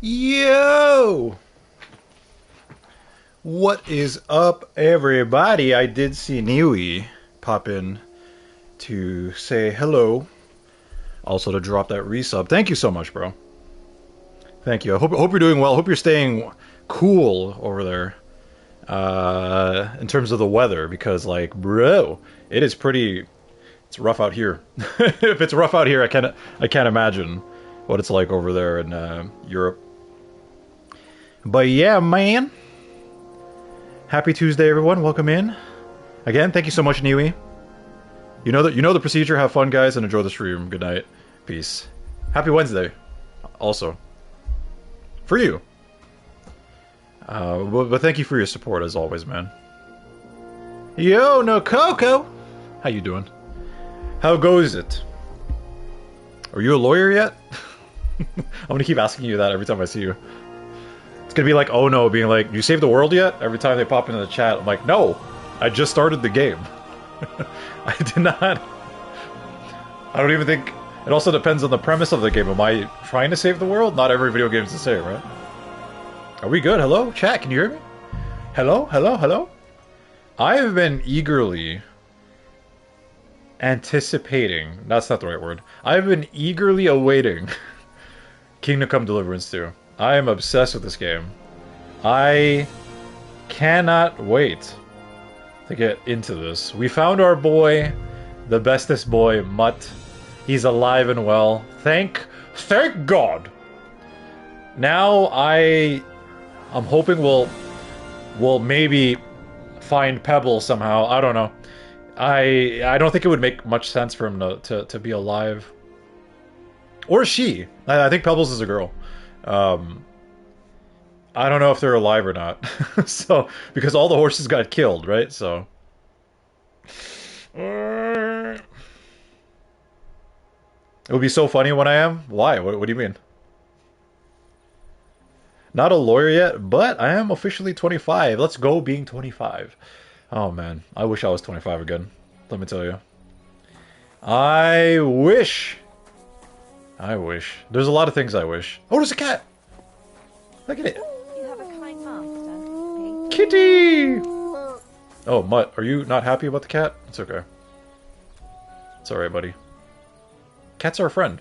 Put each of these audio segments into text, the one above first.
Yo! What is up, everybody? I did see Niwi pop in to say hello. Also to drop that resub. Thank you so much, bro. Thank you. I hope you're doing well. Hope you're staying cool over there. In terms of the weather, because like, bro, it is pretty. It's rough out here. If it's rough out here, I can't imagine what it's like over there in Europe. But yeah, man. Happy Tuesday, everyone. Welcome in. Again, thank you so much, Niwi. You know the procedure. Have fun, guys, and enjoy the stream. Good night. Peace. Happy Wednesday. Also. For you. But thank you for your support, as always, man. Yo, no Coco! How you doing? How goes it? Are you a lawyer yet? I'm gonna keep asking you that every time I see you. It's gonna be like, oh no, being like, you saved the world yet? Every time they pop into the chat, I'm like, no, I just started the game. I did not. I don't even think. It also depends on the premise of the game. Am I trying to save the world? Not every video game is the same, right? Are we good? Hello? Chat, can you hear me? Hello? Hello? Hello? I have been eagerly anticipating. That's not the right word. I've been eagerly awaiting Kingdom Come Deliverance 2. I am obsessed with this game. I cannot wait to get into this. We found our boy, the bestest boy, Mutt. He's alive and well. Thank God. Now I'm hoping we'll maybe find Pebble somehow. I don't know. I don't think it would make much sense for him to be alive. Or she. I think Pebbles is a girl. I don't know if they're alive or not. So, because all the horses got killed, right? So. It would be so funny when I am. Why? What do you mean? Not a lawyer yet, but I am officially 25. Let's go being 25. Oh man, I wish I was 25 again. Let me tell you. I wish. There's a lot of things I wish. Oh, there's a cat! Look at it. You have a kind master. Kitty! Oh, Mutt, are you not happy about the cat? It's okay. It's alright, buddy. Cats are a friend.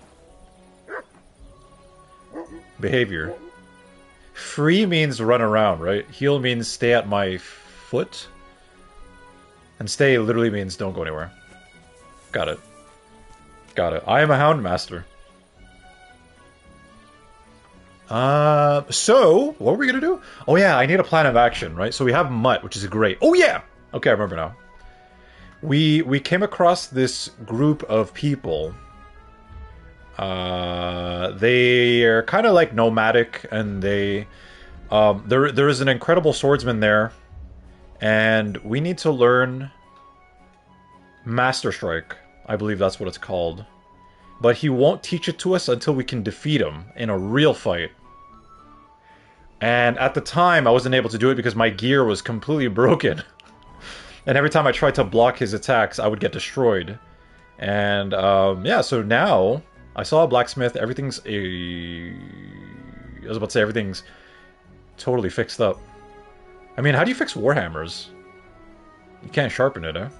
Behavior. Free means run around, right? Heal means stay at my foot. And stay literally means don't go anywhere. Got it. Got it. I am a hound master. So, what were we gonna do? Oh yeah, I need a plan of action, right? So we have Mutt, which is great. Oh yeah! Okay, I remember now. We came across this group of people. They are kind of like nomadic, and they... there is an incredible swordsman there, and we need to learn Master Strike. I believe that's what it's called. But he won't teach it to us until we can defeat him in a real fight. And at the time, I wasn't able to do it because my gear was completely broken. And every time I tried to block his attacks, I would get destroyed. And, yeah, so now, I saw a blacksmith, everything's I was about to say everything's totally fixed up. I mean, how do you fix warhammers? You can't sharpen it, eh?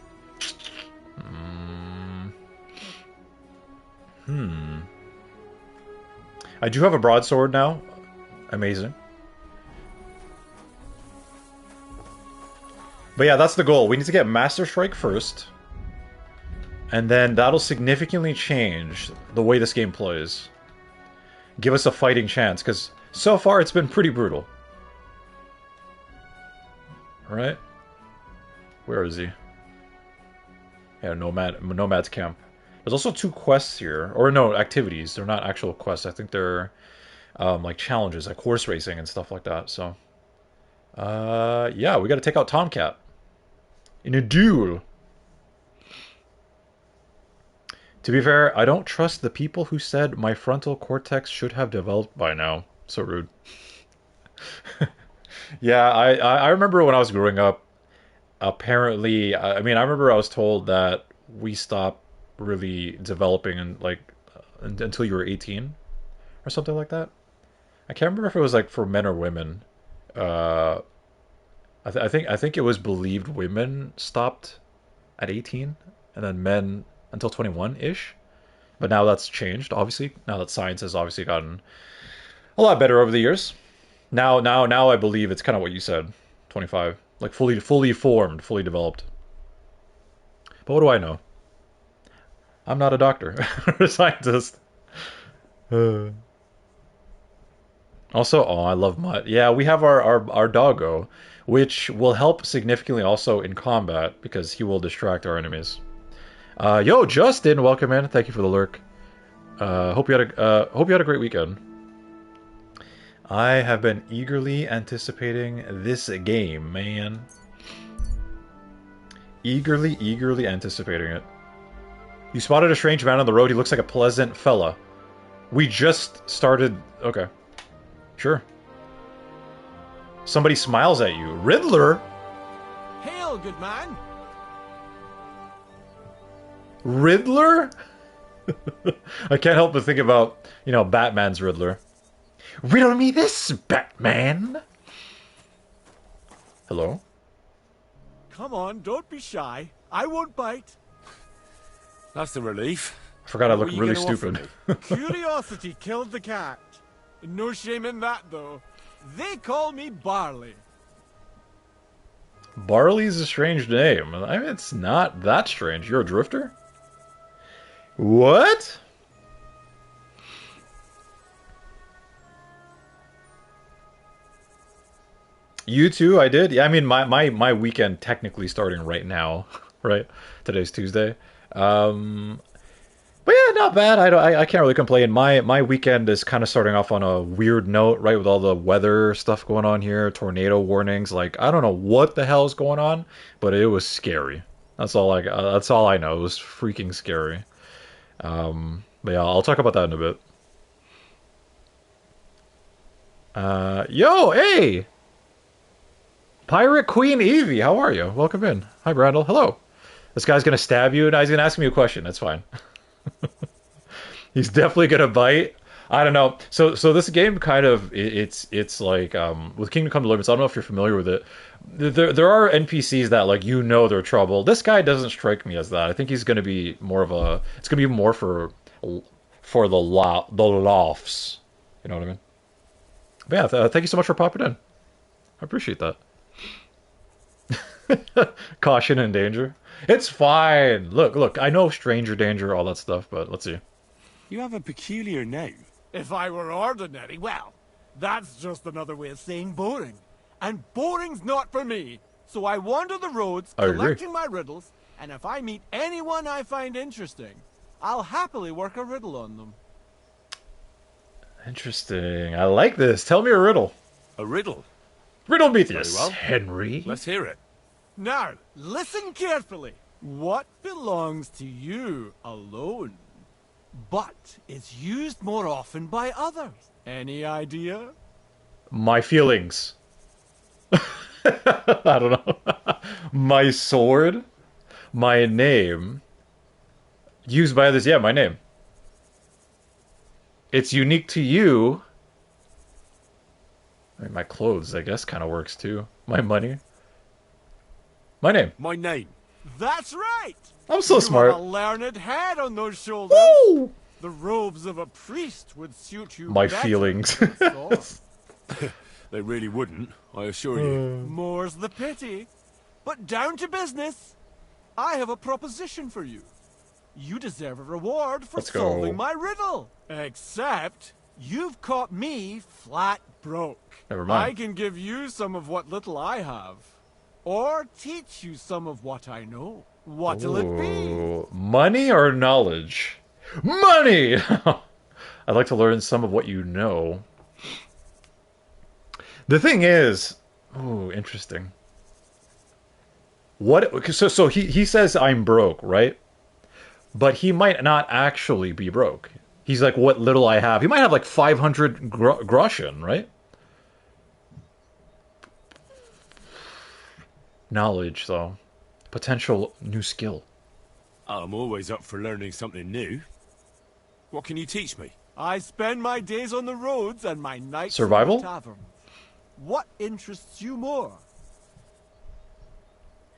I do have a broadsword now. Amazing. But yeah, that's the goal. We need to get Master Strike first. And then that'll significantly change the way this game plays. Give us a fighting chance, because so far it's been pretty brutal. Right? Where is he? Yeah, Nomad's camp. There's also 2 quests here. Or no, activities. They're not actual quests. I think they're like challenges, like horse racing and stuff like that. So, yeah, we gotta take out Tomcat. In a duel. To be fair, I don't trust the people who said my frontal cortex should have developed by now. So rude. Yeah, I remember when I was growing up, apparently, I mean, I remember I was told that we stopped really developing and like until you were 18 or something like that. I can't remember if it was like for men or women. Uh, I think it was believed women stopped at 18, and then men until 21 ish. But now that's changed, obviously. Now that science has obviously gotten a lot better over the years. Now I believe it's kind of what you said, 25, like fully formed, fully developed. But what do I know? I'm not a doctor or a scientist. Uh. Also, oh, I love Mutt. Yeah, we have our doggo, which will help significantly also in combat because he will distract our enemies. Yo, Justin, welcome in. Thank you for the lurk. Hope you had a great weekend. I have been eagerly anticipating this game, man. Eagerly anticipating it. You spotted a strange man on the road. He looks like a pleasant fella. We just started. Okay. Sure. Somebody smiles at you. Riddler? Hail, good man. Riddler? I can't help but think about, Batman's Riddler. Riddle me this, Batman. Hello? Come on, don't be shy. I won't bite. That's a relief. I forgot I look What are you really gonna stupid. Curiosity killed the cat. No shame in that, though. They call me Barley. Barley's a strange name. I mean, it's not that strange. You're a drifter? What? You too, I did. Yeah, I mean, my weekend technically starting right now, right? Today's Tuesday. But yeah, not bad. I can't really complain. My weekend is kind of starting off on a weird note, right? With all the weather stuff going on here, tornado warnings. Like, I don't know what the hell is going on, but it was scary. That's all I know. It was freaking scary. But yeah, I'll talk about that in a bit. Yo, hey! Pirate Queen Evie, how are you? Welcome in. Hi, Brandel. Hello. This guy's gonna stab you, and he's gonna ask me a question. That's fine. He's definitely gonna bite. I don't know. So this game kind of it's like with Kingdom Come Deliverance. I don't know if you're familiar with it. There are NPCs that like they're trouble. This guy doesn't strike me as that. I think he's gonna be more of a. It's gonna be more for the lofts. You know what I mean? But yeah, thank you so much for popping in. I appreciate that. Caution and danger. It's fine. Look. I know stranger danger, all that stuff, but let's see. You have a peculiar name. If I were ordinary, well, that's just another way of saying boring. And boring's not for me. So I wander the roads, I agree. collecting my riddles, and if I meet anyone I find interesting, I'll happily work a riddle on them. Interesting. I like this. Tell me a riddle. A riddle? Riddle me this, Very well. Henry. Let's hear it. Now, listen carefully. What belongs to you alone, but is used more often by others? Any idea? My feelings. I don't know. My sword. My name. Used by others. Yeah, my name. It's unique to you. I mean, my clothes, I guess, kind of works too. My money. My name. My name. That's right! I'm so You smart. have a learned head on those shoulders. Woo! The robes of a priest would suit you My better feelings. than a sword. They really wouldn't, I assure you. More's the pity. But down to business. I have a proposition for you. You deserve a reward for Let's go. solving my riddle. Except, you've caught me flat broke. Never mind. I can give you some of what little I have. Or teach you some of what I know. What'll it be? Ooh, money or knowledge? Money! I'd like to learn some of what you know. The thing is... Ooh, interesting. So he says I'm broke, right? But he might not actually be broke. He's like, what little I have. He might have like 500 groschen, right? Knowledge, though. Potential new skill. I'm always up for learning something new. What can you teach me? I spend my days on the roads and my nights Survival? in the taverns. What interests you more?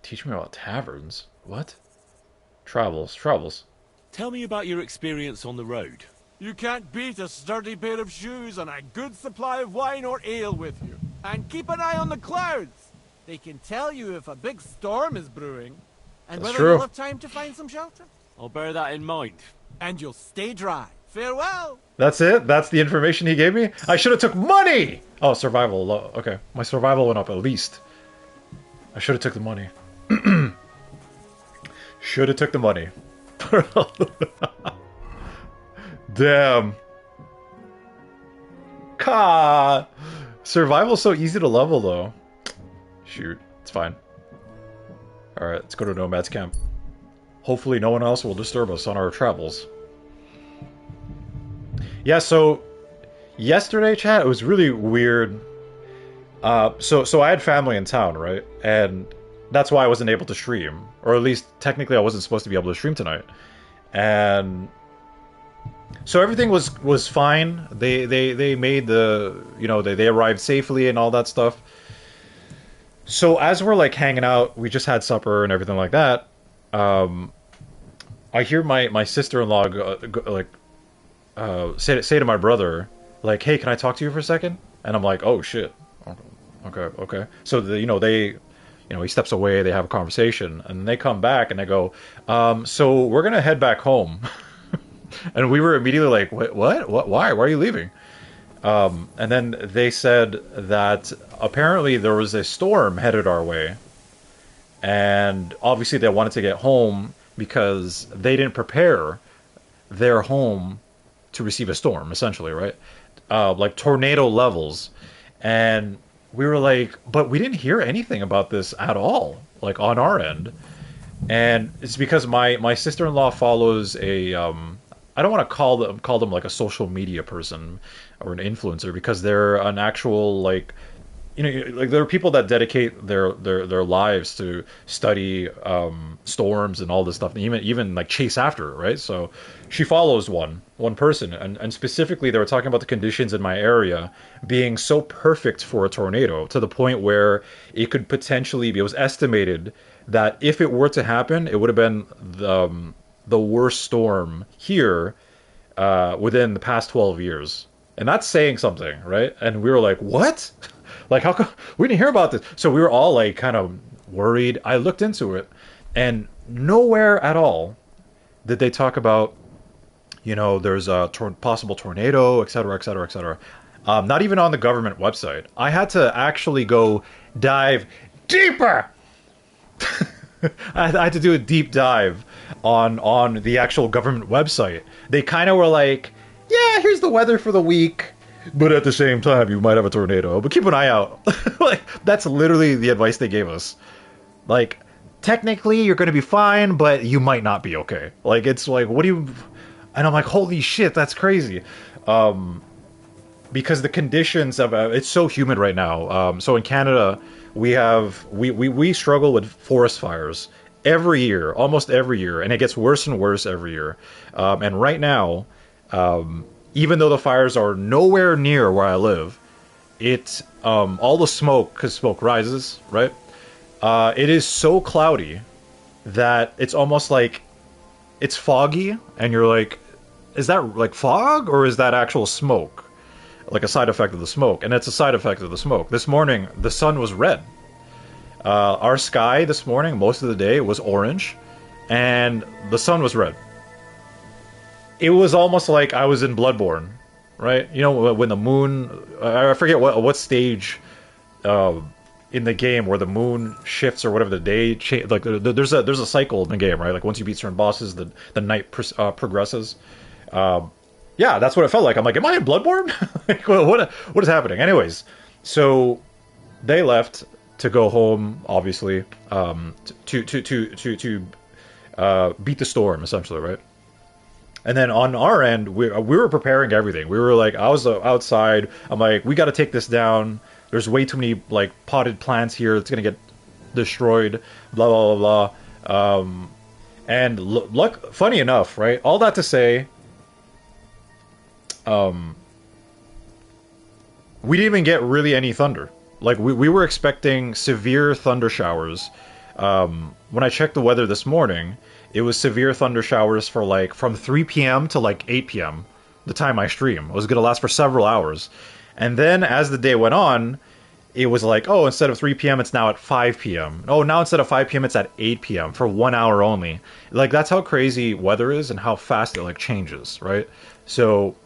Teach me about taverns. What? Travels. Tell me about your experience on the road. You can't beat a sturdy pair of shoes and a good supply of wine or ale with you. And keep an eye on the clouds. They can tell you if a big storm is brewing. And That's whether true. you'll have time to find some shelter. I'll bear that in mind. And you'll stay dry. Farewell. That's it? That's the information he gave me? I should have took money! Oh, survival. Okay. My survival went up at least. I should have took the money. Should have took the money. Damn. God. Survival's so easy to level, though. Shoot. It's fine. Alright, let's go to Nomad's camp. Hopefully no one else will disturb us on our travels. Yeah, so yesterday, chat, it was really weird. So I had family in town, right? And that's why I wasn't able to stream. Or at least, technically, I wasn't supposed to be able to stream tonight. And so everything was fine. They made the, you know, they arrived safely and all that stuff. So as we're like hanging out, we just had supper and everything like that. I hear my sister-in-law say to my brother, like, "Hey, can I talk to you for a second?" And I'm like, "Oh shit, okay." So he steps away. They have a conversation, and they come back and they go, "So we're gonna head back home." And we were immediately like, "What? Why? Why are you leaving?" And then they said that apparently there was a storm headed our way, and obviously they wanted to get home because they didn't prepare their home to receive a storm, essentially, right? Like tornado levels. And we were like, but we didn't hear anything about this at all, like on our end. And it's because my sister-in-law follows a I don't want to call them like a social media person or an influencer, because they're an actual, like, you know, like there are people that dedicate their lives to study storms and all this stuff, and even like chase after it, right? So she follows one person, and specifically they were talking about the conditions in my area being so perfect for a tornado, to the point where it could potentially be, it was estimated that if it were to happen, it would have been the worst storm here within the past 12 years. And that's saying something, right? And we were like, what? Like, how come we didn't hear about this? So we were all like kind of worried. I looked into it, and nowhere at all did they talk about, you know, there's a possible tornado, et cetera, et cetera, et cetera. Not even on the government website. I had to actually go dive deeper. I had to do a deep dive on the actual government website. They kind of were like, yeah, here's the weather for the week, but at the same time, you might have a tornado, but keep an eye out. Like, that's literally the advice they gave us. Like, technically, you're going to be fine, but you might not be okay. Like, it's like, what do you... And I'm like, holy shit, that's crazy. Because the conditions of... it's so humid right now. So in Canada, we struggle with forest fires every year, almost every year, and it gets worse and worse every year. And right now... even though the fires are nowhere near where I live, it all the smoke, because smoke rises, right? It is so cloudy that it's almost like it's foggy, and you're like, is that like fog, or is that actual smoke? Like a side effect of the smoke, and it's a side effect of the smoke. This morning, the sun was red. Our sky this morning, most of the day, was orange, and the sun was red. It was almost like I was in Bloodborne, right? You know, when the moon... I forget what stage in the game where the moon shifts, or whatever, the day... like, there's a cycle in the game, right? Like, once you beat certain bosses, the night progresses. Yeah, that's what it felt like. I'm like, am I in Bloodborne? Like, what is happening? Anyways, so they left to go home, obviously, to beat the storm, essentially, right? And then on our end, we were preparing everything. We were like, I was outside. I'm like, we got to take this down. There's way too many like potted plants here. It's gonna get destroyed. Blah blah blah blah. And look, funny enough, right? All that to say, we didn't even get really any thunder. Like, we were expecting severe thunder showers. When I checked the weather this morning, it was severe thunder showers for like from 3 p.m. to like 8 p.m. the time I stream. It was going to last for several hours. And then as the day went on, it was like, oh, instead of 3 p.m., it's now at 5 p.m. Oh, now instead of 5 p.m., it's at 8 p.m. for 1 hour only. Like, that's how crazy weather is and how fast it, like, changes, right? So,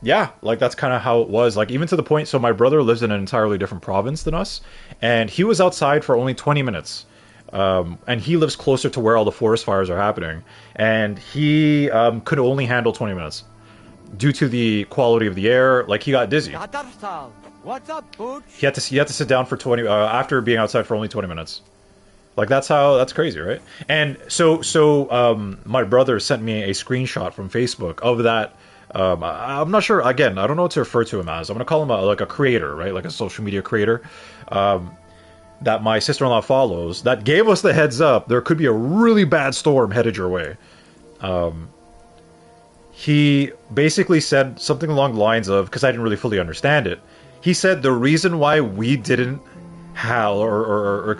yeah, like, that's kind of how it was. Like, even to the point, so my brother lives in an entirely different province than us, and he was outside for only 20 minutes. And he lives closer to where all the forest fires are happening. And he could only handle 20 minutes due to the quality of the air. Like, he got dizzy. What's up, Booch? He had to sit down for 20 after being outside for only 20 minutes. Like, that's crazy, right? And so my brother sent me a screenshot from Facebook of that. I'm not sure. Again, I don't know what to refer to him as. I'm gonna call him like a creator, right? Like a social media creator. That my sister-in-law follows. That gave us the heads up. There could be a really bad storm headed your way. He basically said something along the lines of, because I didn't really fully understand it. He said the reason why we didn't howl or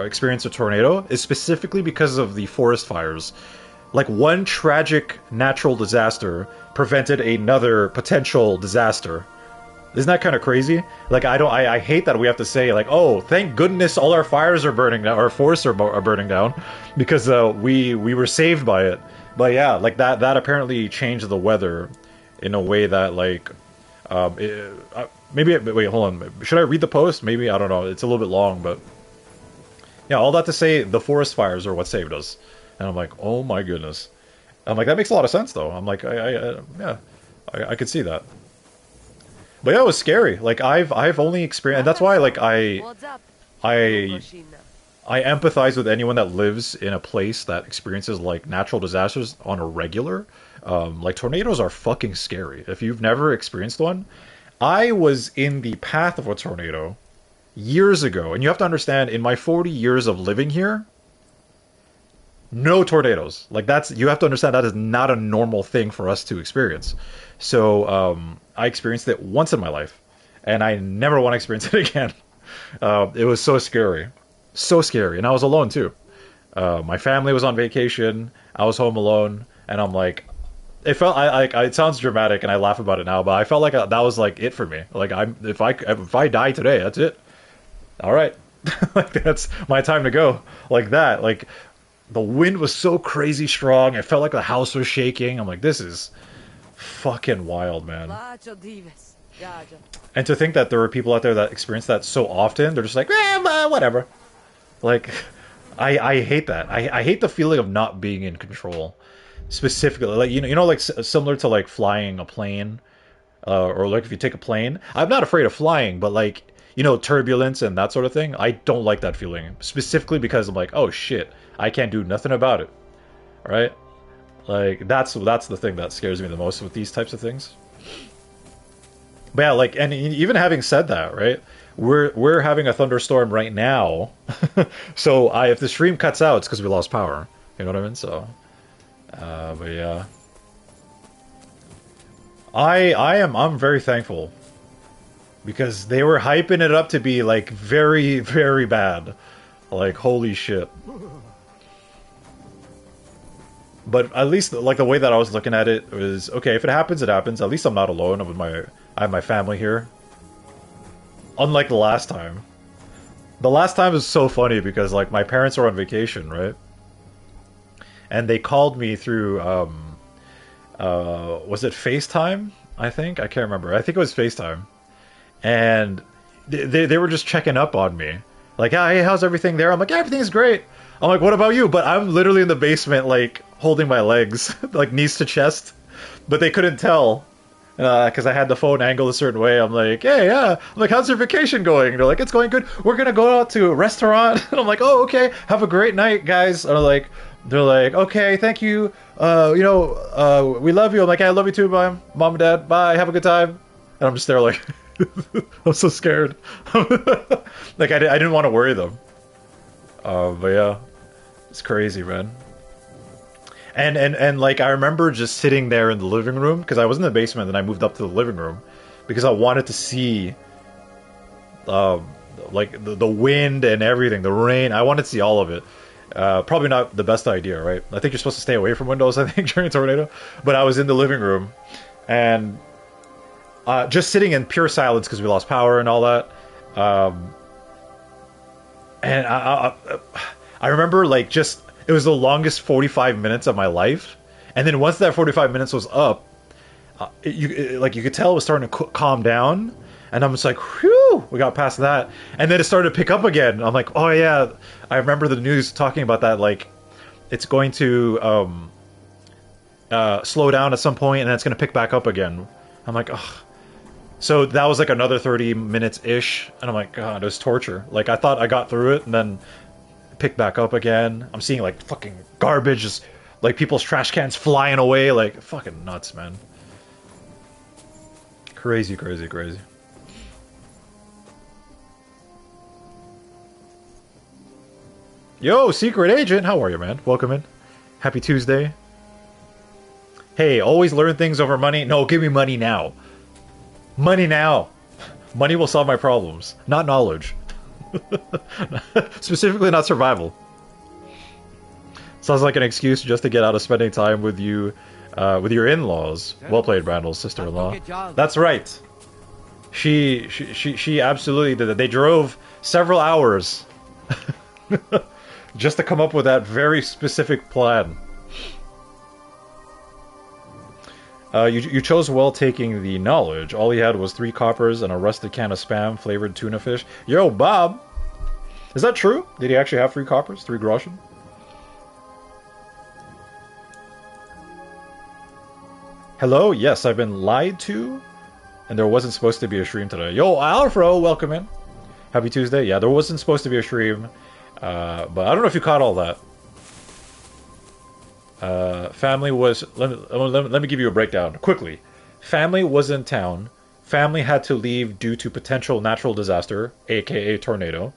experience a tornado is specifically because of the forest fires. Like, one tragic natural disaster prevented another potential disaster. Isn't that kind of crazy? Like, I hate that we have to say, like, oh, thank goodness all our fires are burning down, our forests are burning down, because we were saved by it. But yeah, like, that apparently changed the weather in a way that, like, maybe, wait, hold on. Should I read the post? Maybe, I don't know. It's a little bit long, but yeah, all that to say, the forest fires are what saved us. And I'm like, oh my goodness. I'm like, that makes a lot of sense, though. I'm like, yeah, I could see that. But yeah, it was scary. Like, I've only experienced, and that's why, like, I empathize with anyone that lives in a place that experiences, like, natural disasters on a regular. Like, tornadoes are fucking scary. If you've never experienced one, I was in the path of a tornado years ago, and you have to understand, in my 40 years of living here, no tornadoes. Like, you have to understand that is not a normal thing for us to experience. So, I experienced it once in my life, and I never want to experience it again. It was so scary. So scary. And I was alone, too. My family was on vacation. I was home alone, and I'm like, it felt, it sounds dramatic, and I laugh about it now, but I felt like that was, like, it for me. Like, if I die today, that's it. All right. Like, that's my time to go. Like that. Like, the wind was so crazy strong. I felt like the house was shaking. I'm like, this is fucking wild, man. And to think that there are people out there that experience that so often, they're just like, whatever. Like, I hate that. I hate the feeling of not being in control. Specifically, like, you know, like, similar to, like, flying a plane, or, like, if you take a plane. I'm not afraid of flying, but, like, you know, turbulence and that sort of thing, I don't like that feeling. Specifically because I'm like, oh shit, I can't do nothing about it. Right? Like, that's the thing that scares me the most with these types of things. But yeah, like, and even having said that, right, we're having a thunderstorm right now. So if the stream cuts out, it's because we lost power. You know what I mean? So, but yeah, I'm very thankful, because they were hyping it up to be, like, very, very bad. Like, holy shit. But at least, like, the way that I was looking at it was, okay, if it happens, it happens. At least I'm not alone. I have my family here. Unlike the last time. The last time was so funny because, like, my parents were on vacation, right? And they called me through, was it FaceTime? I think? I can't remember. I think it was FaceTime. And they were just checking up on me. Like, hey, how's everything there? I'm like, yeah, everything's great. I'm like, what about you? But I'm literally in the basement, like, holding my legs, like, knees to chest. But they couldn't tell, because I had the phone angled a certain way. I'm like, hey, yeah. I'm like, how's your vacation going? And they're like, it's going good. We're going to go out to a restaurant. And I'm like, oh, okay. Have a great night, guys. And they're like, okay, thank you. We love you. I'm like, I love you too, mom and dad. Bye. Have a good time. And I'm just there like, I'm so scared. Like, I didn't want to worry them. But yeah, it's crazy, man. And like I remember just sitting there in the living room because I was in the basement, and I moved up to the living room because I wanted to see, like the wind and everything, the rain. I wanted to see all of it. Probably not the best idea, right? I think you're supposed to stay away from windows, I think, during a tornado. But I was in the living room, and just sitting in pure silence because we lost power and all that. And I remember like just it was the longest 45 minutes of my life. And then once that 45 minutes was up, you could tell it was starting to calm down. And I'm just like, whew, we got past that. And then it started to pick up again. I'm like, oh yeah, I remember the news talking about that. Like, it's going to slow down at some point, and then it's going to pick back up again. I'm like, ugh. So that was like another 30 minutes-ish. And I'm like, God, it was torture. Like, I thought I got through it, and then pick back up again. I'm seeing like fucking garbage, just like people's trash cans flying away, like fucking nuts, man. Crazy, crazy, crazy. Yo, secret agent, how are you, man? Welcome in. Happy Tuesday. Hey, always learn things over money. No, give me money now. Money now. Money will solve my problems, not knowledge. Specifically not survival. Sounds like an excuse just to get out of spending time with you, with your in-laws. Well played, Randall's sister-in-law. That's right. She absolutely did it. They drove several hours just to come up with that very specific plan. You chose well taking the knowledge. All he had was 3 coppers and a rusted can of spam flavored tuna fish. Yo, Bob! Is that true? Did he actually have 3 coppers? 3 groschen? Hello? Yes, I've been lied to, and there wasn't supposed to be a stream today. Yo, Alfro, welcome in. Happy Tuesday. Yeah, there wasn't supposed to be a stream, but I don't know if you caught all that. Family was... Let me give you a breakdown, quickly. Family was in town. Family had to leave due to potential natural disaster, aka tornado.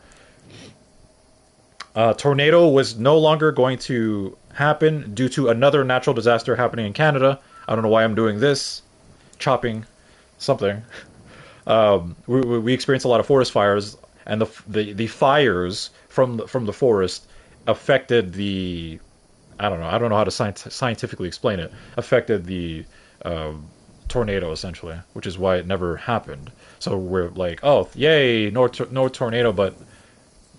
Tornado was no longer going to happen due to another natural disaster happening in Canada. I don't know why I'm doing this. Chopping something. We experienced a lot of forest fires, and the fires from the forest affected the... I don't know how to scientifically explain it. Affected the tornado, essentially, which is why it never happened. So we're like, oh, yay, no tornado, but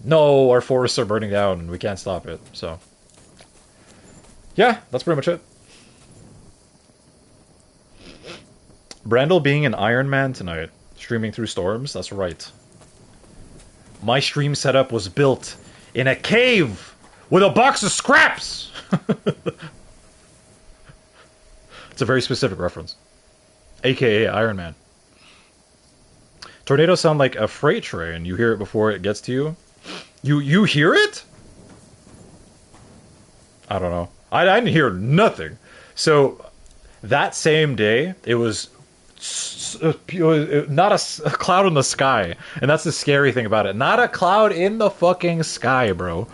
no, our forests are burning down and we can't stop it. So, yeah, that's pretty much it. Brandel being an Iron Man tonight, streaming through storms, that's right. My stream setup was built in a cave with a box of scraps! It's a very specific reference. AKA Iron Man. Tornadoes sound like a freight train. You hear it before it gets to you. You hear it? I don't know. I didn't hear nothing. So, that same day, it was not a cloud in the sky. And that's the scary thing about it. Not a cloud in the fucking sky, bro.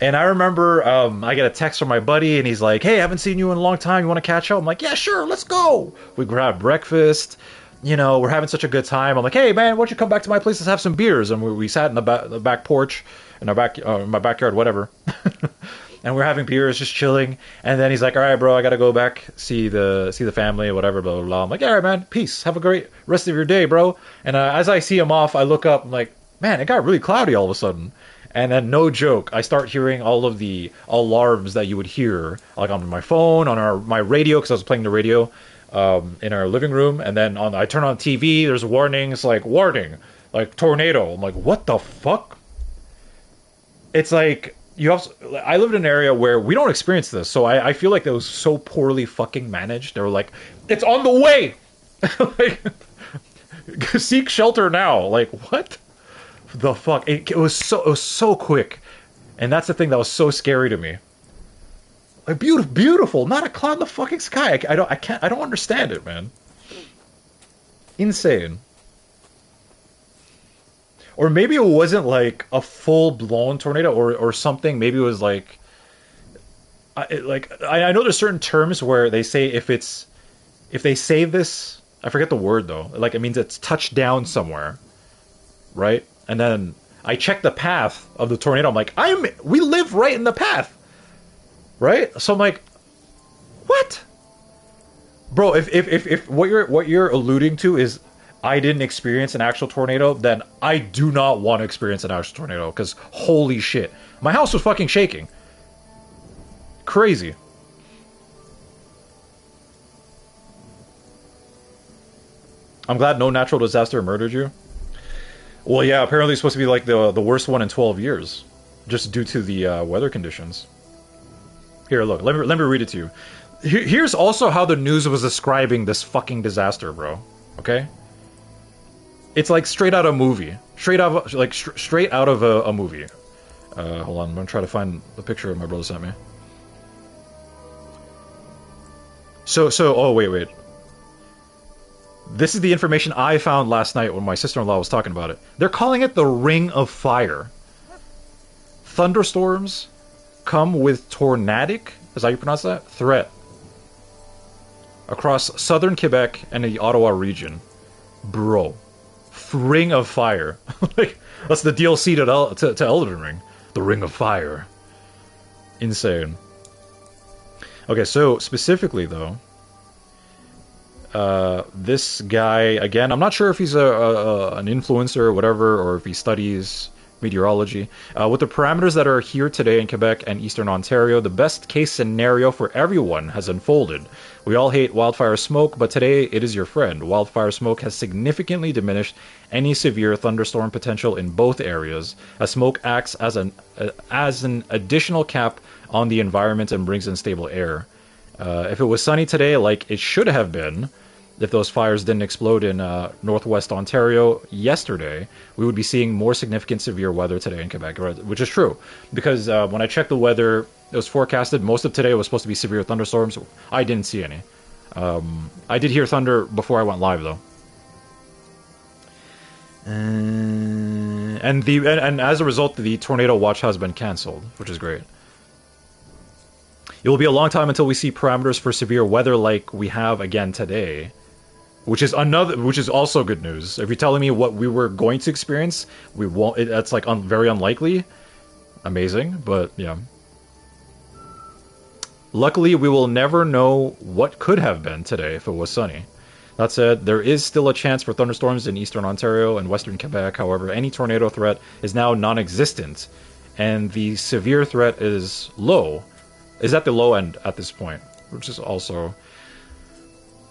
And I remember I get a text from my buddy, and he's like, hey, I haven't seen you in a long time. You want to catch up? I'm like, yeah, sure, let's go. We grab breakfast. You know, we're having such a good time. I'm like, hey, man, why don't you come back to my place? Let's have some beers. And we sat in the back porch, in my backyard, whatever. And we're having beers, just chilling. And then he's like, all right, bro, I got to go back, see the family, whatever, blah, blah, blah. I'm like, all right, man, peace. Have a great rest of your day, bro. And as I see him off, I look up. I'm like, man, it got really cloudy all of a sudden. And then, no joke, I start hearing all of the alarms that you would hear, like on my phone, on my radio, because I was playing the radio in our living room. And then I turn on TV, there's warnings, like, warning, like, tornado. I'm like, what the fuck? It's like, I live in an area where we don't experience this, so I feel like that was so poorly fucking managed. They were like, it's on the way! Like, seek shelter now. Like, what? The fuck? It was so quick, and that's the thing that was so scary to me. Like, beautiful, not a cloud in the fucking sky. I don't understand it, man. Insane. Or maybe it wasn't like a full blown tornado or something. Maybe it was like I know there's certain terms where they say if they say this, I forget the word though. Like it means it's touched down somewhere, right? And then I check the path of the tornado. I'm like, we live right in the path, right? So I'm like, what, bro? If what you're alluding to is I didn't experience an actual tornado, then I do not want to experience an actual tornado because holy shit, my house was fucking shaking, crazy. I'm glad no natural disaster murdered you. Well, yeah, apparently it's supposed to be like the worst one in 12 years, just due to the weather conditions. Here, look, let me read it to you. Here's also how the news was describing this fucking disaster, bro. Okay? It's like straight out of a movie. Straight out of a movie. Hold on, I'm gonna try to find the picture my brother sent me. Oh, wait. This is the information I found last night when my sister-in-law was talking about it. They're calling it the Ring of Fire. Thunderstorms come with tornadic, is that how you pronounce that? Threat. Across southern Quebec and the Ottawa region. Bro. Ring of Fire. Like, that's the DLC to Elden Ring. The Ring of Fire. Insane. Okay, so specifically though, this guy, again, I'm not sure if he's an influencer or whatever, or if he studies meteorology. With the parameters that are here today in Quebec and Eastern Ontario, the best case scenario for everyone has unfolded. We all hate wildfire smoke, but today it is your friend. Wildfire smoke has significantly diminished any severe thunderstorm potential in both areas, as smoke acts as an additional cap on the environment and brings in stable air. If it was sunny today, like it should have been, if those fires didn't explode in northwest Ontario yesterday, we would be seeing more significant severe weather today in Quebec, which is true. Because when I checked the weather, it was forecasted, most of today was supposed to be severe thunderstorms. I didn't see any. I did hear thunder before I went live, though. And as a result, the tornado watch has been cancelled, which is great. It will be a long time until we see parameters for severe weather like we have again today, which is also good news. If you're telling me what we were going to experience, we won't. That's like very unlikely. Amazing, but yeah. Luckily, we will never know what could have been today if it was sunny. That said, there is still a chance for thunderstorms in eastern Ontario and western Quebec. However, any tornado threat is now non-existent, and the severe threat is low. Is at the low end at this point, which is also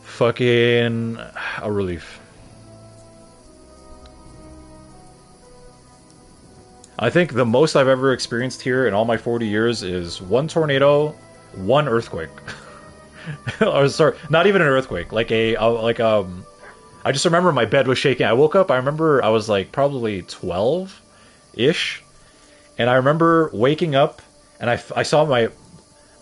fucking a relief. I think the most I've ever experienced here in all my 40 years is one tornado, one earthquake. Or sorry, not even an earthquake. I just remember my bed was shaking. I woke up. I remember I was like probably 12-ish, and I remember waking up and I saw my.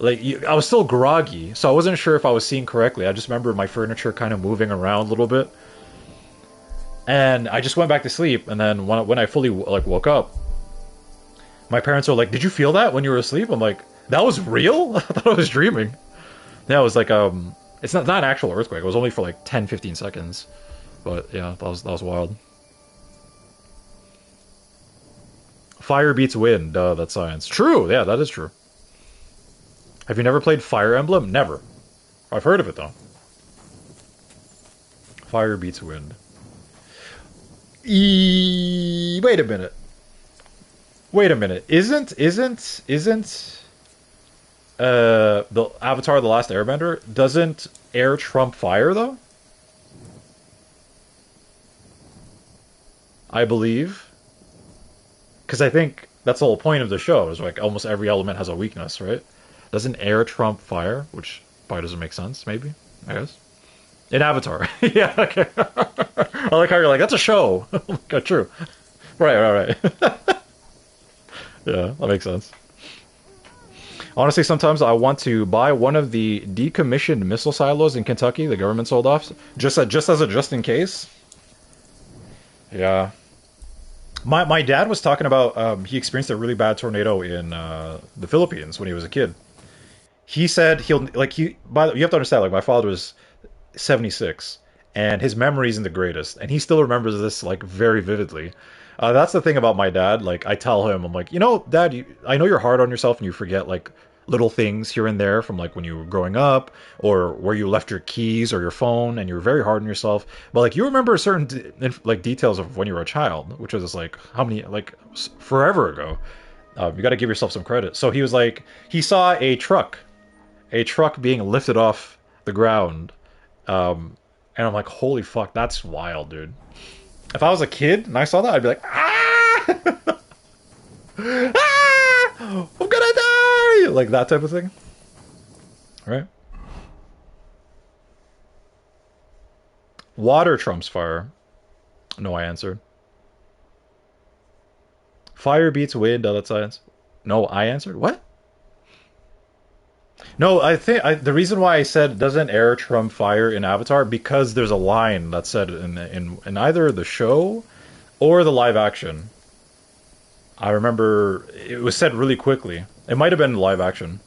I was still groggy, so I wasn't sure if I was seeing correctly. I just remember my furniture kind of moving around a little bit. And I just went back to sleep, and then when I fully woke up, my parents were like, "Did you feel that when you were asleep?" I'm like, "That was real? I thought I was dreaming." Yeah, it was like, it's not an actual earthquake. It was only for like 10-15 seconds. But yeah, that was wild. Fire beats wind, that's science. True, yeah, that is true. Have you never played Fire Emblem? Never. I've heard of it, though. Fire beats wind. Wait a minute. Isn't the Avatar: The Last Airbender, doesn't air trump fire, though? I believe. Because I think that's the whole point of the show, is like almost every element has a weakness, right? Doesn't air trump fire, which probably doesn't make sense, maybe, I guess. In Avatar. Yeah, okay. I like how you're like, that's a show. Okay, true. Right. Yeah, that makes sense. Honestly, sometimes I want to buy one of the decommissioned missile silos in Kentucky the government sold off, just in case. Yeah. My dad was talking about, he experienced a really bad tornado in the Philippines when he was a kid. he said he'll like he. You have to understand, like my father was 76, and his memory isn't the greatest, and he still remembers this like very vividly. That's the thing about my dad. Like I tell him, I'm like, Dad, I know you're hard on yourself and you forget like little things here and there from like when you were growing up or where you left your keys or your phone, and you're very hard on yourself. But like you remember certain like details of when you were a child, which was like how many like forever ago. You got to give yourself some credit. So he was like, he saw a truck being lifted off the ground. And I'm like, holy fuck, that's wild, dude. If I was a kid and I saw that, I'd be like, ah! Ah! I'm gonna die! Like that type of thing. Right? Water trumps fire. No, I answered. Fire beats wind, other science. No, I answered. What? No, I think the reason why I said doesn't air trump fire in Avatar because there's a line that said in either the show or the live action. I remember it was said really quickly. It might have been live action.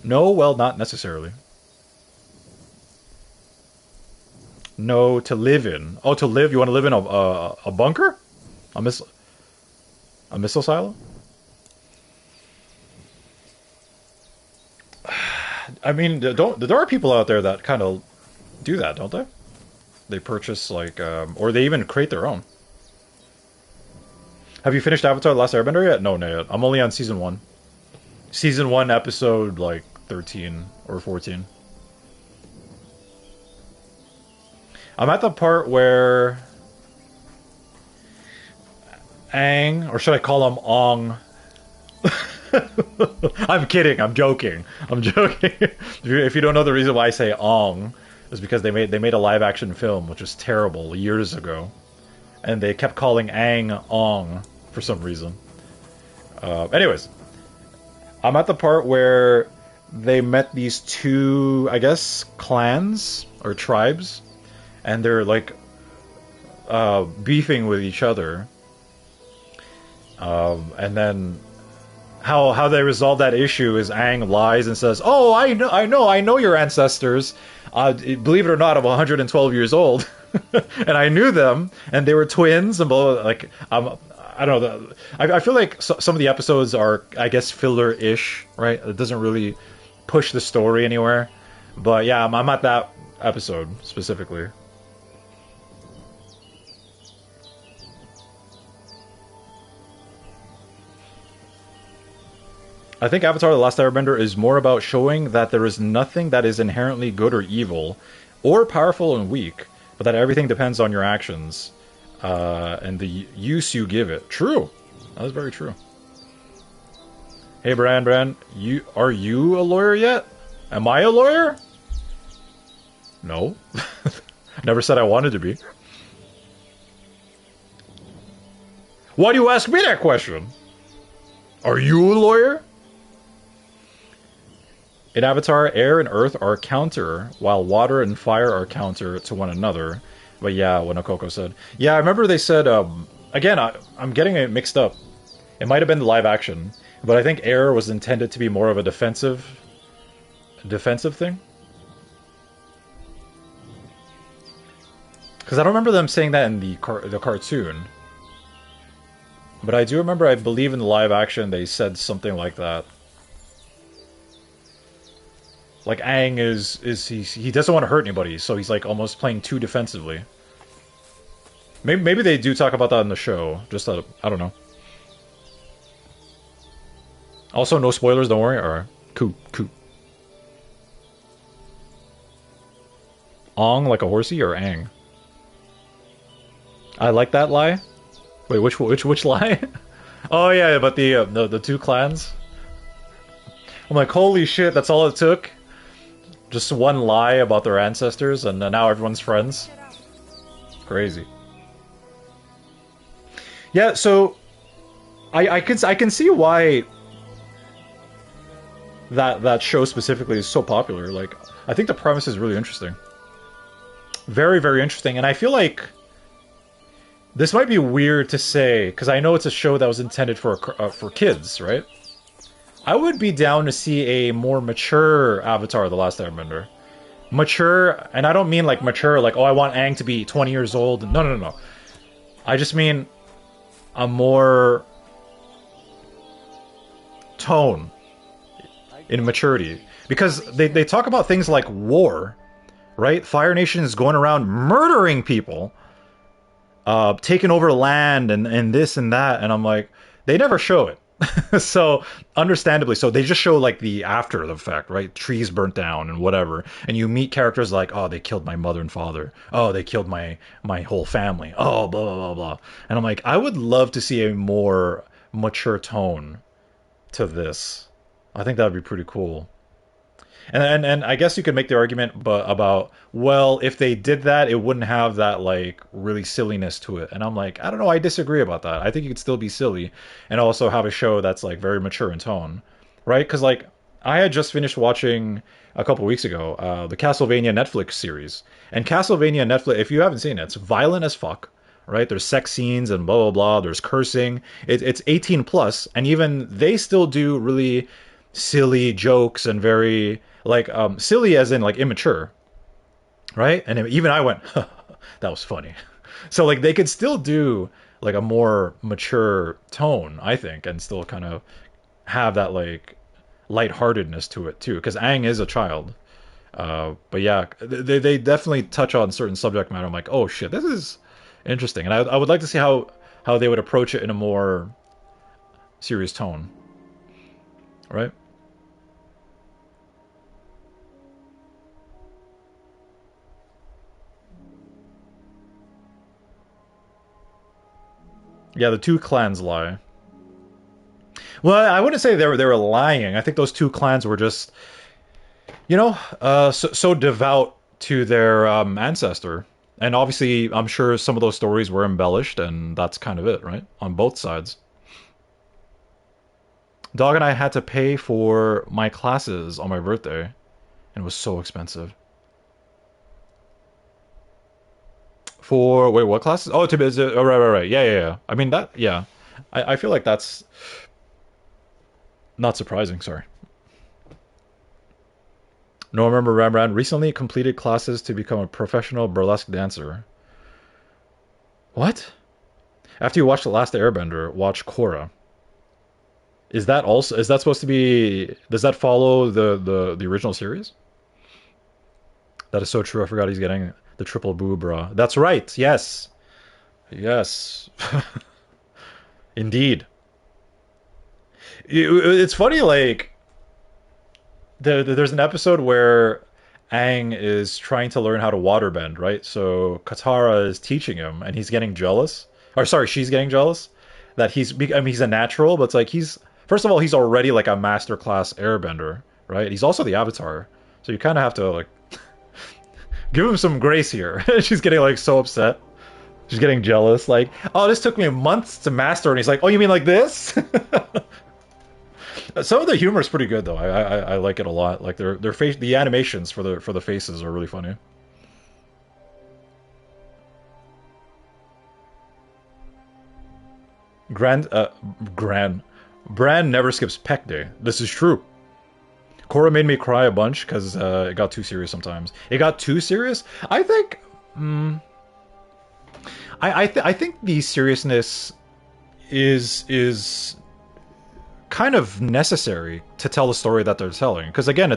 No, well, not necessarily. No, to live in. Oh, to live? You want to live in a bunker? A missile? A missile silo? I mean, there are people out there that kind of do that, don't they? They purchase like, or they even create their own. Have you finished Avatar: The Last Airbender yet? No, not yet. I'm only on season 1. Season 1, episode like 13 or 14. I'm at the part where Aang, or should I call him Ong? I'm kidding. I'm joking. I'm joking. If you don't know the reason why I say Ong, is because they made a live action film which was terrible years ago, and they kept calling Aang Ong for some reason. Anyways, I'm at the part where they met these two, I guess, clans or tribes, and they're like beefing with each other. And then how they resolve that issue is Aang lies and says, "Oh, I know your ancestors. Believe it or not, I'm 112 years old, and I knew them, and they were twins." And blah, blah, like I don't know. I feel like some of the episodes are, I guess, filler-ish, right? It doesn't really push the story anywhere. But yeah, I'm at that episode specifically. I think Avatar: The Last Airbender is more about showing that there is nothing that is inherently good or evil, or powerful and weak, but that everything depends on your actions, and the use you give it. True. That is very true. Hey, Bran, are you a lawyer yet? Am I a lawyer? No. Never said I wanted to be. Why do you ask me that question? Are you a lawyer? In Avatar, air and earth are counter, while water and fire are counter to one another. But yeah, what Okoko said. Yeah, I remember they said, again, I'm getting it mixed up. It might have been the live action, but I think air was intended to be more of a defensive thing. Because I don't remember them saying that in the cartoon. But I do remember, I believe in the live action, they said something like that. Like Aang he doesn't want to hurt anybody, so he's like almost playing too defensively. Maybe they do talk about that in the show. Just that, I don't know. Also, no spoilers. Don't worry. Alright, cool. Ong like a horsey or Aang? I like that lie. Wait, which lie? Oh yeah, but the two clans. I'm like, holy shit, that's all it took. Just one lie about their ancestors, and now everyone's friends. Crazy. Yeah, so I can see why that show specifically is so popular. Like, I think the premise is really interesting. Very, very interesting, and I feel like This might be weird to say because I know it's a show that was intended for kids, right? I would be down to see a more mature Avatar: The Last Airbender. Mature, and I don't mean like mature, like, oh, I want Aang to be 20 years old. No, no, no, no. I just mean a more tone in maturity. Because they talk about things like war, right? Fire Nation is going around murdering people, taking over land and this and that. And I'm like, they never show it. So understandably so, they just show like the after the effect, right? Trees burnt down and whatever, and you meet characters like, oh, they killed my mother and father, oh, they killed my whole family, oh, blah blah blah blah. And I'm like, I would love to see a more mature tone to this. I think that would be pretty cool. And I guess you could make the argument but about, well, if they did that, it wouldn't have that like really silliness to it. And I'm like, I don't know, I disagree about that. I think you could still be silly and also have a show that's like very mature in tone, right? Because like I had just finished watching a couple weeks ago the Castlevania Netflix series, and Castlevania Netflix, if you haven't seen it, it's violent as fuck. Right, there's sex scenes and blah blah blah. There's cursing. It's 18 plus, and even they still do really silly jokes and very like silly as in like immature, right? And even I went, that was funny. So like they could still do like a more mature tone, I think, and still kind of have that like lightheartedness to it too, because Aang is a child. But yeah, they definitely touch on certain subject matter. I'm like, oh shit, this is interesting, and I would like to see how they would approach it in a more serious tone, right? Yeah, the two clans lie. Well, I wouldn't say they were lying. I think those two clans were just, so devout to their ancestor. And obviously, I'm sure some of those stories were embellished, and that's kind of it, right? On both sides. Dog and I had to pay for my classes on my birthday, and it was so expensive. For wait, what classes? Oh, to is it, oh, right. Yeah, yeah, yeah. I mean that. Yeah, I feel like that's not surprising. Sorry. No, remember Rembrandt recently completed classes to become a professional burlesque dancer. What? After you watch The Last Airbender, watch Korra. Is that supposed to be? Does that follow the original series? That is so true. I forgot he's getting the triple boobra. That's right. Yes. Yes. Indeed. It's funny, like, there's an episode where Aang is trying to learn how to waterbend, right? So Katara is teaching him, and he's getting jealous. Or, sorry, she's getting jealous that I mean, he's a natural, but it's like first of all, he's already like a master class airbender, right? He's also the Avatar. So you kind of have to, like, give him some grace here. She's getting like so upset. She's getting jealous. Like, oh, this took me months to master, and he's like, oh, you mean like this? Some of the humor is pretty good though. I like it a lot. Like their face, the animations for the faces are really funny. Grand Bran never skips Peck Day. This is true. Korra made me cry a bunch because it got too serious sometimes. It got too serious. I think. I think the seriousness is kind of necessary to tell the story that they're telling. Because again,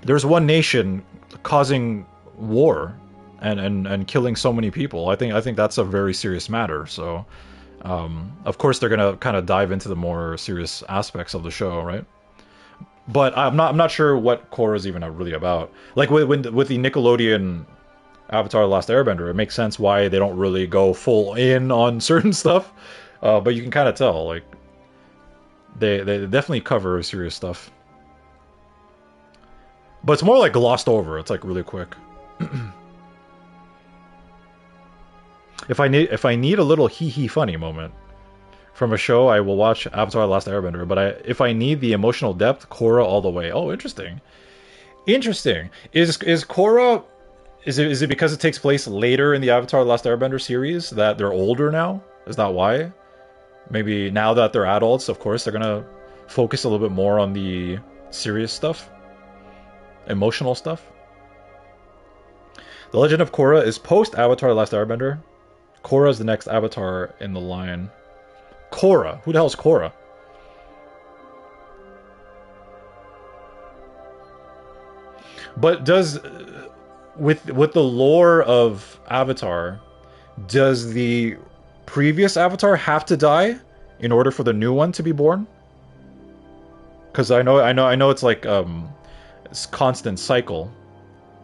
there's one nation causing war and killing so many people. I think that's a very serious matter. So, of course, they're gonna kind of dive into the more serious aspects of the show, right? But I'm not sure what Korra is even really about. Like with the Nickelodeon Avatar: The Last Airbender, it makes sense why they don't really go full in on certain stuff. But you can kind of tell, like, they definitely cover serious stuff. But it's more like glossed over. It's like really quick. If I need a little hee hee funny moment from a show, I will watch Avatar: The Last Airbender. But if I need the emotional depth, Korra all the way. Oh, interesting. Interesting. Is Korra is it because it takes place later in the Avatar: The Last Airbender series that they're older now? Is that why? Maybe now that they're adults, of course, they're gonna focus a little bit more on the serious stuff, emotional stuff. The Legend of Korra is post Avatar: The Last Airbender. Korra is the next Avatar in the line. Korra? Who the hell is Korra? But does with the lore of Avatar, does the previous Avatar have to die in order for the new one to be born? Because I know it's like it's constant cycle,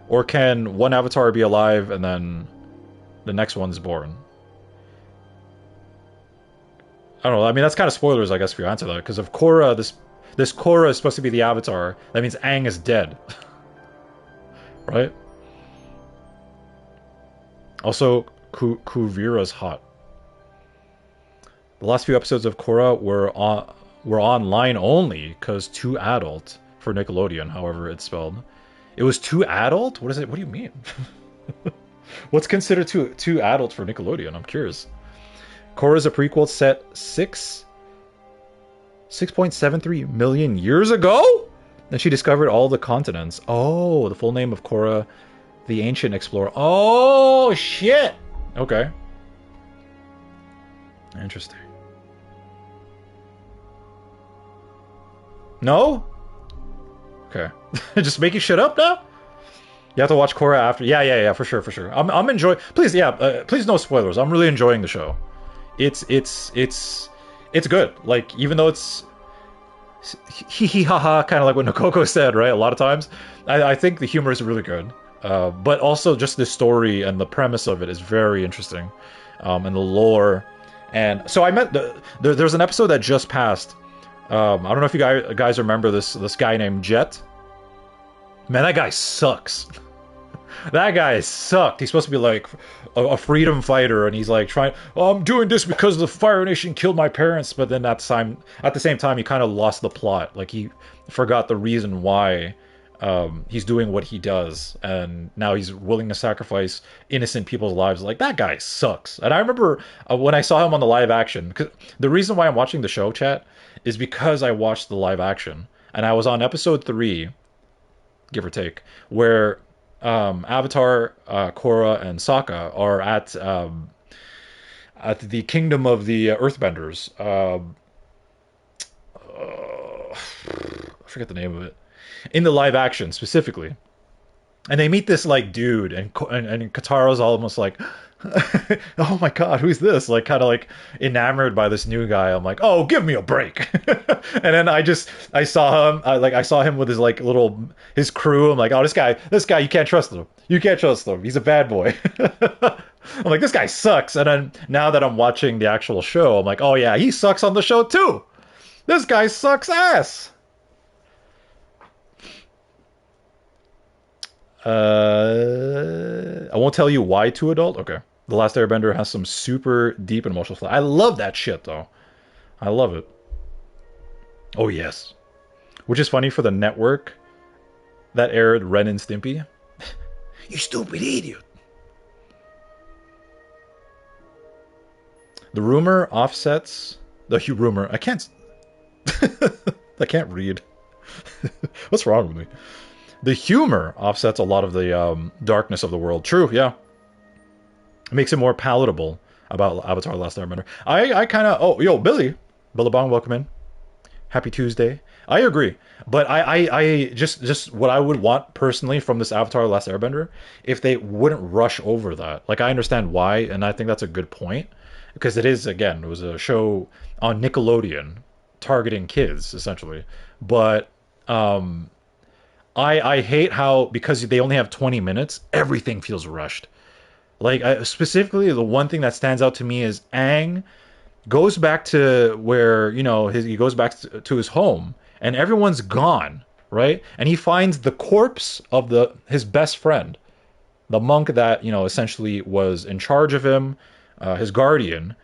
or can one Avatar be alive and then the next one's born? I don't know. I mean, that's kind of spoilers, I guess, if you answer that. Because if Korra, this Korra is supposed to be the Avatar, that means Aang is dead, right? Also, Kuvira's hot. The last few episodes of Korra were online only because too adult for Nickelodeon. However, it's spelled. It was too adult. What is it? What do you mean? What's considered too adult for Nickelodeon? I'm curious. Korra is a prequel set 6.73 million years ago. Then she discovered all the continents. Oh, the full name of Korra, the ancient explorer. Oh shit. Okay. Interesting. No? Okay. Just making shit up now? You have to watch Korra after. Yeah, for sure. I'm enjoying. Please, please no spoilers. I'm really enjoying the show. It's good. Like, even though it's hee hee ha ha, kind of like what Nakoko said, right? A lot of times, I think the humor is really good. But also just the story and the premise of it is very interesting, and the lore. And so I met there's an episode that just passed. I don't know if you guys remember this guy named Jet. Man, that guy sucks. That guy sucked. He's supposed to be like a freedom fighter, and he's like trying. Oh, I'm doing this because the Fire Nation killed my parents. But then at the same time, he kind of lost the plot. Like he forgot the reason why he's doing what he does, and now he's willing to sacrifice innocent people's lives. Like, that guy sucks. And I remember when I saw him on the live action. 'Cause the reason why I'm watching the show, chat, is because I watched the live action, and I was on episode 3, give or take, where Avatar, Korra, and Sokka are at the kingdom of the Earthbenders. I forget the name of it. In the live action specifically, and they meet this like dude, and Kataro's almost like, oh my god, who's this? Like, kind of like enamored by this new guy. I'm like, oh, give me a break. And then I saw him, I saw him with his like his crew. I'm like, oh, this guy, you can't trust him. You can't trust him. He's a bad boy. I'm like, this guy sucks. And then now that I'm watching the actual show, I'm like, oh yeah, he sucks on the show too. This guy sucks ass. I won't tell you why too adult. Okay. The Last Airbender has some super deep and emotional stuff. I love that shit, though. I love it. Oh, yes. Which is funny for the network that aired Ren and Stimpy. You stupid idiot. The rumor offsets... The rumor... I can't read. What's wrong with me? The humor offsets a lot of the darkness of the world. True, yeah. It makes it more palatable about Avatar: The Last Airbender. I kind of... Oh, yo, Billy. Billabong, welcome in. Happy Tuesday. I agree. But I just what I would want personally from this Avatar: The Last Airbender, if they wouldn't rush over that. Like, I understand why, and I think that's a good point. Because it was a show on Nickelodeon targeting kids, essentially. But... I hate how, because they only have 20 minutes, everything feels rushed. Like, specifically, the one thing that stands out to me is Aang goes back to where, he goes back to his home, and everyone's gone, right? And he finds the corpse of his best friend, the monk that, essentially was in charge of him, his guardian,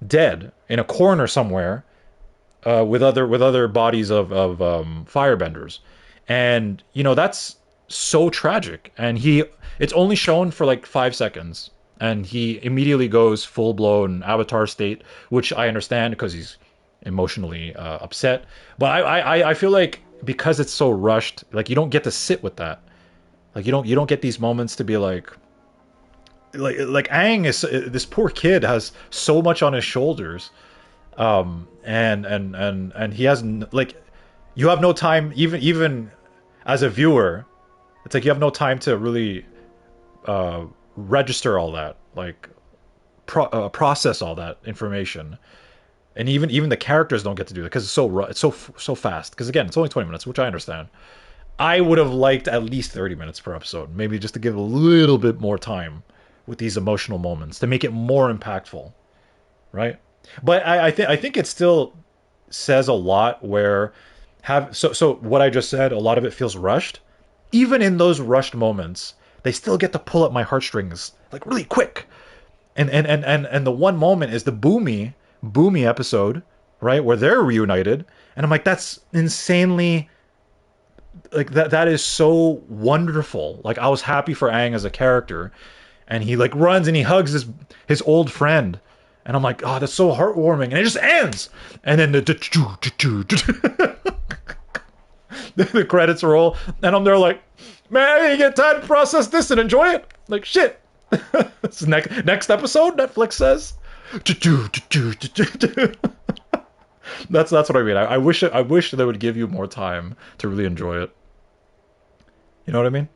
dead in a corner somewhere, with other bodies of firebenders. And, that's so tragic. And it's only shown for like 5 seconds, and he immediately goes full blown Avatar state, which I understand because he's emotionally upset. But I feel like because it's so rushed, like you don't get to sit with that. Like you don't get these moments to be like Aang is this poor kid has so much on his shoulders, and he has like you have no time even as a viewer. It's like you have no time to really register all that, like process all that information, and even the characters don't get to do it because it's so fast. Because again, it's only 20 minutes, which I understand. I would have liked at least 30 minutes per episode, maybe just to give a little bit more time with these emotional moments to make it more impactful, right? But I think it still says a lot where so what I just said, a lot of it feels rushed. Even in those rushed moments, they still get to pull at my heartstrings like really quick. And the one moment is the Boomy episode, right, where they're reunited, and I'm like, that's insanely like that is so wonderful. Like I was happy for Aang as a character, and he like runs and he hugs his old friend, and I'm like, oh, that's so heartwarming, and it just ends, and then the credits roll, and I'm there like, man, I didn't get time to process this and enjoy it. Like shit. This is next episode, Netflix says. That's what I mean. I wish they would give you more time to really enjoy it. You know what I mean?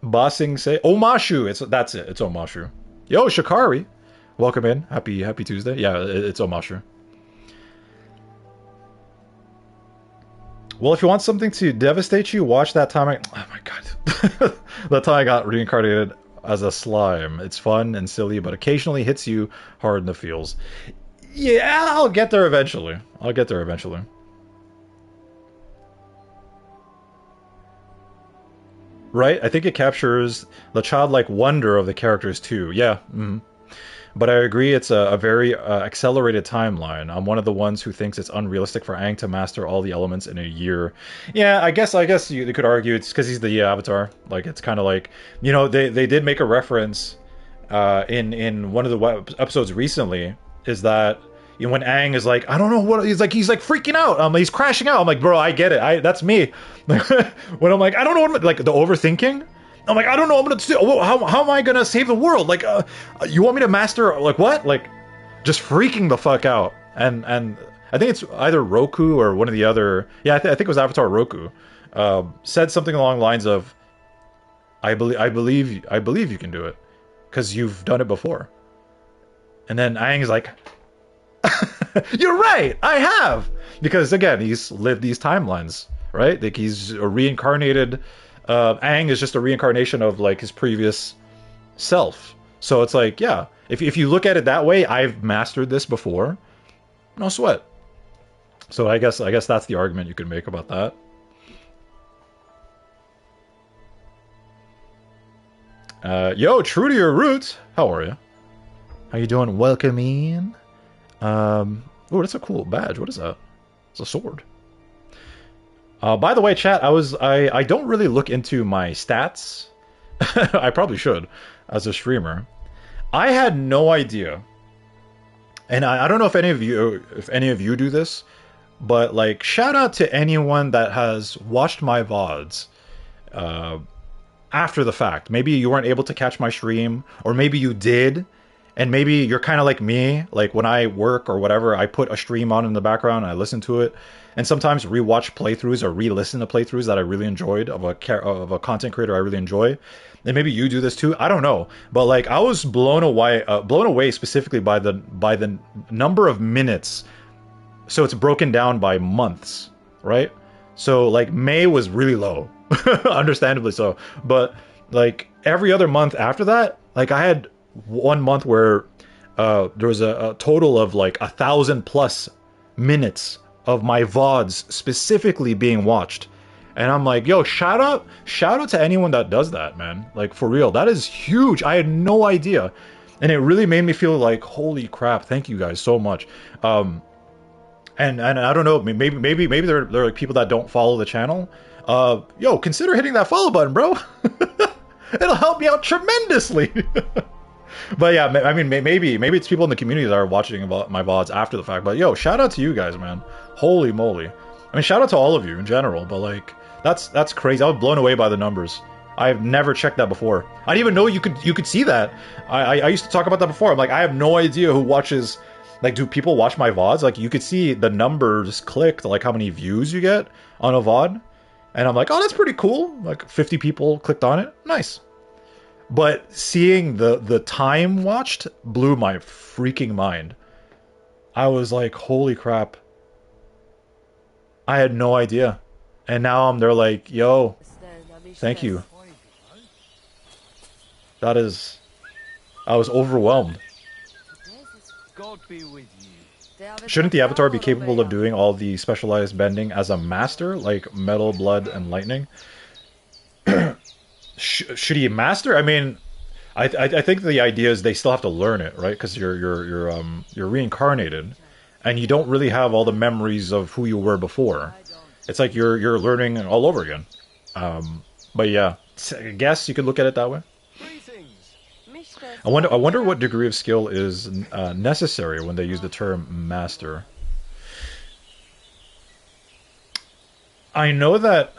Bossing say Omashu. That's it. It's Omashu. Yo, Shikari, welcome in. Happy Tuesday. Yeah, it's Omashu. Well, if you want something to devastate you, watch that time. Oh my god, that time I got reincarnated as a slime. It's fun and silly, but occasionally hits you hard in the feels. Yeah, I'll get there eventually. Right? I think it captures the childlike wonder of the characters too. Yeah. Mm-hmm. But I agree, it's a very accelerated timeline. I'm one of the ones who thinks it's unrealistic for Aang to master all the elements in a year. Yeah, I guess they could argue it's because he's the Avatar. Like it's kind of like, you know, they did make a reference in one of the episodes recently, is that you know, when Aang is like, I don't know what he's like freaking out. He's crashing out. I'm like, bro, I get it. That's me. When I'm like, I don't know what, like the overthinking. I'm like, I don't know what I'm gonna do. How am I gonna save the world? Like, you want me to master like what? Like, just freaking the fuck out. And I think it's either Roku or one of the other. Yeah, I think it was Avatar Roku. Said something along the lines of, I believe you can do it because you've done it before. And then Aang is like, you're right, I have, because again, he's lived these timelines, right? Like he's a reincarnated. Aang is just a reincarnation of like his previous self. So it's like, yeah, if you look at it that way, I've mastered this before. No sweat. So I guess that's the argument you could make about that. Yo, true to your roots. How are you? How you doing? Welcome in. Oh, that's a cool badge. What is that? It's a sword. By the way, chat, I don't really look into my stats. I probably should, as a streamer. I had no idea, and I don't know if any of you do this, but like shout out to anyone that has watched my VODs after the fact. Maybe you weren't able to catch my stream, or maybe you did. And maybe you're kind of like me, like when I work or whatever, I put a stream on in the background and I listen to it, and sometimes rewatch playthroughs or re-listen to playthroughs that I really enjoyed of a content creator I really enjoy. And maybe you do this too. I don't know, but like I was blown away specifically by the number of minutes. So it's broken down by months, right? So like May was really low, understandably so, but like every other month after that, like I had 1 month where there was a total of like 1,000+ minutes of my VODs specifically being watched. And I'm like, yo, shout out to anyone that does that, man. Like for real, that is huge. I had no idea. And it really made me feel like, holy crap, thank you guys so much. And And I don't know, maybe they're like people that don't follow the channel. Yo, consider hitting that follow button, bro. It'll help me out tremendously. But yeah, I mean, maybe it's people in the community that are watching about my VODs after the fact. But yo, shout out to you guys, man. Holy moly. I mean, shout out to all of you in general. But like, that's crazy. I was blown away by the numbers. I've never checked that before. I didn't even know you could see that. I used to talk about that before. I'm like, I have no idea who watches. Like, do people watch my VODs? Like, you could see the numbers clicked, like how many views you get on a VOD. And I'm like, oh, that's pretty cool. Like 50 people clicked on it. Nice. But seeing the time watched blew my freaking mind. I was like, holy crap. I had no idea. And now they're like, yo, thank you. That is... I was overwhelmed. God be with you. Shouldn't the avatar be capable of doing all the specialized bending as a master, like metal, blood, and lightning? Should he master? I mean, I think the idea is they still have to learn it, right? Because you're reincarnated, and you don't really have all the memories of who you were before. It's like you're learning all over again. But yeah, I guess you could look at it that way. I wonder what degree of skill is necessary when they use the term master. I know that.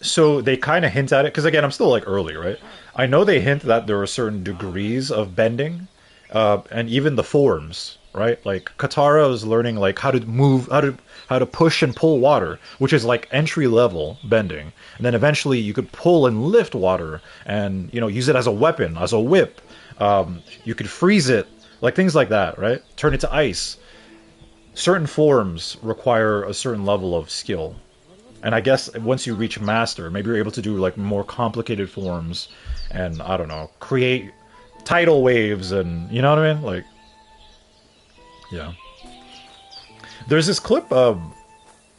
So they kind of hint at it, because again, I'm still like early, right? I know they hint that there are certain degrees of bending, and even the forms, right? Like Katara is learning like how to move, how to push and pull water, which is like entry level bending. And then eventually you could pull and lift water, and use it as a weapon, as a whip. You could freeze it, like things like that, right? Turn it to ice. Certain forms require a certain level of skill. And I guess once you reach master, maybe you're able to do like more complicated forms, and I don't know, create tidal waves, and you know what I mean? Like, yeah. There's this clip of,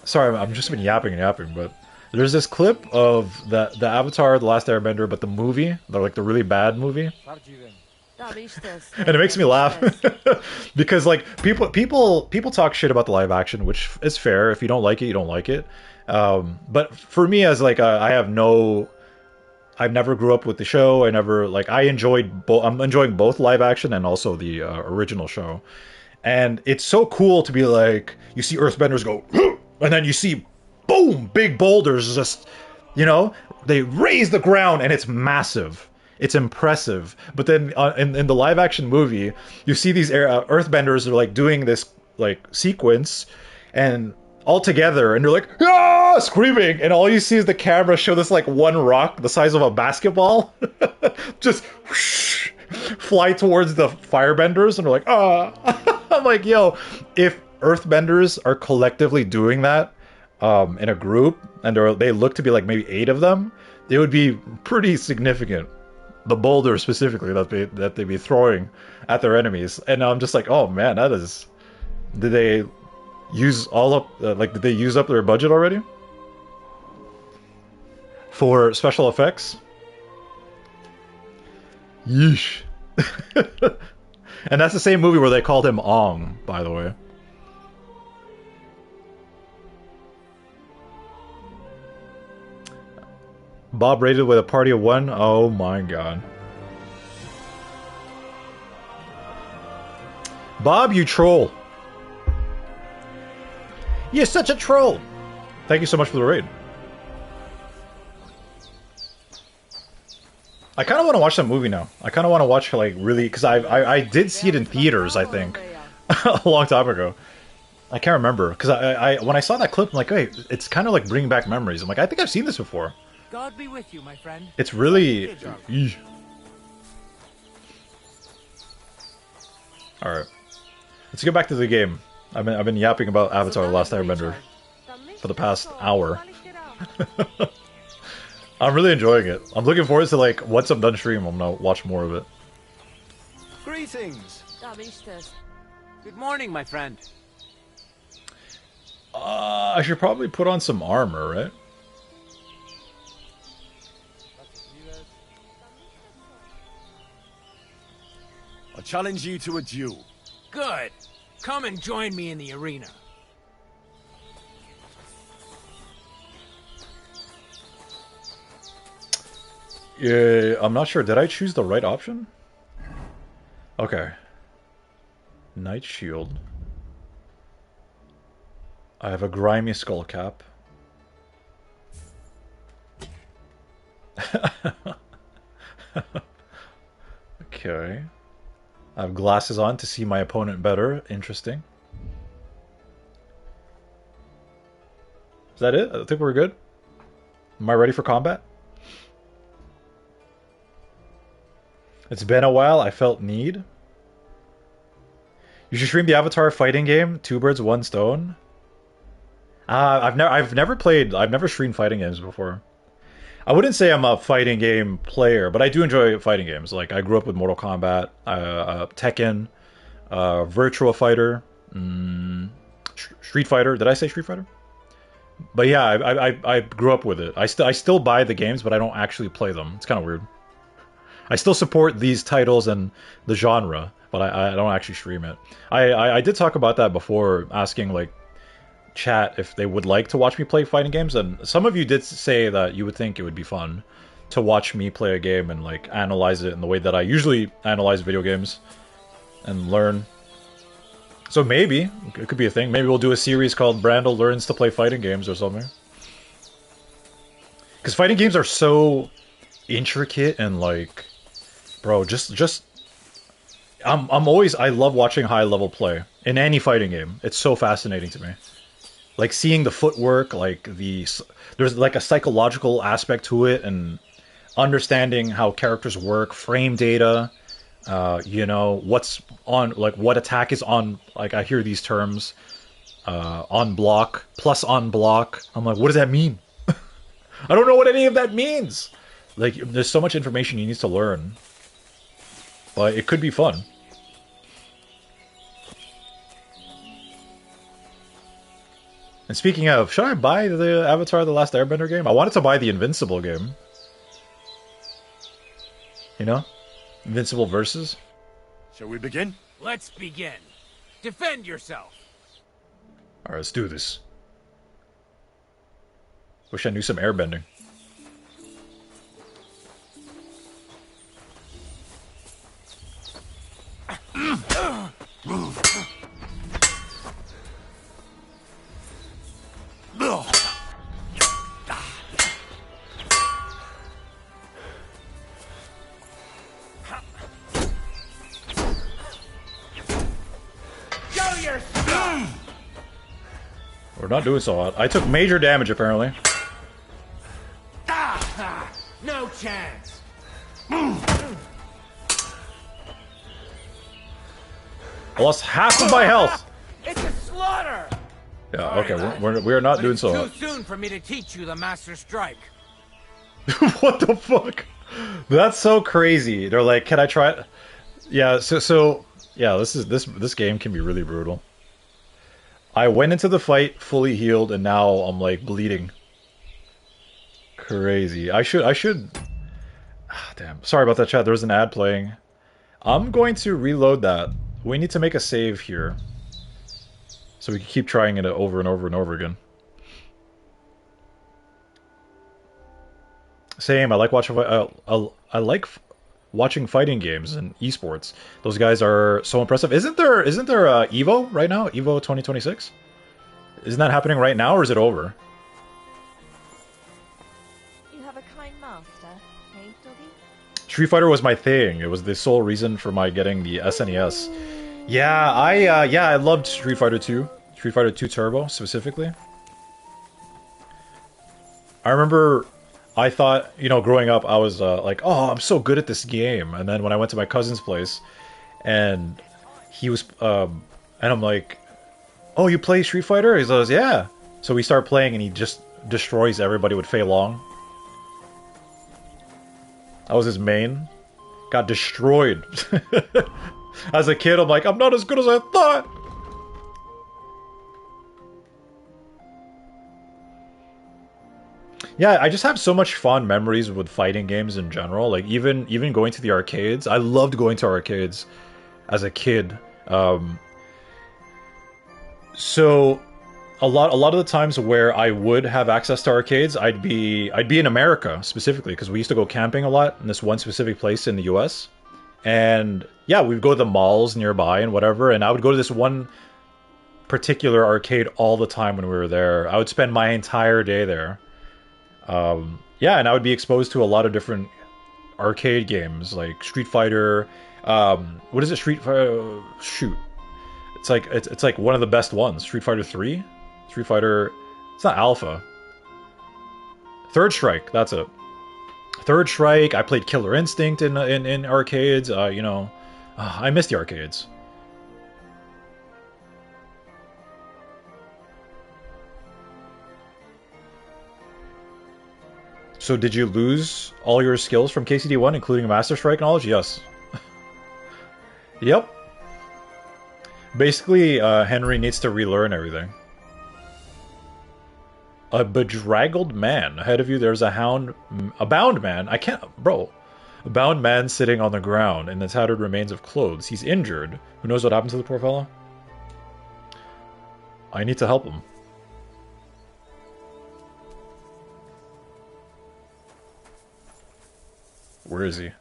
sorry, I'm just been yapping, but there's this clip of the Avatar, The Last Airbender, but the movie, the really bad movie. And it makes me laugh because like people talk shit about the live action, which is fair. If you don't like it, you don't like it. But for me, as like I've never grew up with the show. I enjoyed both. I'm enjoying both live action and also the original show. And it's so cool to be like, you see earthbenders go, and then you see, boom, big boulders just, they raise the ground, and it's massive. It's impressive. But then in the live action movie, you see these earthbenders are like doing this like sequence, and all together, and they're like, ah, screaming, and all you see is the camera show this like one rock the size of a basketball just whoosh, fly towards the firebenders, and they're like, ah. I'm like, yo, if earthbenders are collectively doing that in a group, and they look to be like maybe 8 of them, they would be pretty significant. The boulder specifically that they be throwing at their enemies. And I'm just like, oh man, that is... Did they use all up... did they use up their budget already? For special effects? Yeesh. And that's the same movie where they called him Ong, by the way. Bob rated with a party of 1? Oh my god. Bob, you troll. You're such a troll. Thank you so much for the raid. I kind of want to watch that movie now. I kind of want to watch, like, really... Because I did see it in theaters, I think. A long time ago. I can't remember. Because when I saw that clip, I'm like, hey, it's kind of like bringing back memories. I'm like, I think I've seen this before. God be with you, my friend. It's really... Alright. Let's get back to the game. I've been yapping about Avatar: The Last Airbender for the past hour. I'm really enjoying it. I'm looking forward to, like, once I'm done stream, I'm gonna watch more of it. Greetings. Good morning, my friend. I should probably put on some armor, right? I challenge you to a duel. Good. Come and join me in the arena. Yeah, I'm not sure. Did I choose the right option? Okay. Knight Shield. I have a grimy skull cap. Okay. I have glasses on to see my opponent better. Interesting. Is that it? I think we're good. Am I ready for combat? It's been a while. I felt need. You should stream the Avatar fighting game. Two birds, one stone. I've never streamed fighting games before. I wouldn't say I'm a fighting game player, but I do enjoy fighting games. Like, I grew up with Mortal Kombat, Tekken, Virtua Fighter, Street Fighter. Did I say Street Fighter? But yeah, I grew up with it. I still buy the games, but I don't actually play them. It's kind of weird. I still support these titles and the genre, but I don't actually stream it. I did talk about that before, asking like chat if they would like to watch me play fighting games, and some of you did say that you would think it would be fun to watch me play a game and like analyze it in the way that I usually analyze video games and learn. So maybe it could be a thing. Maybe we'll do a series called Brandel Learns to Play Fighting Games or something. Because fighting games are so intricate and like, bro, I love watching high level play in any fighting game. It's so fascinating to me. Like seeing the footwork, like there's like a psychological aspect to it, and understanding how characters work, frame data, you know, what's on, like what attack is on, like I hear these terms, on block, plus on block. I'm like, what does that mean? I don't know what any of that means. Like, there's so much information you need to learn. But it could be fun. And speaking of, should I buy the Avatar The Last Airbender game? I wanted to buy the Invincible game. You know? Invincible Versus. Shall we begin? Let's begin. Defend yourself. Alright, let's do this. Wish I knew some airbending. We're not doing so hot. I took major damage, apparently. No chance. I lost half of my health. It's a slaughter. Yeah, okay, we're not doing so hot. Too soon for me to teach you the Master Strike. What the fuck? That's so crazy. They're like, can I try it? Yeah, so yeah, this game can be really brutal. I went into the fight fully healed, and now I'm like bleeding. Crazy. I should. Ah, damn. Sorry about that, chat. There was an ad playing. I'm going to reload that. We need to make a save here, so we can keep trying it over and over and over again. Same. I like watching. I like watching fighting games and esports. Those guys are so impressive. Isn't there Evo right now? Evo 2026? Isn't that happening right now, or is it over? You have a kind master, hey, doggy? Street Fighter was my thing. It was the sole reason for my getting the SNES. Yeah, I loved Street Fighter 2. Street Fighter 2 Turbo, specifically. I remember I thought, you know, growing up, I was like, oh, I'm so good at this game. And then when I went to my cousin's place, and he was, and I'm like, oh, you play Street Fighter? He goes, yeah. So we start playing, and he just destroys everybody with Fei Long. I was his main. Got destroyed. As a kid, I'm like, I'm not as good as I thought. Yeah, I just have so much fond memories with fighting games in general. Like even going to the arcades. I loved going to arcades as a kid. So a lot of the times where I would have access to arcades, I'd be in America specifically because we used to go camping a lot in this one specific place in the US. And yeah, we'd go to the malls nearby and whatever, and I would go to this one particular arcade all the time when we were there. I would spend my entire day there. Yeah, and I would be exposed to a lot of different arcade games like Street Fighter. What is it? Street Fighter? Shoot, it's like one of the best ones. Street Fighter 3, Street Fighter. It's not Alpha. Third Strike. That's it. Third Strike. I played Killer Instinct in arcades. I miss the arcades. So did you lose all your skills from KCD1, including Master Strike knowledge? Yes. Yep. Basically, Henry needs to relearn everything. A bedraggled man. Ahead of you, there's a bound man. I can't, bro. A bound man sitting on the ground in the tattered remains of clothes. He's injured. Who knows what happened to the poor fellow? I need to help him. Where is he?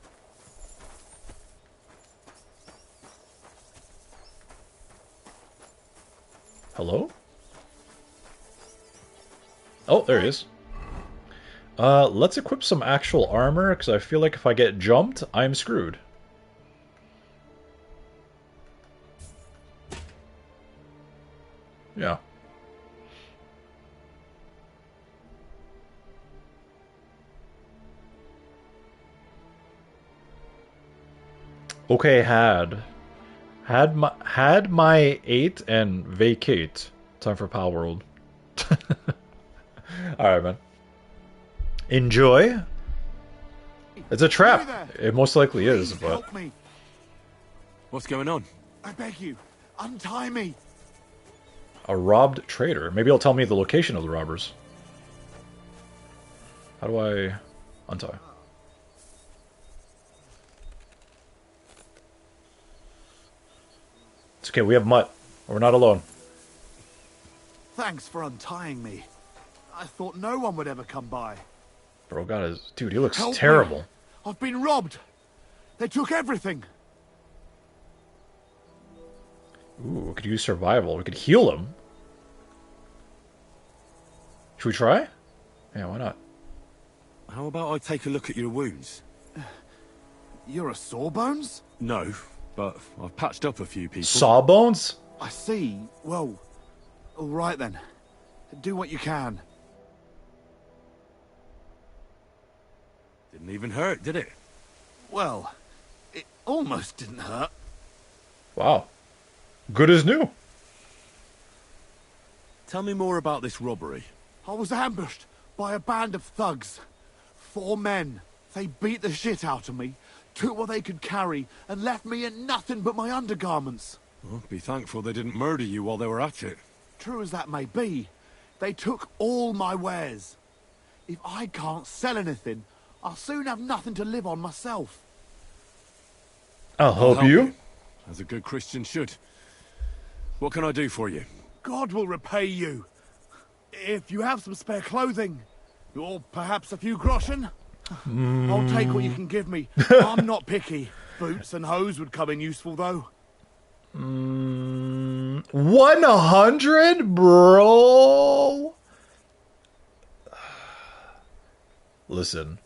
Hello? Oh, there he is. Let's equip some actual armor, because I feel like if I get jumped, I'm screwed. Yeah. Okay, had my 8 and vacate. Time for Pal World. Alright, man. Enjoy. It's a trap. It most likely is, but Help me. What's going on? I beg you, untie me. a robbed trader. Maybe he'll tell me the location of the robbers. How do I untie? It's okay, we have Mutt. We're not alone. Thanks for untying me. I thought no one would ever come by. Bro got his... Dude, he looks Help terrible. me. I've been robbed. They took everything. Ooh, we could use survival. We could heal him. Should we try? Yeah, why not? How about I take a look at your wounds? You're a Sawbones? No, but I've patched up a few people. Sawbones? I see. Well, all right then. Do what you can. Didn't even hurt, did it? Well, it almost didn't hurt. Wow. Good as new. Tell me more about this robbery. I was ambushed by a band of thugs. 4 men. They beat the shit out of me, took what they could carry, and left me in nothing but my undergarments. Well, be thankful they didn't murder you while they were at it. True as that may be, they took all my wares. If I can't sell anything, I'll soon have nothing to live on myself. I'll help you. As a good Christian should. What can I do for you? God will repay you. If you have some spare clothing, or perhaps a few groschen, I'll take what you can give me. I'm not picky. Boots and hose would come in useful, though. 100, bro? Listen,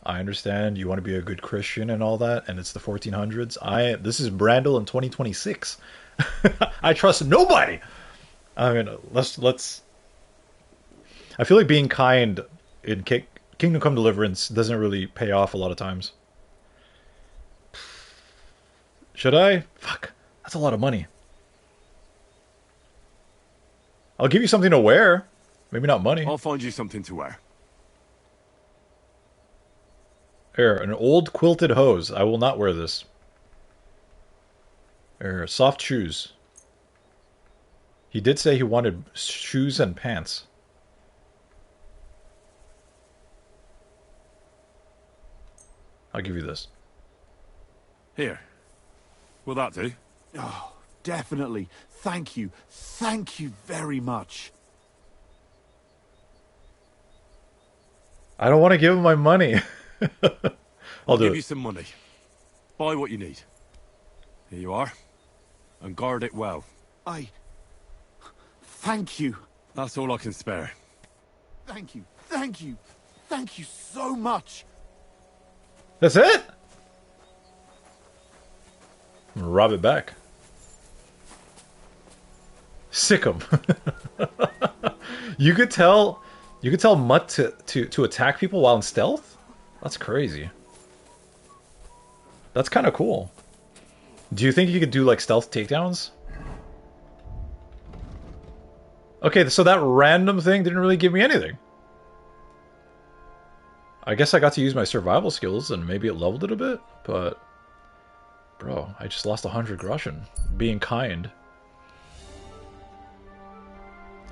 I understand you want to be a good Christian and all that, and it's the 1400s. This is Brandel in 2026. I trust nobody. I mean, let's. I feel like being kind in Kingdom Come Deliverance doesn't really pay off a lot of times. Should I? Fuck, that's a lot of money. I'll give you something to wear. Maybe not money. I'll find you something to wear. Here, an old quilted hose. I will not wear this. Here, soft shoes. He did say he wanted shoes and pants. I'll give you this. Here. Will that do? Oh, definitely. Thank you. Thank you very much. I don't want to give him my money. I'll do give it. you some money. Buy what you need. Here you are. And guard it well. Thank you. That's all I can spare. Thank you. Thank you. Thank you so much. That's it? I'm gonna rob it back. Sick him. You could tell Mutt to attack people while in stealth? That's crazy. That's kind of cool. Do you think you could do like stealth takedowns? Okay, so that random thing didn't really give me anything. I guess I got to use my survival skills and maybe it leveled it a bit, but... Bro, I just lost 100 groschen. Being kind.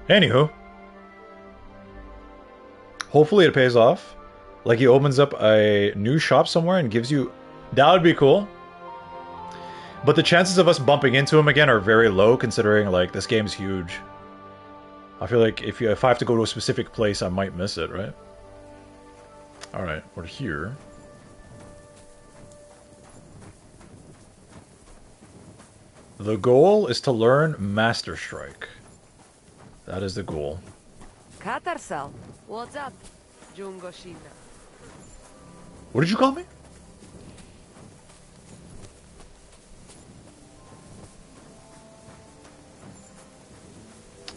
Anywho. Hopefully it pays off. Like he opens up a new shop somewhere and gives you... That would be cool. But the chances of us bumping into him again are very low, considering like this game's huge. I feel like if I have to go to a specific place, I might miss it, right? Alright, we're here. The goal is to learn Master Strike. That is the goal. Katarsal, what's up? Jungoshina. What did you call me?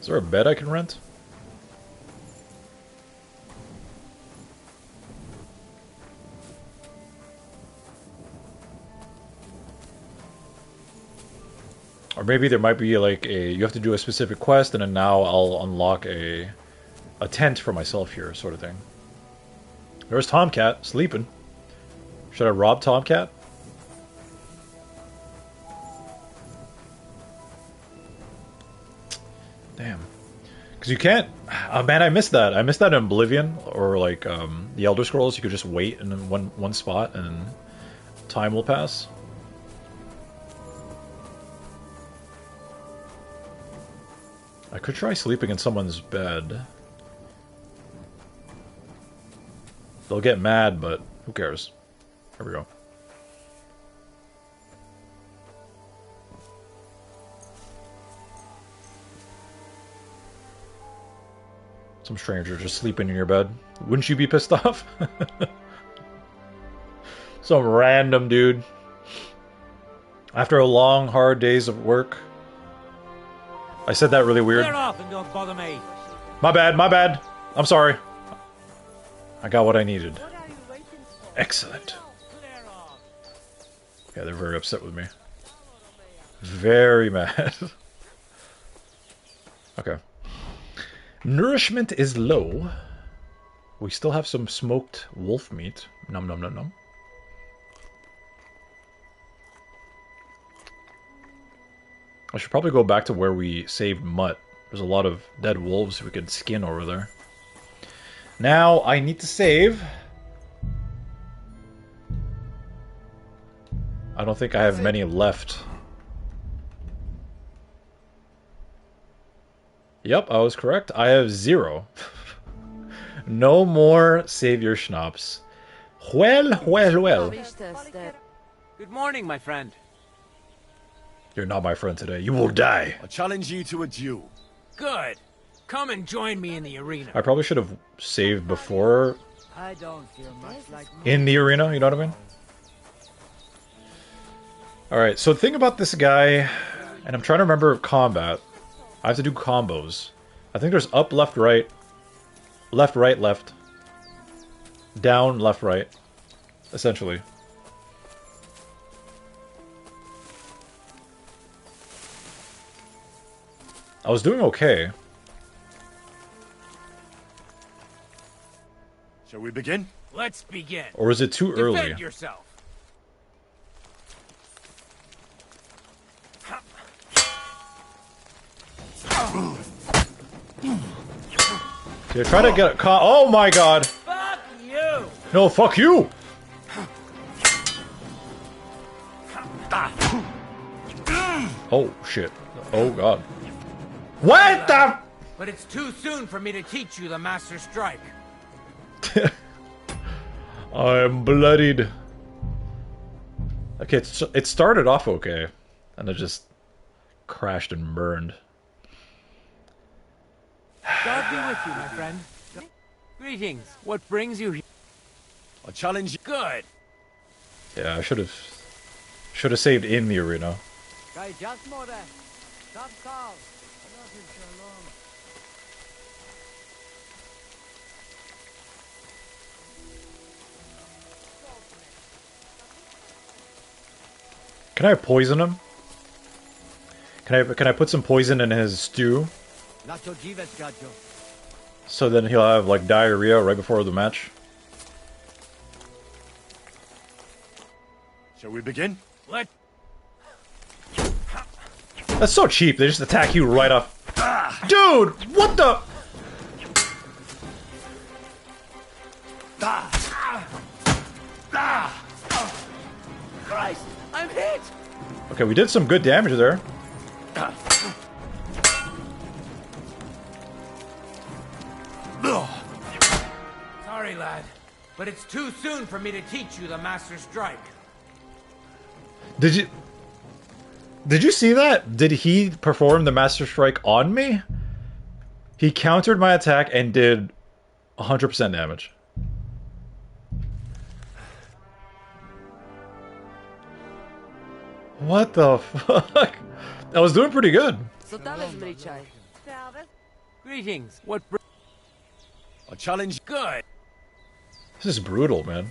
Is there a bed I can rent? Or maybe there might be like you have to do a specific quest and then now I'll unlock a tent for myself here, sort of thing. There's Tomcat, sleeping. Should I rob Tomcat? Damn. Because you can't... Oh man, I missed that. I missed that in Oblivion, or like the Elder Scrolls. You could just wait in one spot and time will pass. I could try sleeping in someone's bed. They'll get mad, but who cares? Here we go. Some stranger just sleeping in your bed. Wouldn't you be pissed off? Some random dude. After a long, hard days of work. I said that really weird. Clear off and don't bother me. My bad, my bad. I'm sorry. I got what I needed. What are you waiting for? Excellent. Clear off. Yeah, they're very upset with me. Very mad. Okay. Nourishment is low. We still have some smoked wolf meat. Num num num num. I should probably go back to where we saved Mutt. There's a lot of dead wolves we could skin over there. Now I need to save. I don't think I have many left. Yep, I was correct. I have 0. No more savior schnapps. Well. Good morning, my friend. You're not my friend today. You will die. I challenge you to a duel. Good. Come and join me in the arena. I probably should have saved before I don't feel much like in the arena, you know what I mean? Alright, so the thing about this guy, and I'm trying to remember combat, I have to do combos. I think there's up, left, right, left, down, left, right, essentially. I was doing okay. Shall we begin? Let's begin. Or is it too early? Defend yourself. Yeah, try to get a oh my god! Fuck you! No, fuck you! Oh, shit. Oh, God. What the... But it's too soon for me to teach you the Master Strike. I'm bloodied. Okay, it started off okay, and it just crashed and burned. God be with you, my friend. Greetings. What brings you here? I challenge you. Good. Yeah, I should have saved in the arena. Can I poison him? Can I put some poison in his stew? So then he'll have like diarrhea right before the match. Shall we begin? Let. That's so cheap. They just attack you right off. Dude, what the? Christ! I'm hit! Okay, we did some good damage there. Sorry, lad. But it's too soon for me to teach you the Master Strike. Did you see that? Did he perform the Master Strike on me? He countered my attack and did 100% damage. What the fuck? I was doing pretty good. Greetings. What I challenge. good? This is brutal, man.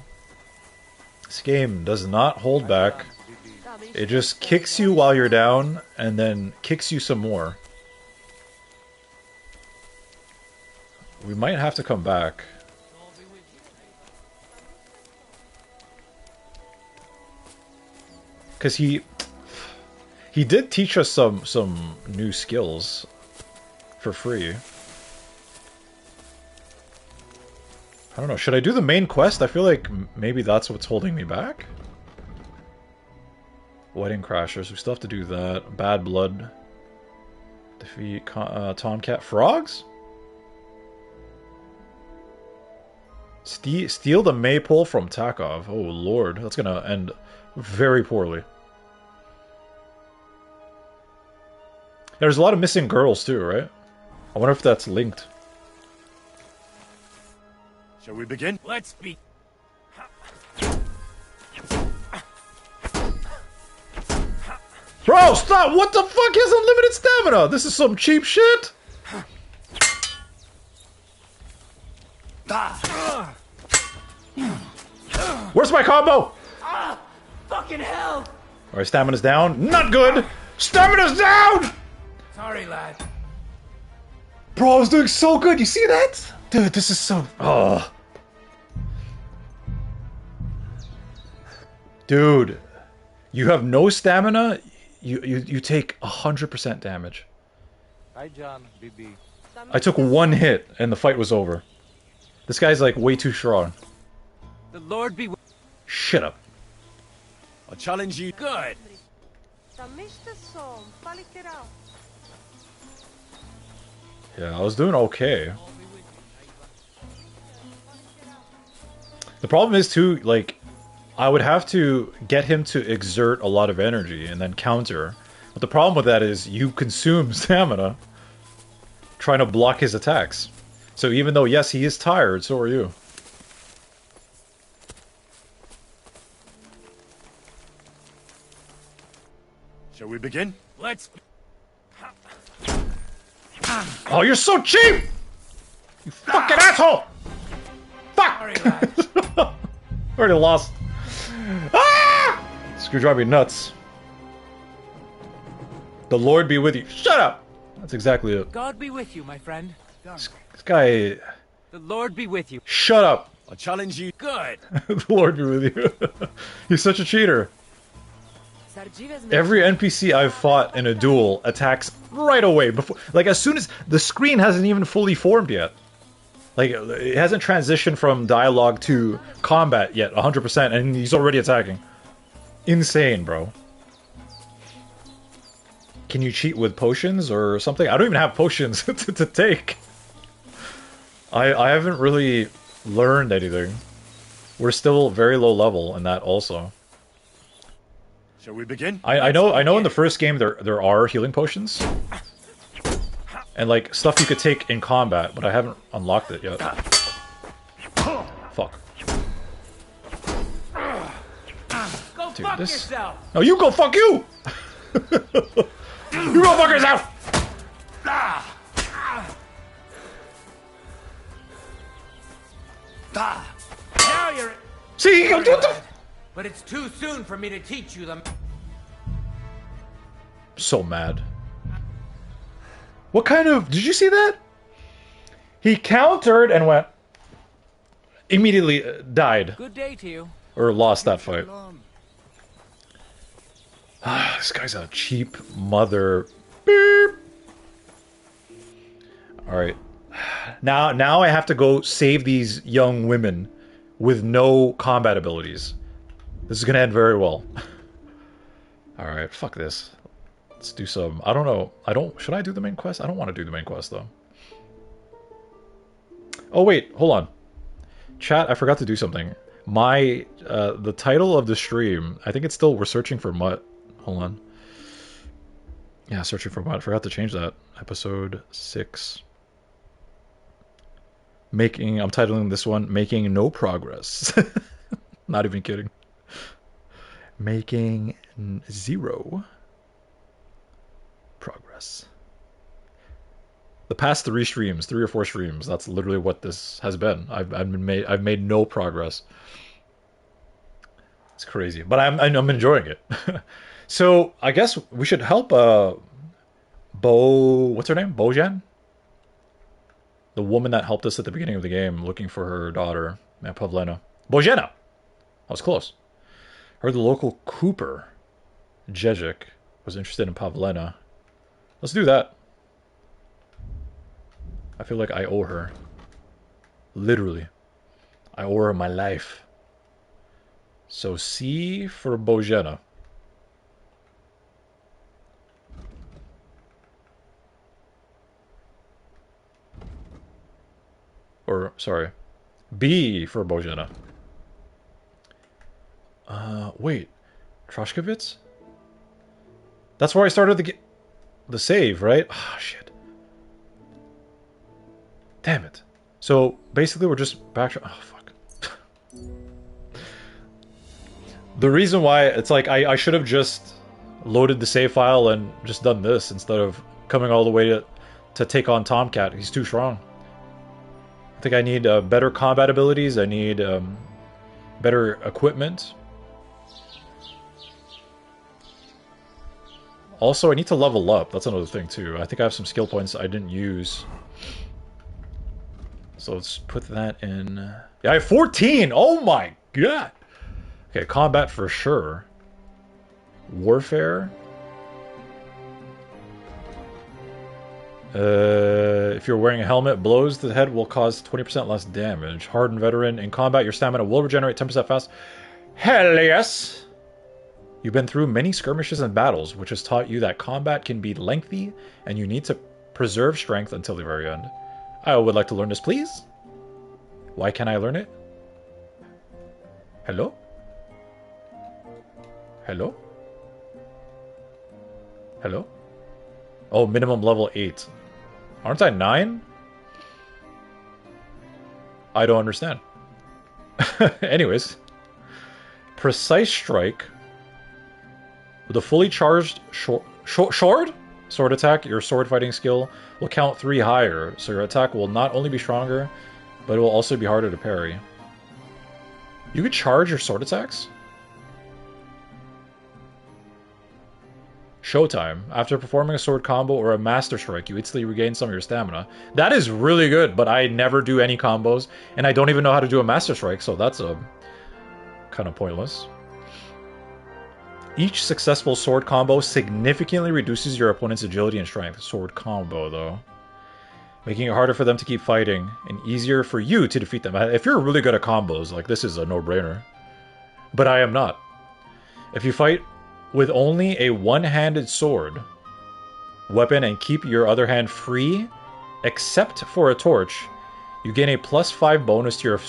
This game does not hold back. It just kicks you while you're down, and then kicks you some more. We might have to come back. Because he did teach us some new skills for free. I don't know, should I do the main quest? I feel like maybe that's what's holding me back. Wedding Crashers, we still have to do that. Bad Blood. Defeat Tomcat Frogs? Steal the Maypole from Takov. Oh lord, that's gonna end very poorly. There's a lot of missing girls too, right? I wonder if that's linked. Shall we begin? Let's be. Bro, stop! What the fuck is unlimited stamina? This is some cheap shit! Where's my combo? Fucking hell! Alright, stamina's down. Not good! Stamina's down! Sorry, lad. Bro, I was doing so good, you see that? Dude, this is so... Oh. Dude, you have no stamina, you take 100% damage. Hi, John, BB. I took one hit, and the fight was over. This guy's like way too strong. The Lord be with. Shut up. I challenge you. Good. Yeah, I was doing okay. The problem is too, like, I would have to get him to exert a lot of energy and then counter. But the problem with that is you consume stamina trying to block his attacks. So even though, yes, he is tired, so are you. Shall we begin? Let's. Oh, you're so cheap! You fucking asshole! Fuck! Sorry, lad. Already lost. Ah! Screw drive me nuts. The Lord be with you. Shut up! That's exactly it. God be with you, my friend. This guy... The Lord be with you. Shut up! I challenge you. Good. The Lord be with you. He's such a cheater. Every NPC I've fought in a duel attacks right away. Before, like, as soon as... The screen hasn't even fully formed yet. Like, it hasn't transitioned from dialogue to combat yet, 100%, and he's already attacking. Insane, bro. Can you cheat with potions or something? I don't even have potions to take. I haven't really learned anything. We're still very low level in that also. Shall we begin? I know in the first game there are healing potions. And like stuff you could take in combat, but I haven't unlocked it yet. Fuck. Go Dude, fuck this... yourself! No, you go fuck you! You go fuck yourself! Now you're... See, what the... But it's too soon for me to teach you the... So mad. What kind of... Did you see that? He countered and went... Immediately died. Good day to you. Or lost that fight. This guy's a cheap mother. Beep. Alright. Now I have to go save these young women with no combat abilities. This is gonna end very well. Alright, fuck this. Let's do some... I don't know. Should I do the main quest? I don't want to do the main quest, though. Oh, wait. Hold on. Chat, I forgot to do something. The title of the stream, I think it's still We're Searching for Mutt. Hold on. Yeah, Searching for Mutt. I forgot to change that. Episode 6. I'm titling this one, Making No Progress. Not even kidding. Making 0 progress. The past 3 or 4 streams, that's literally what this has been. I've made no progress. It's crazy, but I'm enjoying it. So I guess we should help what's her name? Bojan? The woman that helped us at the beginning of the game looking for her daughter, Pavlena. Bojana! I was close. Heard the local Cooper, Jejic, was interested in Pavlena. Let's do that. I feel like I owe her. Literally. I owe her my life. So C for Bojana. Or, sorry. B for Bojana. Wait. Troshkovitz? That's where I started the save, right? Ah, oh, shit. Damn it. So, basically we're just back... Oh, fuck. The reason why... It's like, I should have just loaded the save file and just done this instead of coming all the way to take on Tomcat. He's too strong. I think I need better combat abilities. I need better equipment. Also, I need to level up. That's another thing, too. I think I have some skill points I didn't use. So let's put that in... Yeah, I have 14! Oh my god! Okay, combat for sure. Warfare. If you're wearing a helmet, blows to the head will cause 20% less damage. Hardened veteran. In combat, your stamina will regenerate 10% fast. Hell yes! You've been through many skirmishes and battles, which has taught you that combat can be lengthy, and you need to preserve strength until the very end. I would like to learn this, please. Why can't I learn it? Hello? Hello? Hello? Oh, minimum level 8. Aren't I 9? I don't understand. Anyways. Precise strike. With a fully charged sword attack, your sword fighting skill will count 3 higher, so your attack will not only be stronger, but it will also be harder to parry. You could charge your sword attacks? Showtime. After performing a sword combo or a master strike, you instantly regain some of your stamina. That is really good, but I never do any combos, and I don't even know how to do a master strike, so that's kind of pointless. Each successful sword combo significantly reduces your opponent's agility and strength. Sword combo, though. Making it harder for them to keep fighting, and easier for you to defeat them. If you're really good at combos, like, this is a no-brainer. But I am not. If you fight with only a one-handed sword, weapon and keep your other hand free, except for a torch, you gain a +5 bonus to your...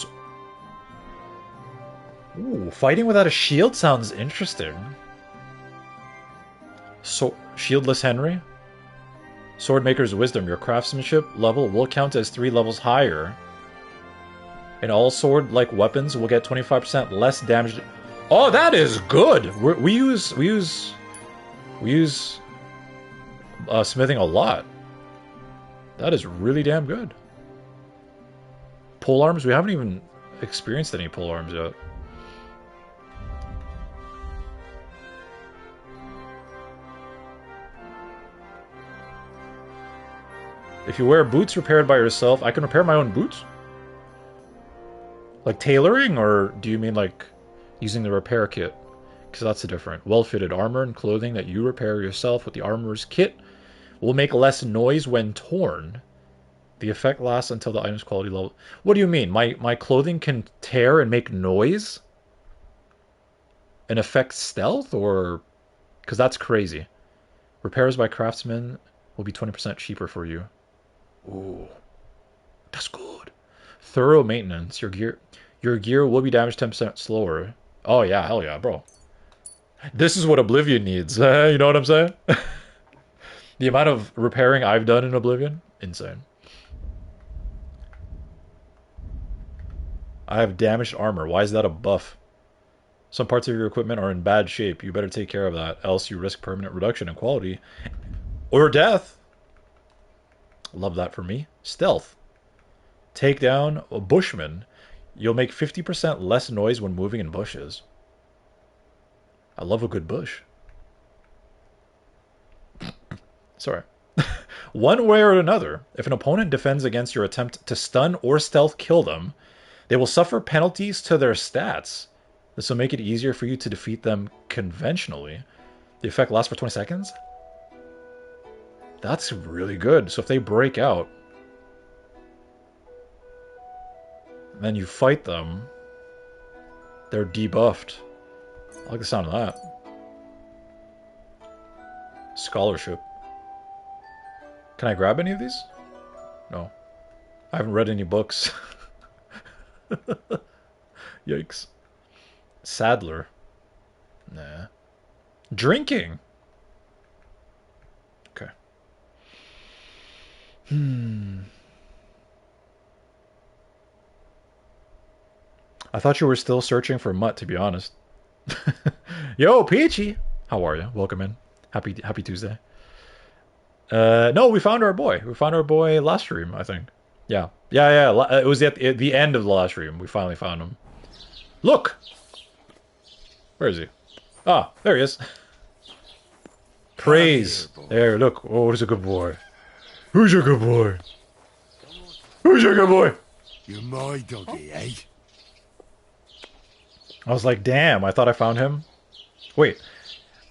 Ooh, fighting without a shield sounds interesting. So, Shieldless Henry? Swordmaker's Wisdom. Your craftsmanship level will count as 3 levels higher. And all sword-like weapons will get 25% less damage. Oh, that is good! We use smithing a lot. That is really damn good. Pole arms? We haven't even experienced any pole arms yet. If you wear boots repaired by yourself, I can repair my own boots? Like tailoring, or do you mean like using the repair kit? Because that's the different. Well-fitted armor and clothing that you repair yourself with the armorer's kit will make less noise when torn. The effect lasts until the item's quality level. What do you mean? My clothing can tear and make noise? And affect stealth? Or... Because that's crazy. Repairs by craftsmen will be 20% cheaper for you. Ooh. That's good. Thorough maintenance. Your gear will be damaged 10% slower. Oh yeah, hell yeah, bro. This is what Oblivion needs. You know what I'm saying? The amount of repairing I've done in Oblivion, insane. I have damaged armor. Why is that a buff? Some parts of your equipment are in bad shape. You better take care of that, else you risk permanent reduction in quality. Or death. Love that for me. Stealth. Take down a bushman. You'll make 50% less noise when moving in bushes. I love a good bush. Sorry. One way or another, if an opponent defends against your attempt to stun or stealth kill them, they will suffer penalties to their stats. This will make it easier for you to defeat them conventionally. The effect lasts for 20 seconds? That's really good. So if they break out, and then you fight them, they're debuffed. I like the sound of that. Scholarship. Can I grab any of these? No. I haven't read any books. Yikes. Saddler. Nah. Drinking. Okay. I thought you were still searching for Mutt, to be honest. Yo, Peachy! How are you? Welcome in. Happy Tuesday. No, we found our boy. We found our boy last stream, I think. Yeah. It was at the end of the last stream. We finally found him. Look! Where is he? Ah, there he is. Praise. There, look. Oh, who's a good boy? Who's your good boy? Who's your good boy? You're my doggy, eh? I was like, damn, I thought I found him. Wait.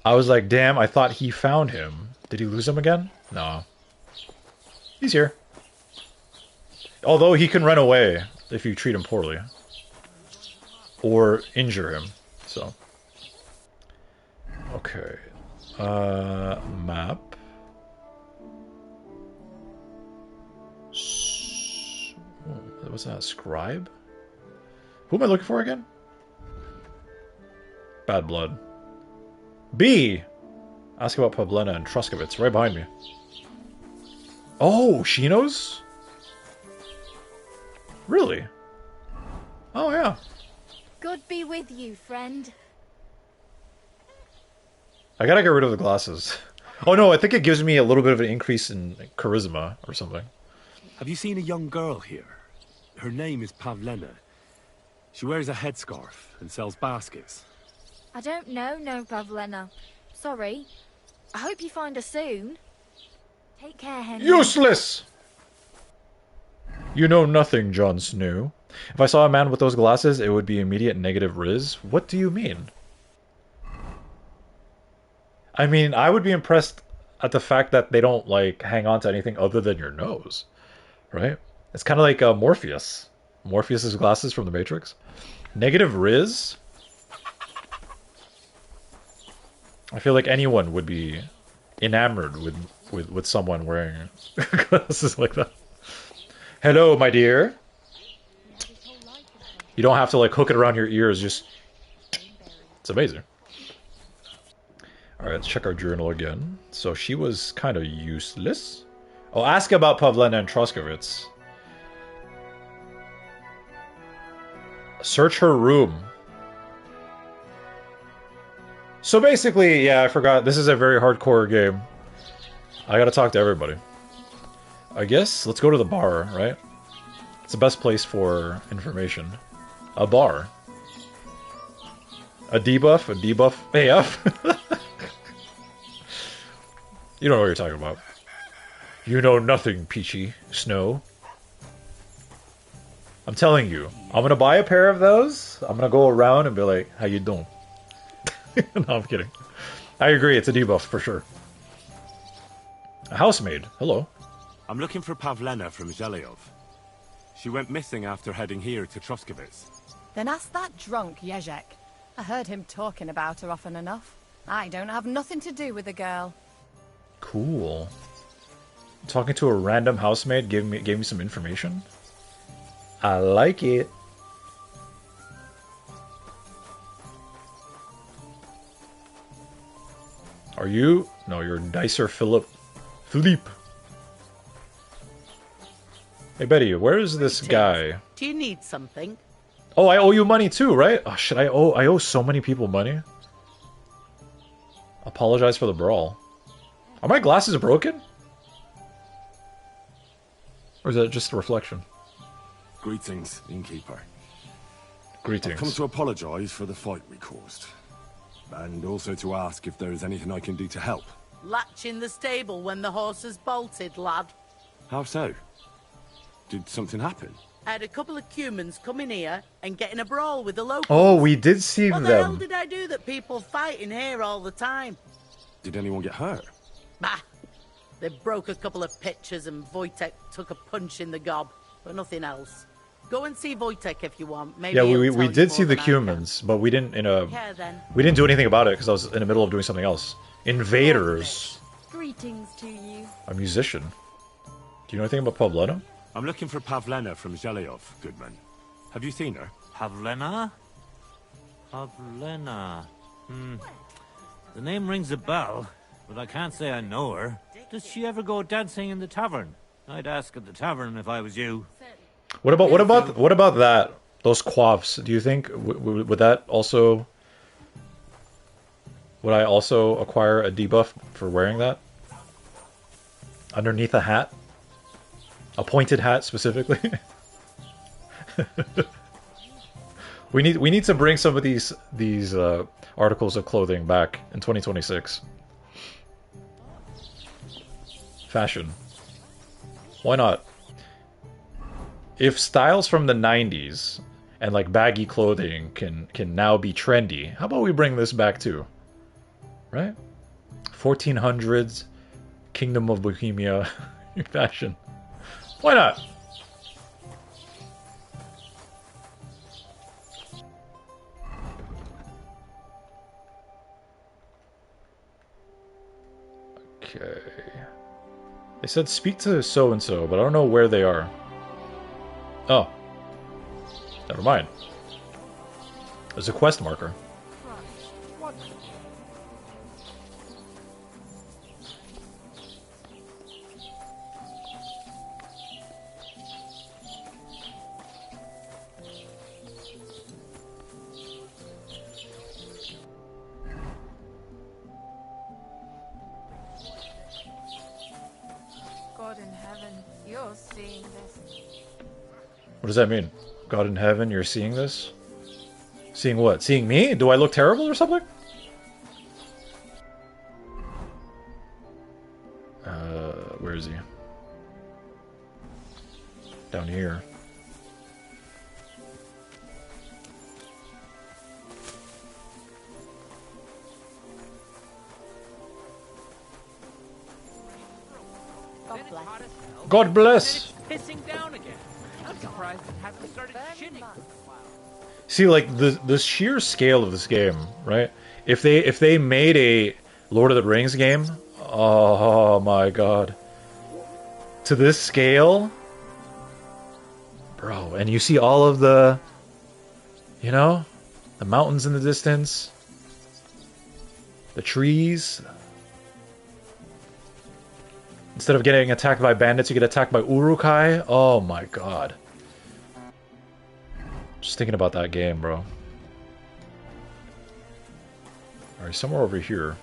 I was like, damn, I thought he found him. Did he lose him again? No. He's here. Although he can run away if you treat him poorly. Or injure him. So. Okay. Map. What's that? Scribe? Who am I looking for again? Bad blood. B! Ask about Pavlena and Truskovitz. Right behind me. Oh, she knows? Really? Oh, yeah. God be with you, friend. I gotta get rid of the glasses. Oh no, I think it gives me a little bit of an increase in charisma or something. Have you seen a young girl here? Her name is Pavlena. She wears a headscarf and sells baskets. I don't know, no, Pavlena. Sorry. I hope you find her soon. Take care, Henry. Useless! You know nothing, Jon Snow. If I saw a man with those glasses, it would be immediate negative riz. What do you mean? I mean, I would be impressed at the fact that they don't, like, hang on to anything other than your nose. Right? It's kind of like Morpheus. Morpheus's glasses from The Matrix. Negative riz? I feel like anyone would be enamored with with someone wearing glasses like that. Hello, my dear. You don't have to like hook it around your ears. Just it's amazing. All right, let's check our journal again. So she was kind of useless. Oh, ask about Pavlena and Troskovitz. Search her room. So basically, yeah, I forgot. This is a very hardcore game. I gotta talk to everybody. I guess let's go to the bar, right? It's the best place for information. A bar. A debuff? A debuff AF? You don't know what you're talking about. You know nothing, Peachy Snow. I'm telling you, I'm gonna buy a pair of those. I'm gonna go around and be like, how you doing? No, I'm kidding. I agree, it's a debuff for sure. A housemaid, hello. I'm looking for Pavlena from Zhelyov. She went missing after heading here to Troskovitz. Then ask that drunk, Jezek. I heard him talking about her often enough. I don't have nothing to do with the girl. Cool. Talking to a random housemaid gave me some information. I like it. Are you? No, you're Dicer Philip. Philippe. Hey Betty, where is this guy? Do you need something? Oh, I owe you money too, right? Oh shit, I owe so many people money. Apologize for the brawl. Are my glasses broken? Or is that just a reflection? Greetings, innkeeper. Greetings. I've come to apologize for the fight we caused. And also to ask if there is anything I can do to help. Latch in the stable when the horses bolted, lad. How so? Did something happen? I had a couple of humans come in here and get in a brawl with the locals. Oh, we did see What them. the hell did I do that people fight in here all the time? Did anyone get hurt? Bah! They broke a couple of pitchers and Wojtek took a punch in the gob, but nothing else. Go and see Wojtek if you want. Maybe Yeah, he'll we tell you did more see the than I can. humans, but we didn't Yeah, then. we didn't do anything about it because I was in the middle of doing something else. Invaders. Greetings to you. A musician. Do you know anything about Pavlena? I'm looking for Pavlena from Zhelyov, Goodman. Have you seen her? Pavlena? Pavlena. The name rings a bell, but I can't say I know her. Does she ever go dancing in the tavern? I'd ask at the tavern if I was you. What about that? Those quaffs. Do you think would that also? Would I also acquire a debuff for wearing that? Underneath a hat? A pointed hat specifically? we need to bring some of these articles of clothing back in 2026. Fashion. Why not? If styles from the 90s and like baggy clothing can now be trendy, how about we bring this back too? Right? 1400s, Kingdom of Bohemia fashion. Why not? Okay. They said speak to so-and-so, but I don't know where they are. Oh. Never mind. There's a quest marker. God in heaven, you're seeing this. What does that mean? God in heaven, you're seeing this? Seeing what? Seeing me? Do I look terrible or something? Where is he? Down here. God bless. God bless! It's pissing down again. I'm surprised it hasn't started shitting. See, like the sheer scale of this game, right? If they made a Lord of the Rings game Oh my god. To this scale? Bro, and you see all of the, you know, the mountains in the distance, the trees. Instead of getting attacked by bandits, you get attacked by Urukai. Oh my god. Just thinking about that game, bro. Alright, somewhere over here.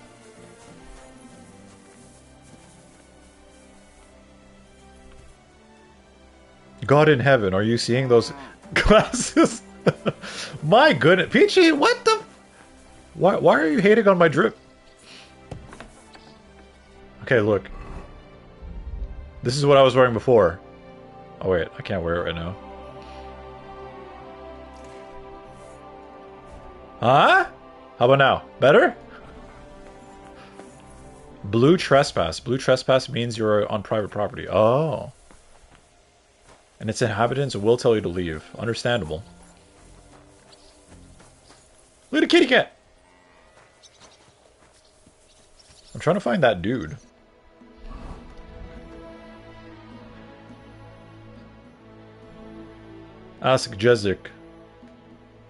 God in heaven, are you seeing those glasses? My goodness. Peachy, what the? Why are you hating on my drip? Okay, look. This is what I was wearing before. Oh wait, I can't wear it right now. Huh? How about now? Better? Blue trespass. Blue trespass means you're on private property. Oh. And its inhabitants will tell you to leave. Understandable. Look at a kitty cat! I'm trying to find that dude. Ask Jezik.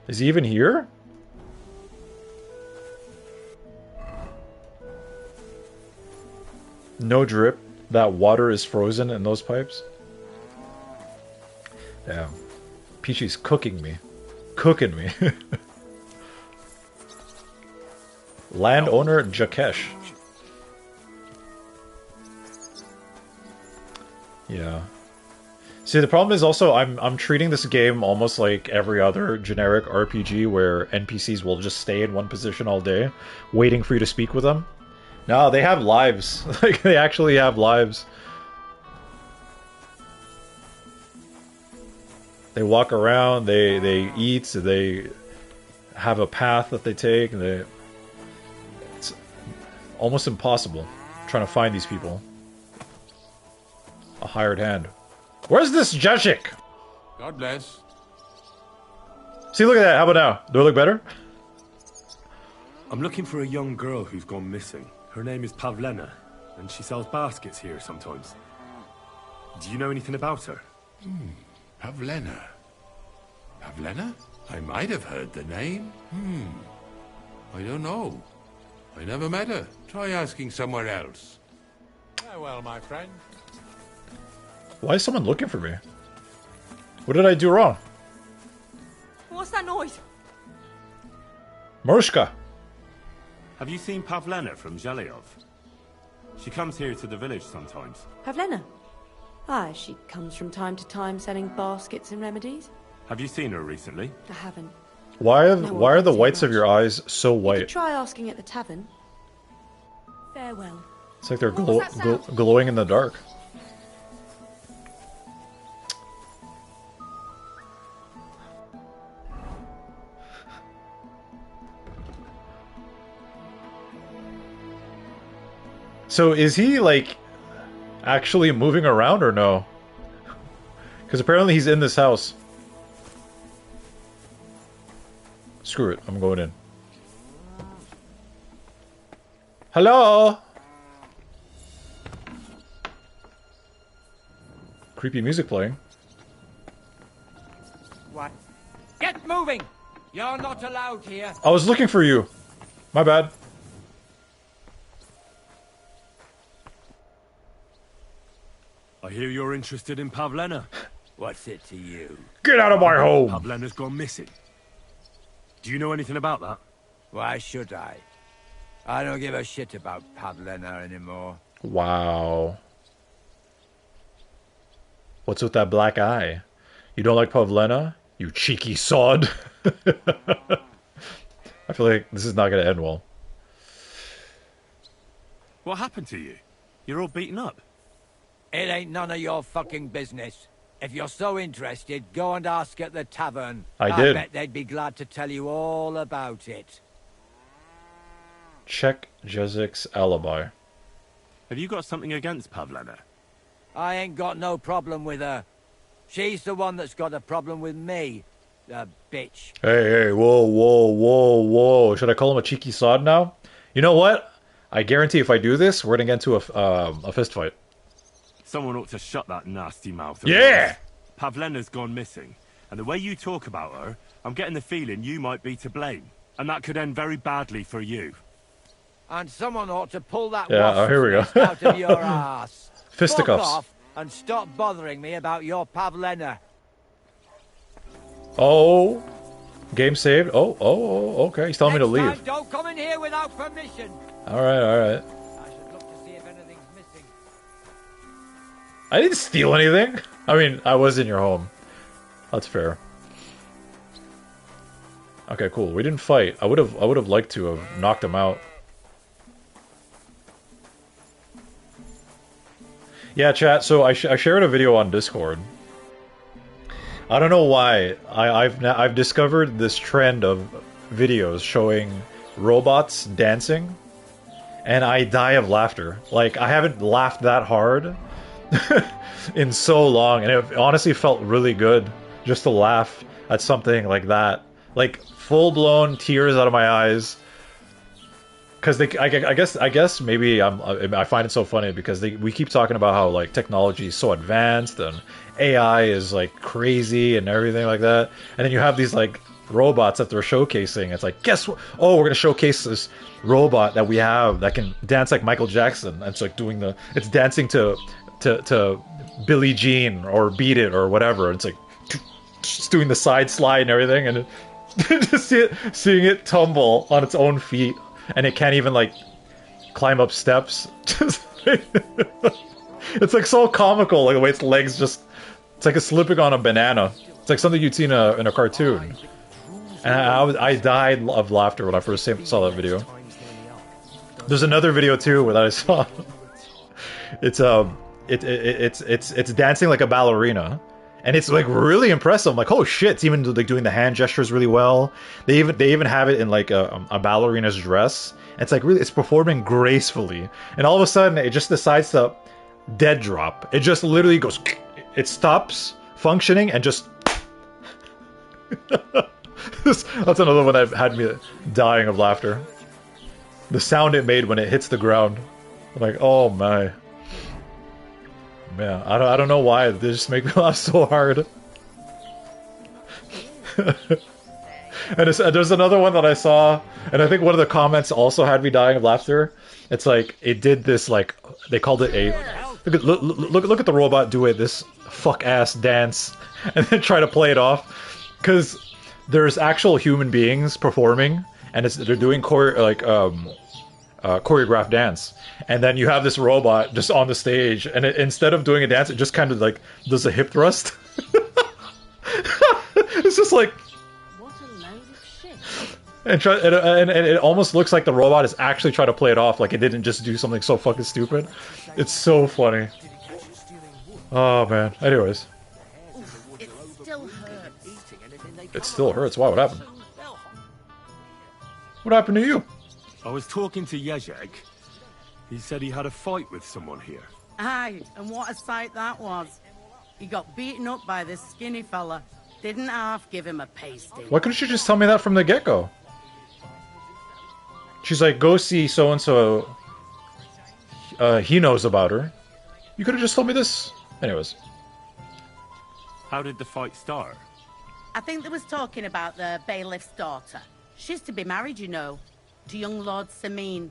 Is he even here? No drip. That water is frozen in those pipes. Damn. Peachy's cooking me. Cooking me. Landowner Jakesh. Yeah. See, the problem is also I'm treating this game almost like every other generic RPG where NPCs will just stay in one position all day, waiting for you to speak with them. No, they have lives. Like, they actually have lives. They walk around, they eat, they have a path that they take, and it's almost impossible trying to find these people. A hired hand. Where's this Jashik? God bless. See, look at that. How about now? Do I look better? I'm looking for a young girl who's gone missing. Her name is Pavlena, and she sells baskets here sometimes. Do you know anything about her? Pavlena. Pavlena? I might have heard the name. I don't know. I never met her. Try asking somewhere else. Farewell, my friend. Why is someone looking for me? What did I do wrong? What's that noise? Marushka. Have you seen Pavlena from Zhelyov? She comes here to the village sometimes. Pavlena? Ah, she comes from time to time selling baskets and remedies. Have you seen her recently? I haven't. Why are the whites of your eyes so You white? could try asking at the tavern. Farewell. It's like they're glowing in the dark. So is he, like, actually moving around or no? Because apparently he's in this house. Screw it, I'm going in. Hello? Creepy music playing. What? Get moving! You're not allowed here. I was looking for you. My bad. I hear you're interested in Pavlena. What's it to you? Get out of my home! Pavlena's gone missing. Do you know anything about that? Why should I? I don't give a shit about Pavlena anymore. Wow. What's with that black eye? You don't like Pavlena? You cheeky sod! I feel like this is not gonna end well. What happened to you? You're all beaten up. It ain't none of your fucking business. If you're so interested, go and ask at the tavern. I did. Bet they'd be glad to tell you all about it. Check Jezik's alibi. Have you got something against Pavlena? I ain't got no problem with her. She's the one that's got a problem with me. The bitch. Hey, whoa. Should I call him a cheeky sod now? You know what? I guarantee if I do this, we're gonna get into a fist fight. Someone ought to shut that nasty mouth. Yeah! Pavlena's gone missing, and the way you talk about her, I'm getting the feeling you might be to blame, and that could end very badly for you. And someone ought to pull that here we go. out of your ass. Fisticuffs. Fuck off and stop bothering me about your Pavlena. Oh, game saved. Oh, okay. He's telling me to leave. Next time, don't come in here without permission. All right. I should look to see if anything's missing. I didn't steal anything. I mean, I was in your home. That's fair. Okay, cool. We didn't fight. I would have liked to have knocked him out. Yeah, chat. So I shared a video on Discord. I don't know why. I've discovered this trend of videos showing robots dancing, and I die of laughter. Like, I haven't laughed that hard in so long, and it honestly felt really good just to laugh at something like that. Like, full-blown tears out of my eyes. Because I guess maybe I find it so funny because we keep talking about how like technology is so advanced and AI is like crazy and everything like that, and then you have these like robots that they're showcasing. It's like, guess what? Oh, we're gonna showcase this robot that we have that can dance like Michael Jackson. And it's like it's dancing to Billie Jean or Beat It or whatever. And it's like just doing the side slide and everything, and just seeing it tumble on its own feet. And it can't even, like, climb up steps. It's, like, so comical, like, the way its legs just... It's like it's slipping on a banana. It's like something you'd see in a cartoon. And I died of laughter when I first saw that video. There's another video, too, that I saw. It's dancing like a ballerina. And it's like really impressive. I'm like, oh shit! It's even like doing the hand gestures really well. They even have it in like a ballerina's dress. And it's like really, it's performing gracefully. And all of a sudden, it just decides to dead drop. It just literally goes. It stops functioning and just. That's another one that had me dying of laughter. The sound it made when it hits the ground. I'm like, oh my. Man, I don't know why, they just make me laugh so hard. And there's another one that I saw, and I think one of the comments also had me dying of laughter. It's like, it did this, like, they called it a... Look at the robot do this fuck-ass dance, and then try to play it off. Because there's actual human beings performing, and they're doing choreographed dance. And then you have this robot just on the stage, and instead of doing a dance, it just kind of like does a hip thrust. It's just like, What a load of shit. and it almost looks like the robot is actually trying to play it off, like it didn't just do something so fucking stupid. It's so funny. Oh man. Anyways, It still hurts. it still hurts. Why? What happened? What happened to you? I was talking to Jezek. He said he had a fight with someone here. Aye, and what a sight that was. He got beaten up by this skinny fella. Didn't half give him a pasting. Why couldn't you just tell me that from the get-go? She's like, go see so-and-so. He knows about her. You could have just told me this. Anyways. How did the fight start? I think they was talking about the bailiff's daughter. She's to be married, you know, to young Lord Samin.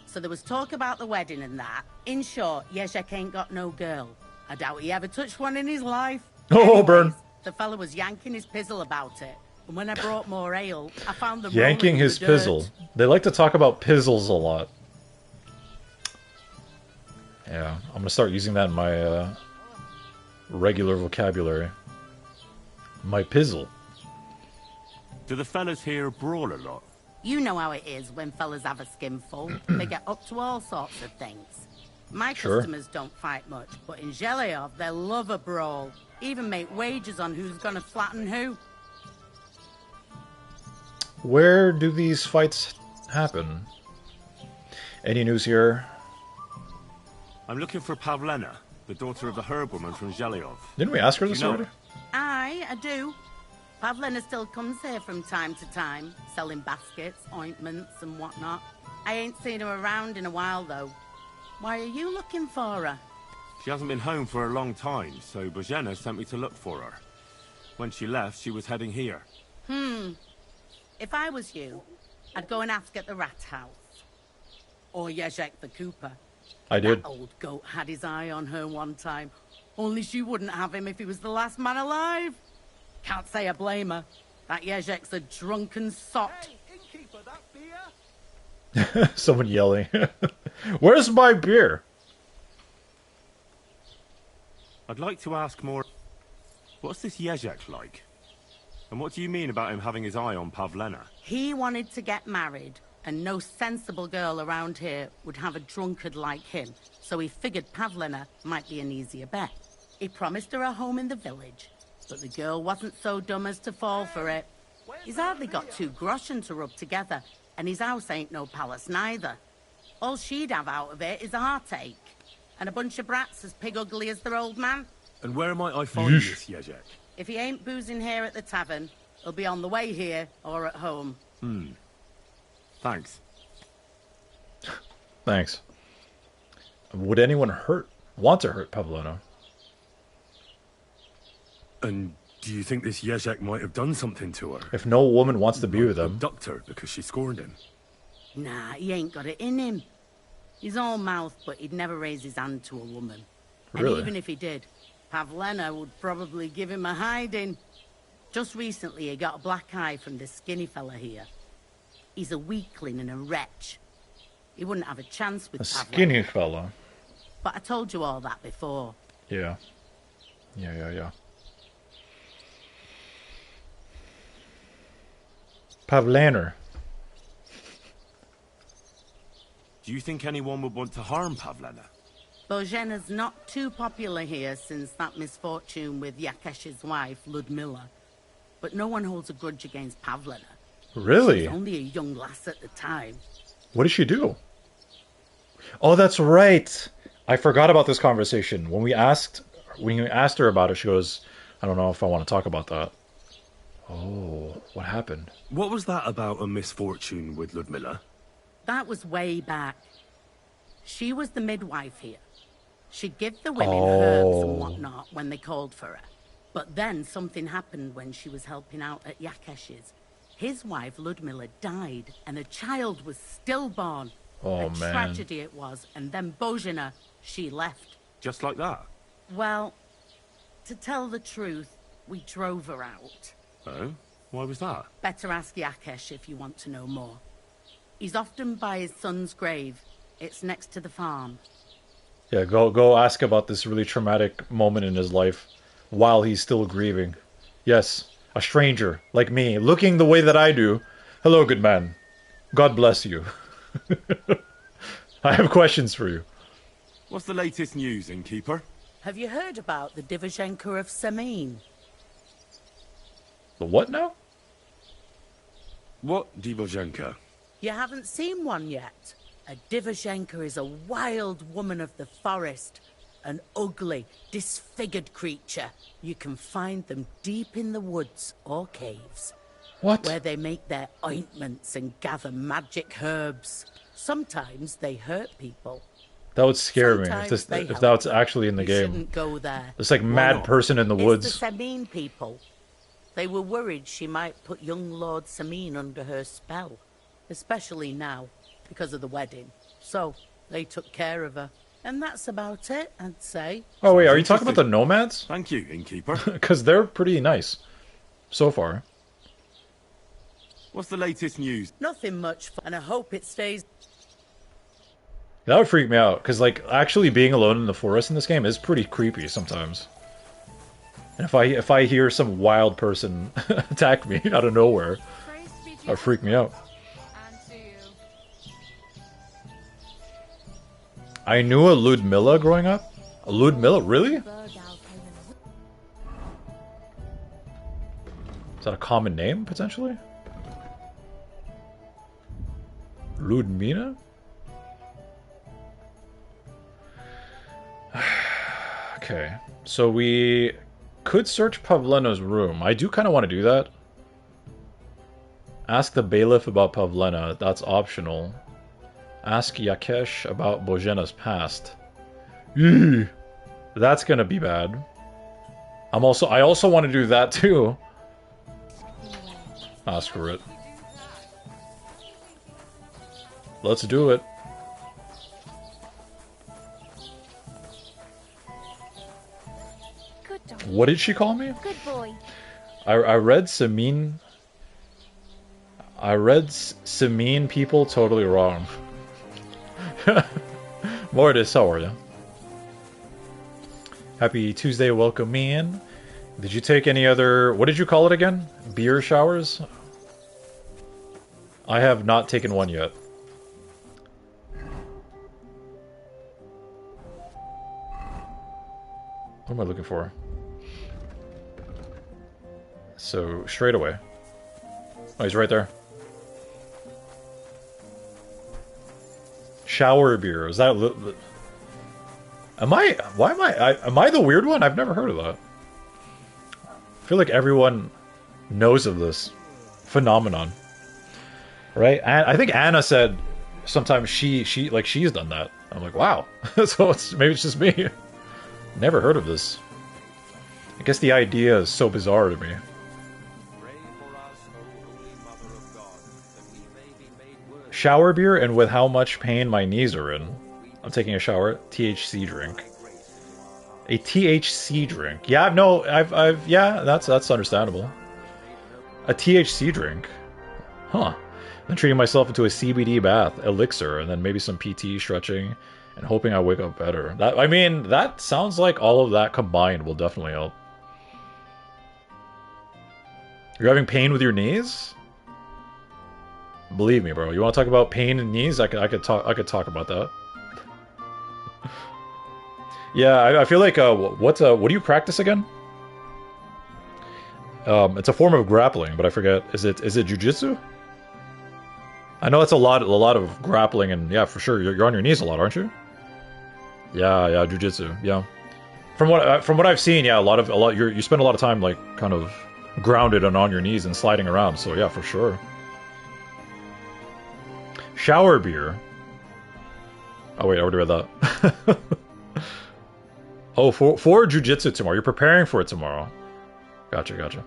So there was talk about the wedding and that. In short, Jezek ain't got no girl. I doubt he ever touched one in his life. Oh, Anyways, burn. The fella was yanking his pizzle about it. And when I brought more ale, I found them Yanking rolling in his the dirt. pizzle. They like to talk about pizzles a lot. Yeah, I'm gonna start using that in my regular vocabulary. My pizzle. Do the fellas here brawl a lot? You know how it is when fellas have a skinful. They get up to all sorts of things. My Sure. customers don't fight much, but in Zhelyov, they love a brawl. Even make wagers on who's gonna flatten who. Where do these fights happen? Any news here? I'm looking for Pavlena, the daughter of the herbwoman from Zhelyov. Didn't we ask her this You know already? her? Aye, I do. Pavlena still comes here from time to time, selling baskets, ointments, and whatnot. I ain't seen her around in a while, though. Why are you looking for her? She hasn't been home for a long time, so Bohemia sent me to look for her. When she left, she was heading here. If I was you, I'd go and ask at the rat house. Or Jezek the Cooper. I did. That old goat had his eye on her one time. Only she wouldn't have him if he was the last man alive. Can't say I blame her. That Jezek's a drunken sot. Hey, innkeeper, that beer? Someone yelling. Where's my beer? I'd like to ask more... What's this Jezek like? And what do you mean about him having his eye on Pavlena? He wanted to get married, and no sensible girl around here would have a drunkard like him, so he figured Pavlena might be an easier bet. He promised her a home in the village, but the girl wasn't so dumb as to fall for it. He's hardly got 2 groschen to rub together, and his house ain't no palace neither. All she'd have out of it is a heartache, and a bunch of brats as pig ugly as their old man. And where might I find this Jezek? If he ain't boozing here at the tavern, he'll be on the way here or at home. Thanks. Thanks. Would anyone want to hurt Pavlena? And do you think this Jezek might have done something to her? If no woman wants to be with him. Abduct her because she scorned him? Nah, he ain't got it in him. He's all mouth, but he'd never raise his hand to a woman. Really? And even if he did, Pavlena would probably give him a hiding. Just recently, he got a black eye from this skinny fella here. He's a weakling and a wretch. He wouldn't have a chance with A Pavlena. skinny fella. But I told you all that before. Yeah. Yeah. Pavlaner. Do you think anyone would want to harm Pavlena? Božena's not too popular here since that misfortune with Yakesh's wife, Ludmilla. But no one holds a grudge against Pavlena. Really? She was only a young lass at the time. What did she do? Oh, that's right. I forgot about this conversation. When you asked her about it, she goes, I don't know if I want to talk about that. Oh, what happened? What was that about a misfortune with Ludmilla? That was way back. She was the midwife here. She'd give the women herbs and whatnot when they called for her. But then something happened when she was helping out at Yakesh's. His wife, Ludmilla, died, and a child was stillborn. Oh, a man. tragedy it was, and then Božena, she left. Just like that? Well, to tell the truth, we drove her out. Oh? Why was that? Better ask Yakesh if you want to know more. He's often by his son's grave. It's next to the farm. Yeah, go ask about this really traumatic moment in his life while he's still grieving. Yes, a stranger like me, looking the way that I do. Hello, good man. God bless you. I have questions for you. What's the latest news, innkeeper? Have you heard about the Divizhenka of Semin? The what now? What Divozhenka? You haven't seen one yet. A Divizhenka is a wild woman of the forest. An ugly, disfigured creature. You can find them deep in the woods or caves. What? Where they make their ointments and gather magic herbs. Sometimes they hurt people. That would scare me Sometimes they if help. that's actually in the You game. shouldn't go there. It's like mad person in the woods. It's the Semin people. They were worried she might put young Lord Semin under her spell. Especially now, because of the wedding. So, they took care of her. And that's about it, I'd say. Oh wait, are you talking about the nomads? Thank you, innkeeper. Because they're pretty nice. So far. What's the latest news? Nothing much, and I hope it stays. That would freak me out, because like actually being alone in the forest in this game is pretty creepy sometimes. And if I hear some wild person attack me out of nowhere, that would freak me out. I knew a Ludmilla growing up. A Ludmilla, really? Is that a common name potentially? Ludmina? Okay, so we could search Pavlena's room. I do kind of want to do that. Ask the bailiff about Pavlena. That's optional. Ask Yakesh about Bojena's past. Ew, that's gonna be bad. I also want to do that too. Ah, screw it. Let's do it. Good dog. What did she call me? Good boy. I read Samin. I read Samin people totally wrong. Mortis, how are you? Happy Tuesday, welcome in. Did you take any other... What did you call it again? Beer showers? I have not taken one yet. What am I looking for? So, straight away. Oh, he's right there. Shower beer. Is that... Am I... Why am I... Am I the weird one? I've never heard of that. I feel like everyone knows of this phenomenon. Right? And I think Anna said sometimes she's done that. I'm like, wow. So maybe it's just me. Never heard of this. I guess the idea is so bizarre to me. Shower beer, and with how much pain my knees are in. I'm taking a shower. THC drink. A THC drink. Yeah, no, yeah, that's understandable. A THC drink. Huh. Then treating myself into a CBD bath, elixir, and then maybe some PT stretching, and hoping I wake up better. I mean, that sounds like all of that combined will definitely help. You're having pain with your knees? Believe me, bro. You want to talk about pain in knees? I could talk about that. Yeah, I feel like what do you practice again? It's a form of grappling, but I forget. Is it jujitsu? I know it's a lot of grappling, and yeah, for sure you're on your knees a lot, aren't you? Yeah, jujitsu. Yeah. From what I've seen, yeah, a lot you spend a lot of time like kind of grounded and on your knees and sliding around. So yeah, for sure. Shower beer. Oh wait, I already read that. Oh, for jujitsu tomorrow. You're preparing for it tomorrow. Gotcha.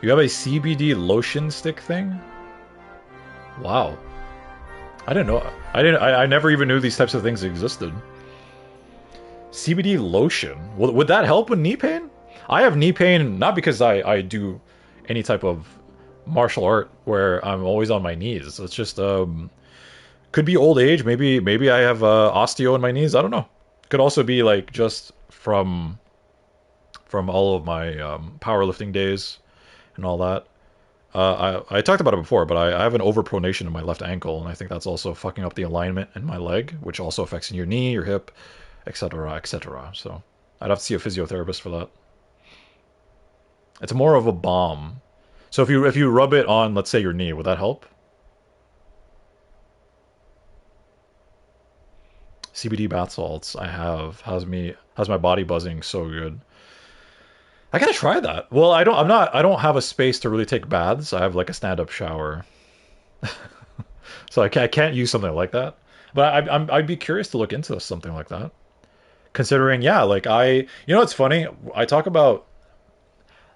You have a CBD lotion stick thing? Wow. I didn't know. I never even knew these types of things existed. CBD lotion. Would that help with knee pain? I have knee pain not because I do any type of martial art where I'm always on my knees. It's just could be old age. Maybe I have osteo in my knees. I don't know. Could also be like just from all of my powerlifting days and all that. I talked about it before, but I have an overpronation in my left ankle, and I think that's also fucking up the alignment in my leg, which also affects your knee, your hip, etc., etc. So I'd have to see a physiotherapist for that. It's more of a balm. So if you rub it on, let's say, your knee, would that help? CBD bath salts I have has my body buzzing so good. I gotta try that. Well, I don't have a space to really take baths. I have like a stand-up shower, so I can't use something like that. But I'd be curious to look into something like that. Considering, yeah, like it's funny. I talk about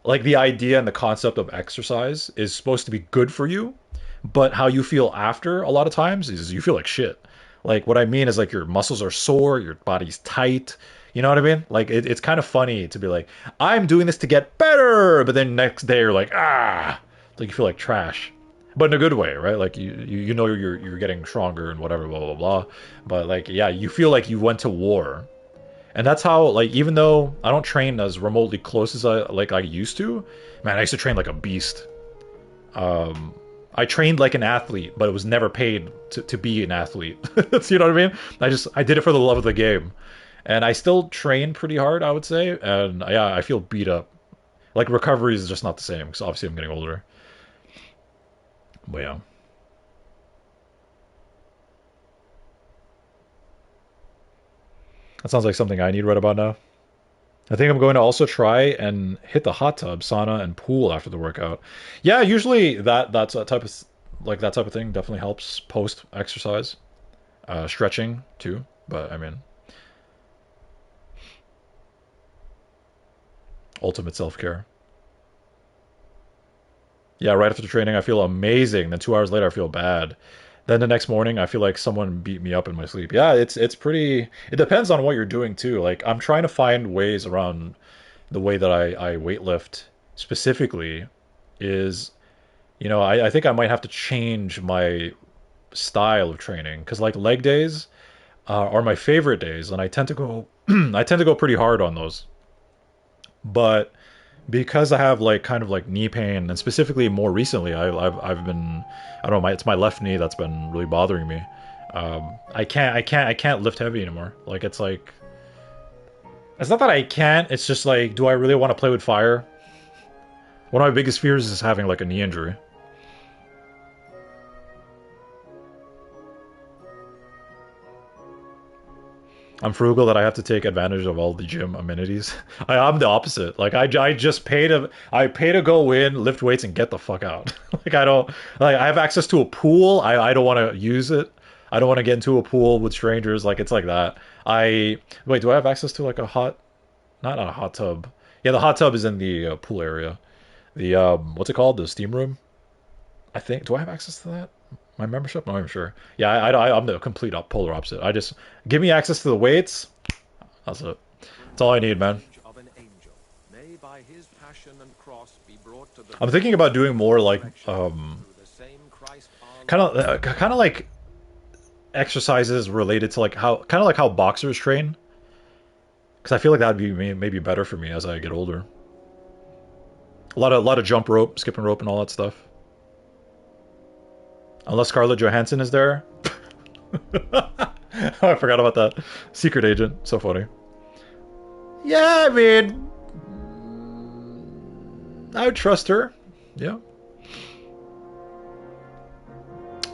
like the idea and the concept of exercise is supposed to be good for you, but how you feel after a lot of times is you feel like shit. Like what I mean is like your muscles are sore, your body's tight. You know what I mean? Like it's kind of funny to be like, I'm doing this to get better, but then next day you're like, like you feel like trash, but in a good way, right? Like you know you're getting stronger and whatever, blah blah blah. But like yeah, you feel like you went to war, and that's how like even though I don't train as remotely close as I used to, man, I used to train like a beast. I trained like an athlete, but it was never paid to be an athlete. You know what I mean? I did it for the love of the game. And I still train pretty hard, I would say. And yeah, I feel beat up. Like recovery is just not the same because obviously I'm getting older. But yeah. That sounds like something I need right about now. I think I'm going to also try and hit the hot tub, sauna, and pool after the workout. Yeah, usually that's a type of like that type of thing definitely helps post exercise. Stretching too, but I mean, ultimate self-care. Yeah, right after training, I feel amazing. Then 2 hours later, I feel bad. Then the next morning, I feel like someone beat me up in my sleep. Yeah, it's pretty. It depends on what you're doing too. Like I'm trying to find ways around the way that I weightlift specifically. Is I think I might have to change my style of training because like leg days are my favorite days, and I tend to go I tend to go pretty hard on those. But because I have like kind of like knee pain, and specifically more recently, I've been I don't know it's my left knee that's been really bothering me. I can't lift heavy anymore. Like it's not that I can't. It's just like, do I really want to play with fire? One of my biggest fears is having like a knee injury. I'm frugal that I have to take advantage of all the gym amenities. I'm the opposite. Like I just pay to go in, lift weights, and get the fuck out. Like I don't like I have access to a pool. I don't want to use it. I don't want to get into a pool with strangers. Like it's like that. Wait. Do I have access to like a hot? Not a hot tub. Yeah, the hot tub is in the pool area. The what's it called? The steam room. I think. Do I have access to that? My membership? I'm not even sure. Yeah, I'm the complete polar opposite. I just give me access to the weights. That's it. That's all I need, man. I'm thinking about doing more like kind of like exercises related to like how boxers train. Because I feel like that'd be maybe better for me as I get older. A lot of jump rope, skipping rope, and all that stuff. Unless Scarlett Johansson is there. I forgot about that. Secret agent. So funny. Yeah, I mean, I would trust her. Yeah.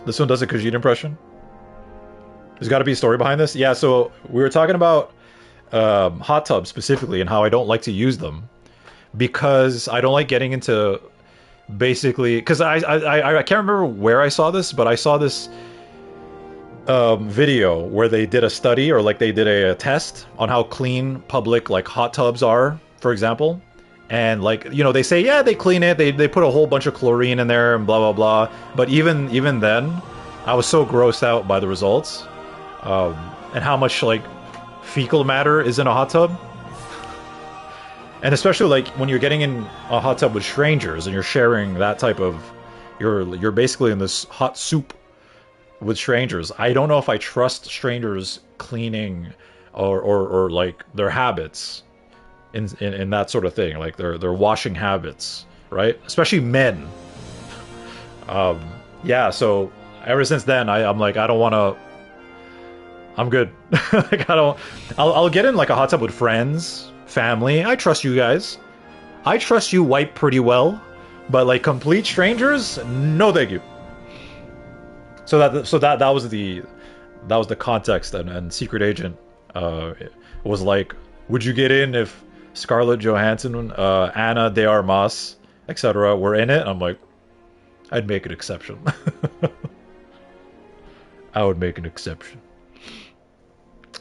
This one does a Khajiit impression. There's got to be a story behind this. Yeah, so we were talking about hot tubs specifically and how I don't like to use them because I don't like getting into basically because I can't remember where I saw this, but I saw this video where they did a study or like they did a test on how clean public like hot tubs are, for example. And like they say they clean it, they put a whole bunch of chlorine in there and blah blah blah. But even then, I was so grossed out by the results and how much like fecal matter is in a hot tub. And especially like when you're getting in a hot tub with strangers and you're sharing that type of, you're basically in this hot soup with strangers. I don't know if I trust strangers cleaning or like their habits in that sort of thing, like their washing habits, right? Especially men. Yeah. So ever since then, I'm like I don't want to. I'm good. Like I'll get in like a hot tub with friends. Family, I trust you guys. I trust you wipe pretty well, but like complete strangers, no thank you. So that was the context, and Secret Agent was like, would you get in if Scarlett Johansson, Anna de Armas, etc. were in it? And I'm like, I'd make an exception. I would make an exception.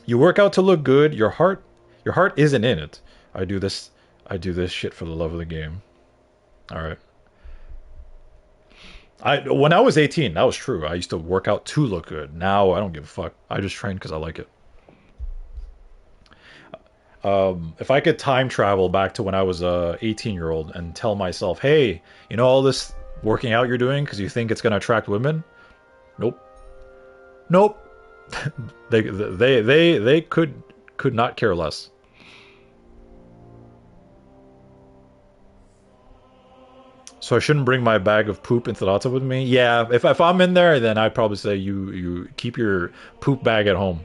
You work out to look good. Your heart isn't in it. I do this shit for the love of the game. All right. When I was 18, that was true. I used to work out to look good. Now I don't give a fuck. I just train because I like it. If I could time travel back to when I was a 18-year-old and tell myself, hey, all this working out you're doing because you think it's gonna attract women? Nope. They could not care less. So I shouldn't bring my bag of poop into the hot tub with me? Yeah, if I'm in there, then I'd probably say you keep your poop bag at home.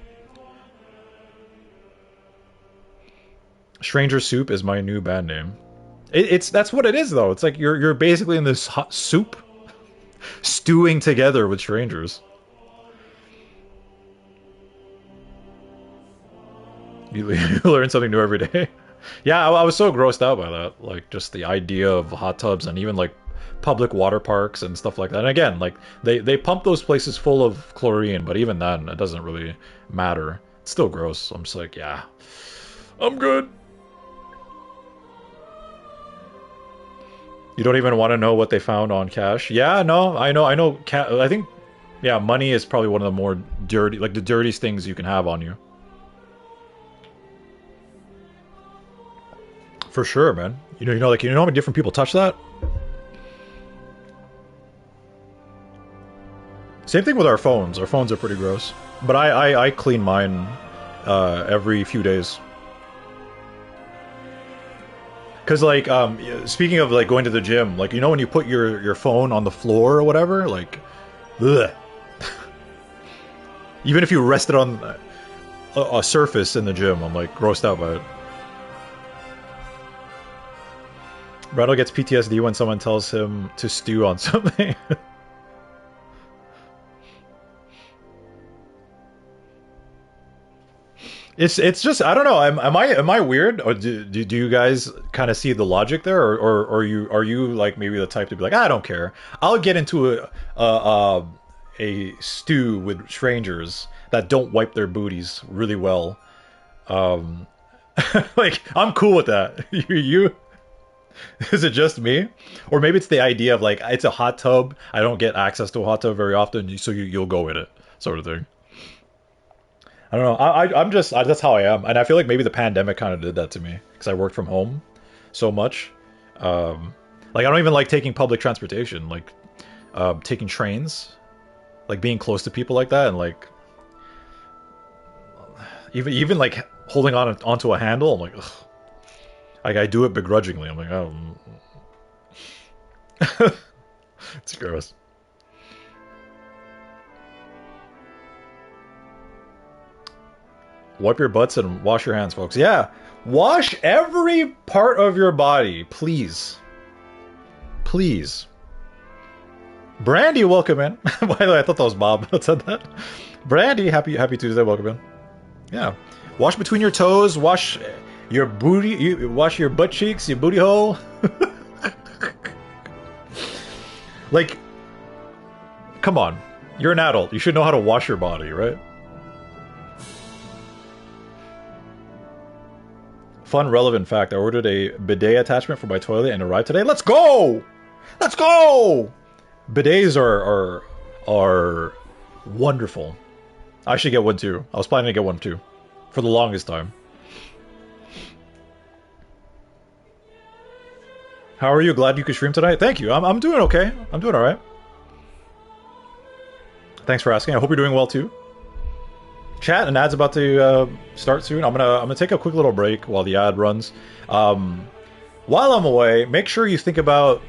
Stranger Soup is my new band name. That's what it is though. It's like you're basically in this hot soup stewing together with strangers. You learn something new every day. Yeah, I was so grossed out by that. Like, just the idea of hot tubs and even, like, public water parks and stuff like that. And again, like they pump those places full of chlorine, but even then, it doesn't really matter. It's still gross. I'm just like, yeah, I'm good. You don't even want to know what they found on cash. Yeah, no, I know. I think, yeah, money is probably one of the more dirty, like the dirtiest things you can have on you. For sure, man. Like how many different people touch that? Same thing with our phones. Our phones are pretty gross. But I clean mine every few days. Because, like, speaking of, like, going to the gym, like, when you put your phone on the floor or whatever, like, ugh. Even if you rest it on a surface in the gym, I'm, like, grossed out by it. Brando gets PTSD when someone tells him to stew on something. It's just, I don't know. Am I weird, or do you guys kind of see the logic there, or are you like maybe the type to be like, I don't care. I'll get into a stew with strangers that don't wipe their booties really well. Like, I'm cool with that. You is it just me, or maybe it's the idea of like it's a hot tub. I don't get access to a hot tub very often, so you'll go in it, sort of thing. I don't know. I'm just that's how I am, and I feel like maybe the pandemic kind of did that to me because I worked from home so much. Like I don't even like taking public transportation, like taking trains, like being close to people like that, and like even like holding onto a handle. I'm like, ugh. Like I do it begrudgingly. I'm like, oh, it's gross. Wipe your butts and wash your hands, folks. Yeah, wash every part of your body, please. Please. Brandy, welcome in. By the way, I thought that was Bob that said that. Brandy, happy Tuesday, welcome in. Yeah, wash between your toes. Wash your booty. Wash your butt cheeks, your booty hole. Like, come on, you're an adult. You should know how to wash your body, right? Fun, relevant fact. I ordered a bidet attachment for my toilet and it arrived today. Let's go! Let's go! Bidets are wonderful. I should get one too. I was planning to get one too. For the longest time. How are you? Glad you could stream tonight? Thank you. I'm doing okay. I'm doing alright. Thanks for asking. I hope you're doing well too. Chat, an ad's about to start soon. I'm gonna take a quick little break while the ad runs. While I'm away, make sure you think about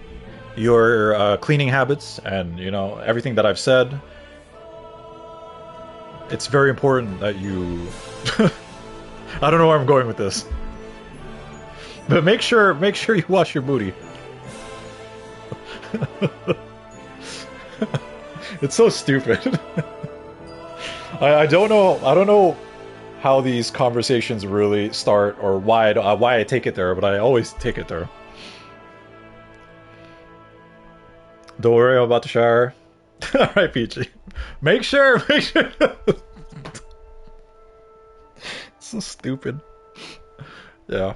your cleaning habits and everything that I've said. It's very important that you. I don't know where I'm going with this, but make sure you wash your booty. It's so stupid. I don't know how these conversations really start or why I take it there, but I always take it there. Don't worry, I'm about to shower. All right, Peachy. Make sure. So stupid. Yeah.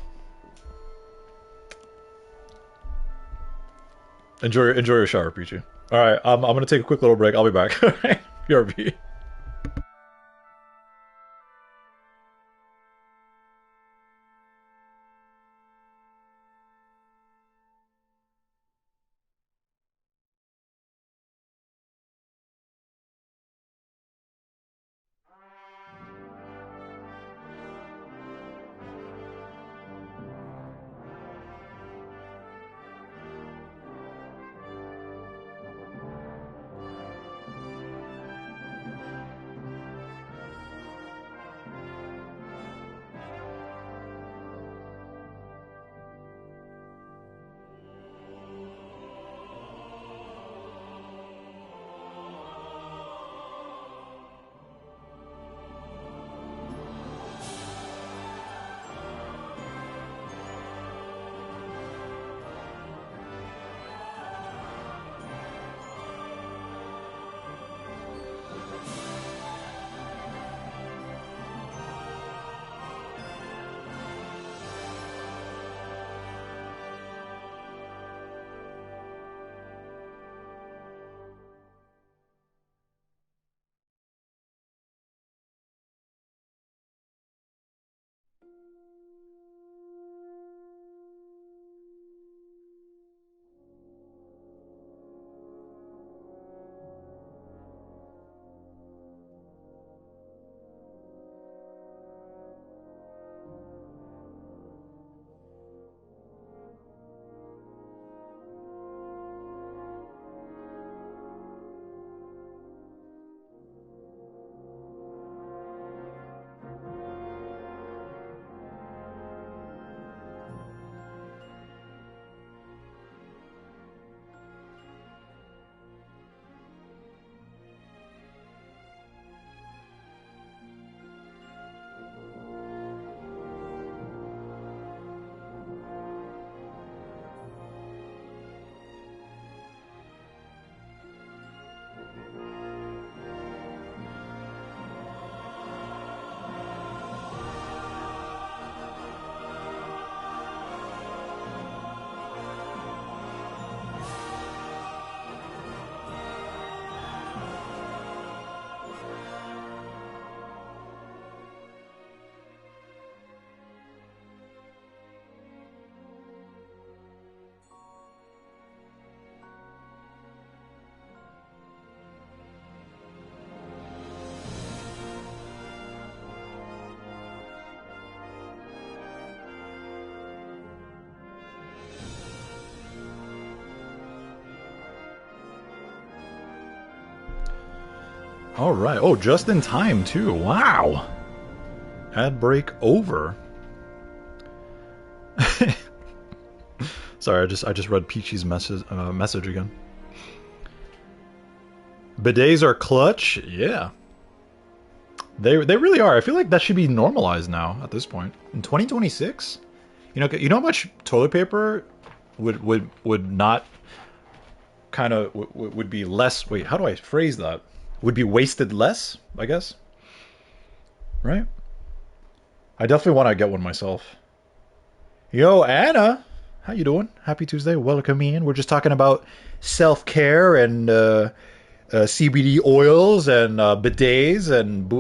Enjoy your shower, Peachy. All right, I'm gonna take a quick little break. I'll be back. All right, BRB. All right. Oh, just in time too. Wow. Ad break over. Sorry, I just read Peachy's message again. Bidets are clutch. Yeah. They really are. I feel like that should be normalized now at this point. In 2026? You know how much toilet paper would not kind of would be less. Wait, how do I phrase that? Would be wasted less, I guess. Right? I definitely want to get one myself. Yo, Anna, how you doing? Happy Tuesday. Welcome in. We're just talking about self-care and CBD oils and bidets and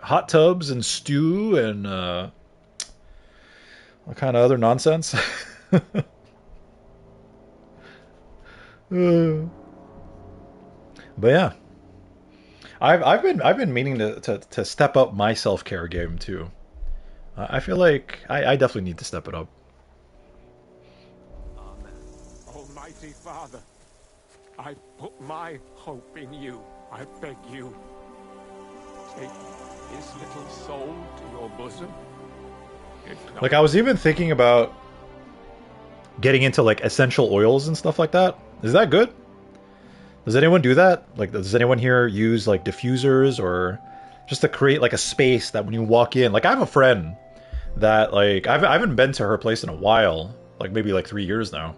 hot tubs and stew and all kind of other nonsense. But yeah, I've been meaning to step up my self-care game too. I feel like I definitely need to step it up. Amen. Almighty Father, I put my hope in you. I beg you, take this little soul to your bosom. Like, I was even thinking about getting into like essential oils and stuff like that. Is that good? Does anyone do that? Like, does anyone here use like diffusers or just to create like a space that when you walk in, like I have a friend that like I haven't been to her place in a while, like maybe like 3 years now,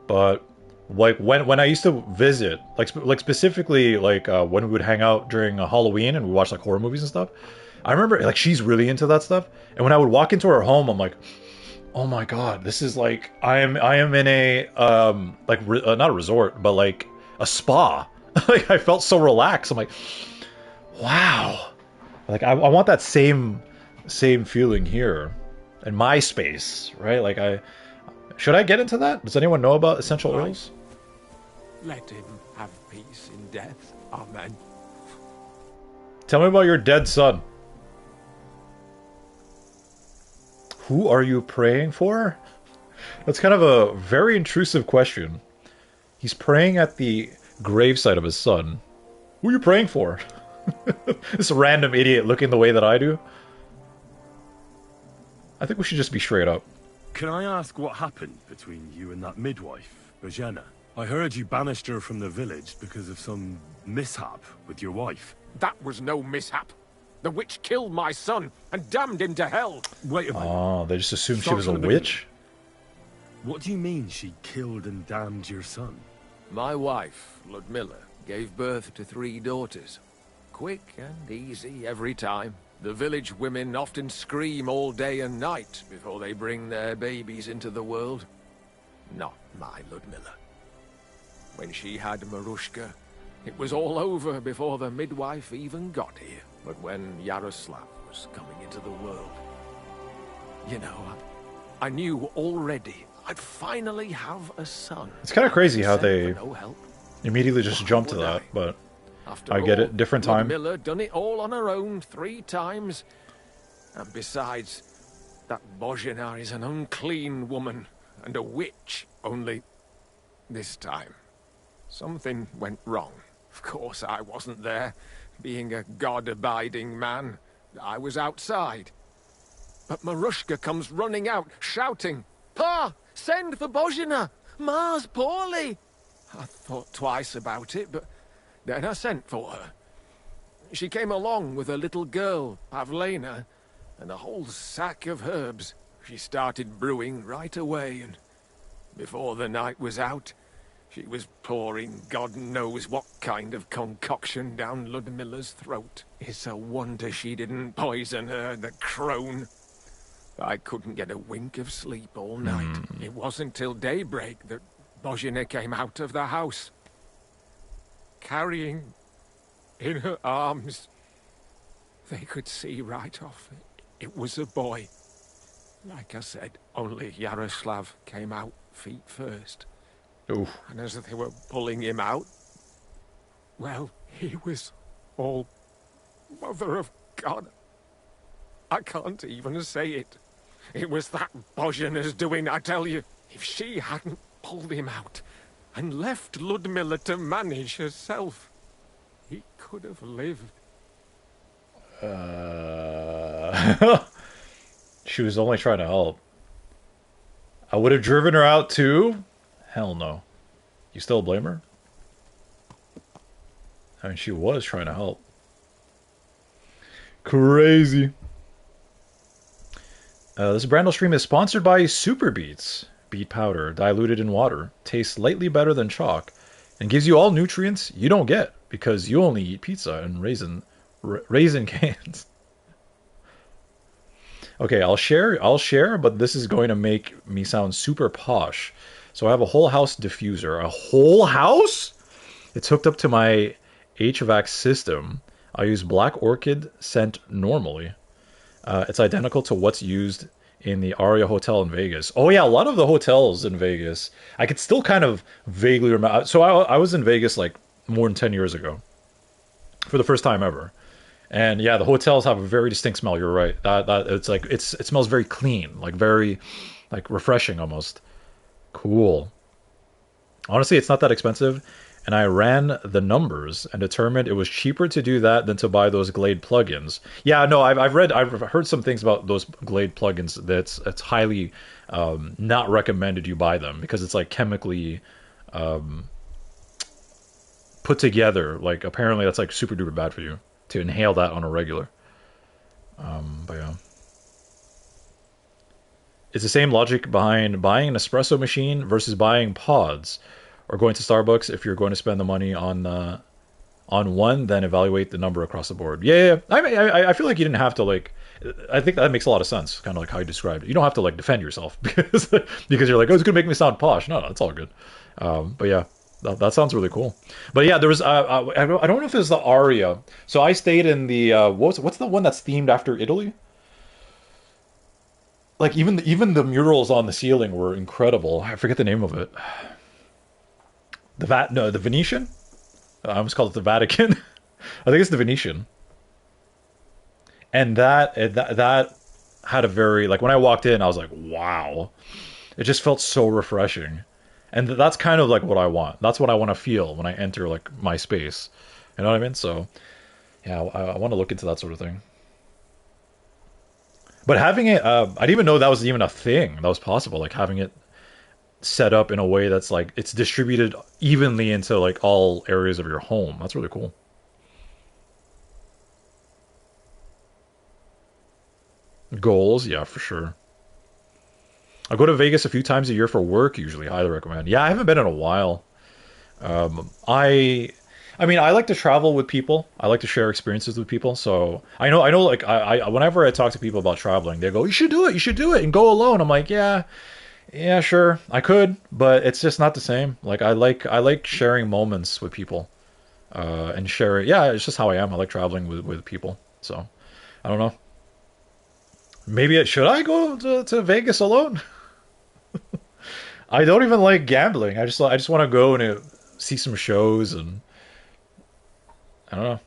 but like when I used to visit, like specifically like when we would hang out during Halloween and we watch like horror movies and stuff, I remember like she's really into that stuff, and when I would walk into her home, I'm like, oh my god, this is like I am in a like not a resort, but like a spa. Like I felt so relaxed. I'm like, wow, like I want that same feeling here in my space, right? Like should I get into that? Does anyone know about essential oils? Let him have peace in death. Amen. Tell me about your dead son. Who are you praying for? That's kind of a very intrusive question. He's praying at the gravesite of his son. Who are you praying for? This random idiot looking the way that I do. I think we should just be straight up. Can I ask what happened between you and that midwife, Bojena? I heard you banished her from the village because of some mishap with your wife. That was no mishap. The witch killed my son and damned him to hell. Wait a minute. Oh, they just assumed she was a witch? What do you mean she killed and damned your son? My wife, Ludmilla, gave birth to 3 daughters. Quick and easy every time. The village women often scream all day and night before they bring their babies into the world. Not my Ludmilla. When she had Marushka, it was all over before the midwife even got here. But when Yaroslav was coming into the world, you know, I knew already I'd finally have a son. It's kind of crazy how they no help. immediately just jump to that, but After I get all, it. Different time. Miller done it all on her own 3 times. And besides, that Bojena is an unclean woman and a witch, only this time something went wrong. Of course I wasn't there. Being a god-abiding man, I was outside. But Marushka comes running out, shouting, "Pa, send for Bojena! Ma's poorly!" I thought twice about it, but then I sent for her. She came along with a little girl, Pavlena, and a whole sack of herbs. She started brewing right away, and before the night was out, she was pouring God knows what kind of concoction down Ludmilla's throat. It's a wonder she didn't poison her, the crone. I couldn't get a wink of sleep all night. It wasn't till daybreak that Bojena came out of the house, carrying in her arms. They could see right off it was a boy. Like I said, only Yaroslav came out feet first. Oof. And as they were pulling him out, well, he was all Mother of God. I can't even say it. It was that Bojena's doing, I tell you. If she hadn't pulled him out and left Ludmilla to manage herself, He could have lived. She was only trying to help. I would have driven her out too? Hell no. You still blame her? I mean, she was trying to help. Crazy. This Brando stream is sponsored by Super Beets. Beet powder, diluted in water. Tastes slightly better than chalk. And gives you all nutrients you don't get. Because you only eat pizza and raisin cans. Okay, I'll share, but this is going to make me sound super posh. So I have a whole house diffuser. A whole house? It's hooked up to my HVAC system. I use Black Orchid scent normally. It's identical to what's used in the Aria Hotel in Vegas. Oh yeah, a lot of the hotels in Vegas, I could still kind of vaguely remember. So I was in Vegas like more than 10 years ago for the first time ever. And yeah, the hotels have a very distinct smell. You're right. That it's like it smells very clean, like very like refreshing almost. Cool. Honestly, it's not that expensive, and I ran the numbers and determined it was cheaper to do that than to buy those Glade plugins. Yeah, no, I've heard some things about those Glade plugins that's it's highly not recommended you buy them because it's like chemically put together. Like apparently that's like super duper bad for you to inhale that on a regular. But yeah. It's the same logic behind buying an espresso machine versus buying pods, or going to Starbucks. If you're going to spend the money on one, then evaluate the number across the board. Yeah. I feel like you didn't have to like. I think that makes a lot of sense. Kind of like how you described it. You don't have to like defend yourself because you're like, oh, it's gonna make me sound posh. No, it's all good. But yeah. That sounds really cool. But yeah, there was I don't know if it was the Aria. So I stayed in the what's the one that's themed after Italy? Like even the murals on the ceiling were incredible. I forget the name of it. The Venetian? I almost called it the Vatican. I think it's the Venetian. And that had a very like when I walked in, I was like, wow. It just felt so refreshing. And that's kind of like what I want. That's what I want to feel when I enter like my space. You know what I mean? So yeah, I want to look into that sort of thing. But having it, I didn't even know that was even a thing that was possible. Like having it set up in a way that's like it's distributed evenly into like all areas of your home. That's really cool. Goals, yeah, for sure. I go to Vegas a few times a year for work. Usually, highly recommend. Yeah, I haven't been in a while. I mean, I like to travel with people. I like to share experiences with people. So I know. Like, I whenever I talk to people about traveling, they go, "You should do it, and go alone." I'm like, yeah, sure, I could, but it's just not the same. Like, I like sharing moments with people, and share. Yeah, it's just how I am. I like traveling with people. So I don't know. Maybe should I go to Vegas alone? I don't even like gambling. I just want to go and see some shows and I don't know.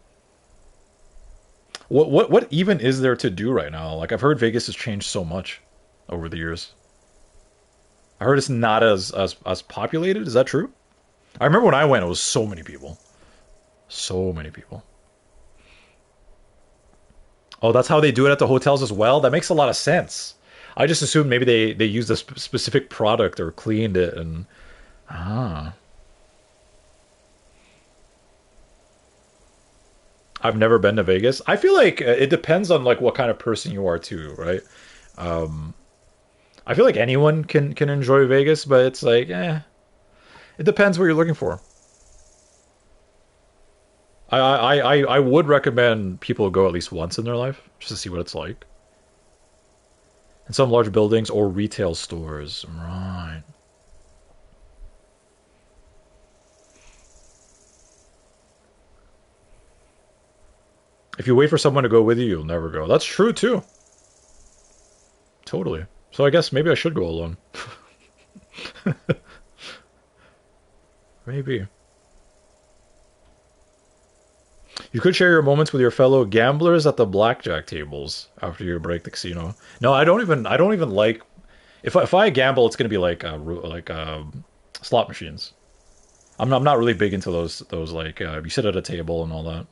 What even is there to do right now? Like I've heard Vegas has changed so much over the years. I heard it's not as populated. Is that true? I remember when I went, it was so many people. So many people. Oh, that's how they do it at the hotels as well? That makes a lot of sense. I just assumed maybe they used a specific product or cleaned it and... Ah. I've never been to Vegas. I feel like it depends on like what kind of person you are too, right? I feel like anyone can enjoy Vegas, but it's like, it depends what you're looking for. I would recommend people go at least once in their life just to see what it's like. In some large buildings or retail stores, right? If you wait for someone to go with you, you'll never go. That's true too. Totally. So I guess maybe I should go alone. Maybe. You could share your moments with your fellow gamblers at the blackjack tables after you break the casino. No, I don't even like. If I gamble, it's gonna be like slot machines. I'm not really big into those like you sit at a table and all that.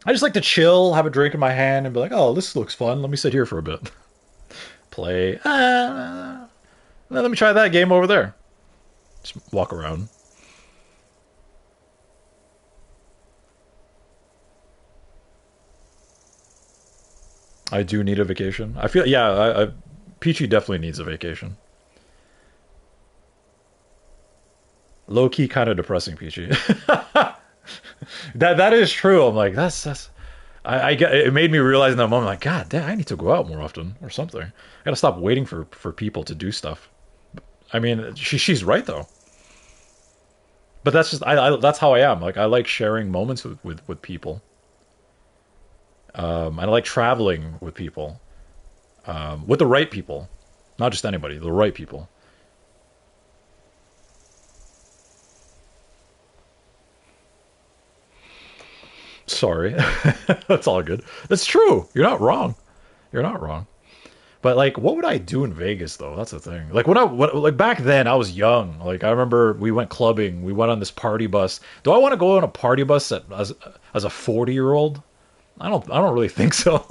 I just like to chill, have a drink in my hand, and be like, oh, this looks fun. Let me sit here for a bit. Play. Let me try that game over there. Just walk around. I do need a vacation. I feel, yeah, Peachy definitely needs a vacation. Low key, kind of depressing, Peachy. That is true. I'm like, that's. I get it. Made me realize in that moment, like, God damn, I need to go out more often or something. I gotta stop waiting for people to do stuff. I mean, she's right though. But that's just that's how I am. Like, I like sharing moments with people. I like traveling with people, with the right people, not just anybody, the right people. Sorry. That's all good. That's true. You're not wrong. You're not wrong. But like, what would I do in Vegas though? That's the thing. Like like back then I was young. Like I remember we went clubbing. We went on this party bus. Do I want to go on a party bus as a 40-year-old? I don't really think so.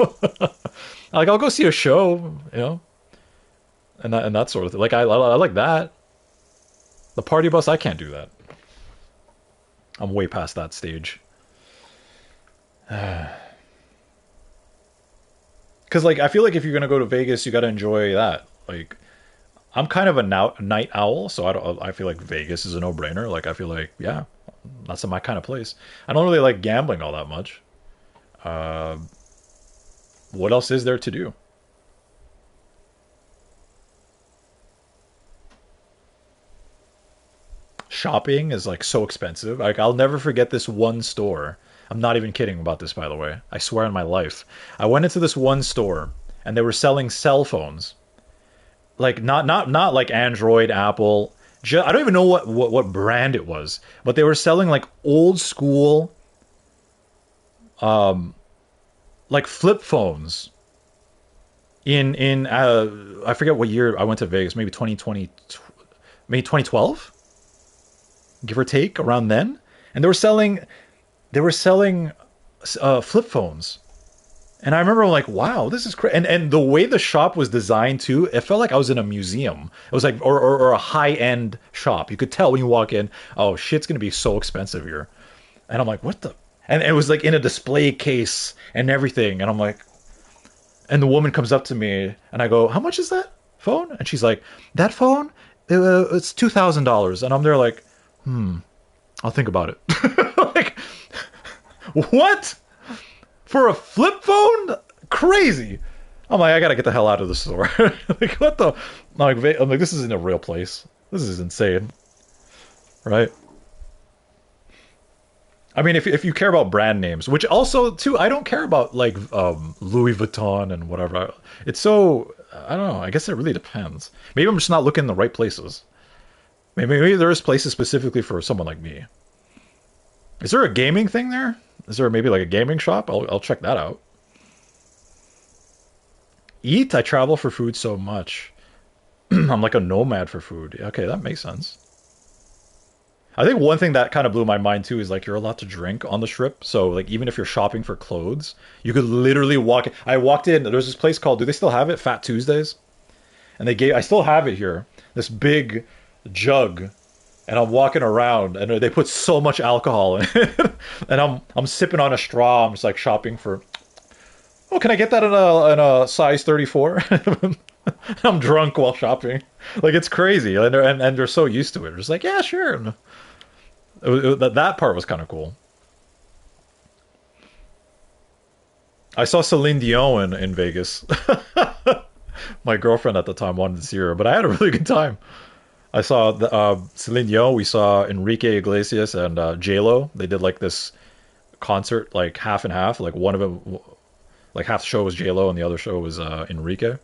Like I'll go see a show, you know, and that sort of thing. Like I like that. The party bus, I can't do that. I'm way past that stage. Because like I feel like if you're gonna go to Vegas, you gotta enjoy that. Like I'm kind of a night owl, so I feel like Vegas is a no-brainer. Like I feel like yeah, that's my kind of place. I don't really like gambling all that much. What else is there to do? Shopping is like so expensive. Like I'll never forget this one store. I'm not even kidding about this, by the way. I swear on my life. I went into this one store and they were selling cell phones. Like not like Android, Apple. I don't even know what brand it was, but they were selling like old school like flip phones in I forget what year I went to Vegas, maybe 2020, maybe 2012, give or take, around then. And they were selling flip phones. And I remember like, wow, this is crazy. And the way the shop was designed too, it felt like I was in a museum. It was like, or a high-end shop. You could tell when you walk in, oh, shit's going to be so expensive here. And I'm like, what the? And it was like in a display case and everything. And I'm like, and the woman comes up to me and I go, how much is that phone? And she's like, that phone? It's $2,000. And I'm there like, I'll think about it. Like, what? For a flip phone? Crazy. I'm like, I gotta get the hell out of the store. Like, what the? I'm like, this isn't a real place. This is insane. Right? I mean, if you care about brand names, which also, too, I don't care about, like, Louis Vuitton and whatever. It's so, I don't know, I guess it really depends. Maybe I'm just not looking in the right places. Maybe there's places specifically for someone like me. Is there a gaming thing there? Is there maybe like a gaming shop? I'll check that out. Eat? I travel for food so much. I'm like a nomad for food. Okay, that makes sense. I think one thing that kind of blew my mind too is like you're allowed to drink on the strip. So like even if you're shopping for clothes, you could literally walk in. I walked in, there's this place called, do they still have it? Fat Tuesdays? And I still have it here. This big jug. And I'm walking around and they put so much alcohol in it. And I'm sipping on a straw. I'm just like shopping for, oh, can I get that in a size 34? I'm drunk while shopping. Like it's crazy. And they're so used to it. It's like, yeah, sure. That part was kind of cool. I saw Celine Dion in Vegas. My girlfriend at the time wanted to see her, but I had a really good time. I saw Celine Dion. We saw Enrique Iglesias and J-Lo. They did like this concert, like half and half. Like one of them, like half the show was J-Lo and the other show was Enrique.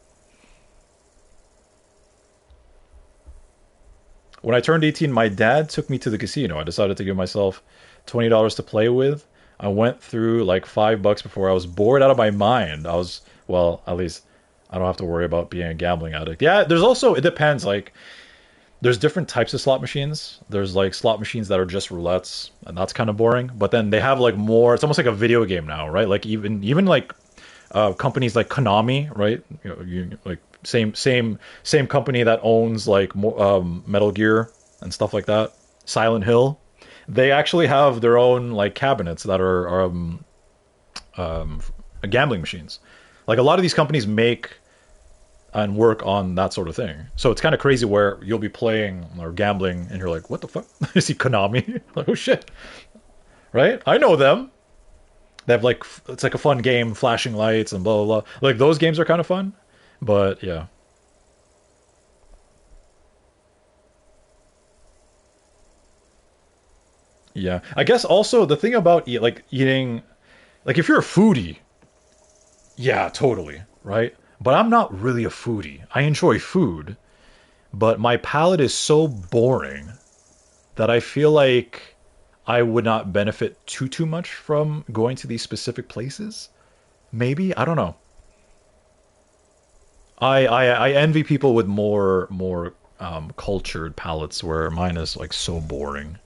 When I turned 18, my dad took me to the casino. I decided to give myself $20 to play with. I went through like $5 before I was bored out of my mind. Well, at least I don't have to worry about being a gambling addict. Yeah, there's also, it depends. Like, there's different types of slot machines. There's like slot machines that are just roulettes, and that's kind of boring. But then they have like more. It's almost like a video game now, right? Like even like companies like Konami, right? Like same company that owns like Metal Gear and stuff like that. Silent Hill. They actually have their own like cabinets that are gambling machines. Like a lot of these companies make and work on that sort of thing. So it's kind of crazy where you'll be playing or gambling and you're like, what the fuck? You see Konami? Like, oh shit. Right? I know them. They have like, it's like a fun game, flashing lights and blah, blah, blah. Like those games are kind of fun. But yeah. Yeah. I guess also the thing about like eating, like if you're a foodie, yeah, totally. Right? But I'm not really a foodie. I enjoy food, but my palate is so boring that I feel like I would not benefit too much from going to these specific places. Maybe, I don't know. I envy people with more cultured palates where mine is like so boring.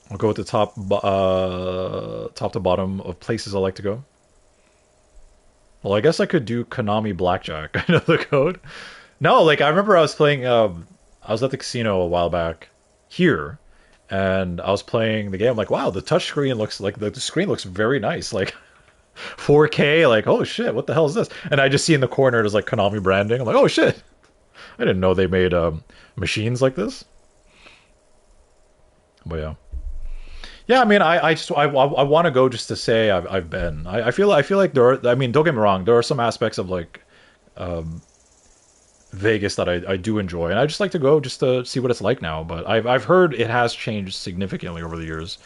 I'll go with the top to bottom of places I like to go. Well, I guess I could do Konami Blackjack. I know the code. No, like I remember I was playing. I was at the casino a while back here, and I was playing the game. I'm like, wow, the touch screen looks like the screen looks very nice, like 4K. Like, oh shit, what the hell is this? And I just see in the corner there's like Konami branding. I'm like, oh shit, I didn't know they made machines like this. But yeah. Yeah, I mean, I want to go just to say I've been. I feel like there are. I mean, don't get me wrong. There are some aspects of like Vegas that I do enjoy, and I just like to go just to see what it's like now. But I've heard it has changed significantly over the years,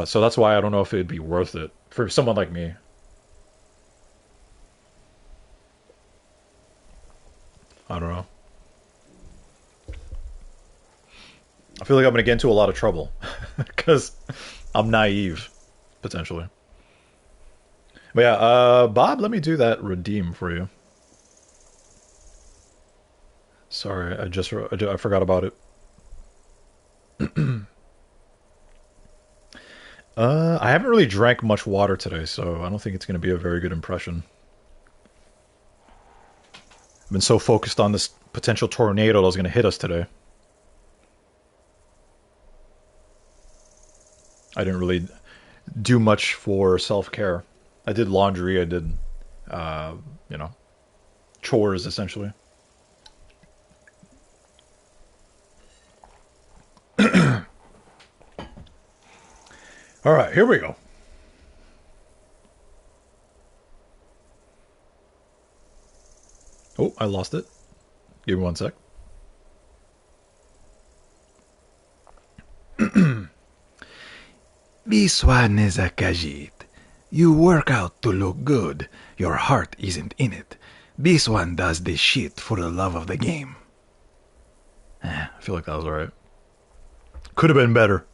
so that's why I don't know if it'd be worth it for someone like me. I don't know. I feel like I'm gonna get into a lot of trouble because I'm naive, potentially. But yeah, Bob, let me do that redeem for you. Sorry, I forgot about it. I haven't really drank much water today, so I don't think it's gonna be a very good impression. I've been so focused on this potential tornado that was gonna hit us today. I didn't really do much for self-care. I did laundry. I did, chores, essentially. All right, here we go. Oh, I lost it. Give me one sec. This one is a Khajiit. You work out to look good. Your heart isn't in it. This one does this shit for the love of the game. I feel like that was alright. Could have been better.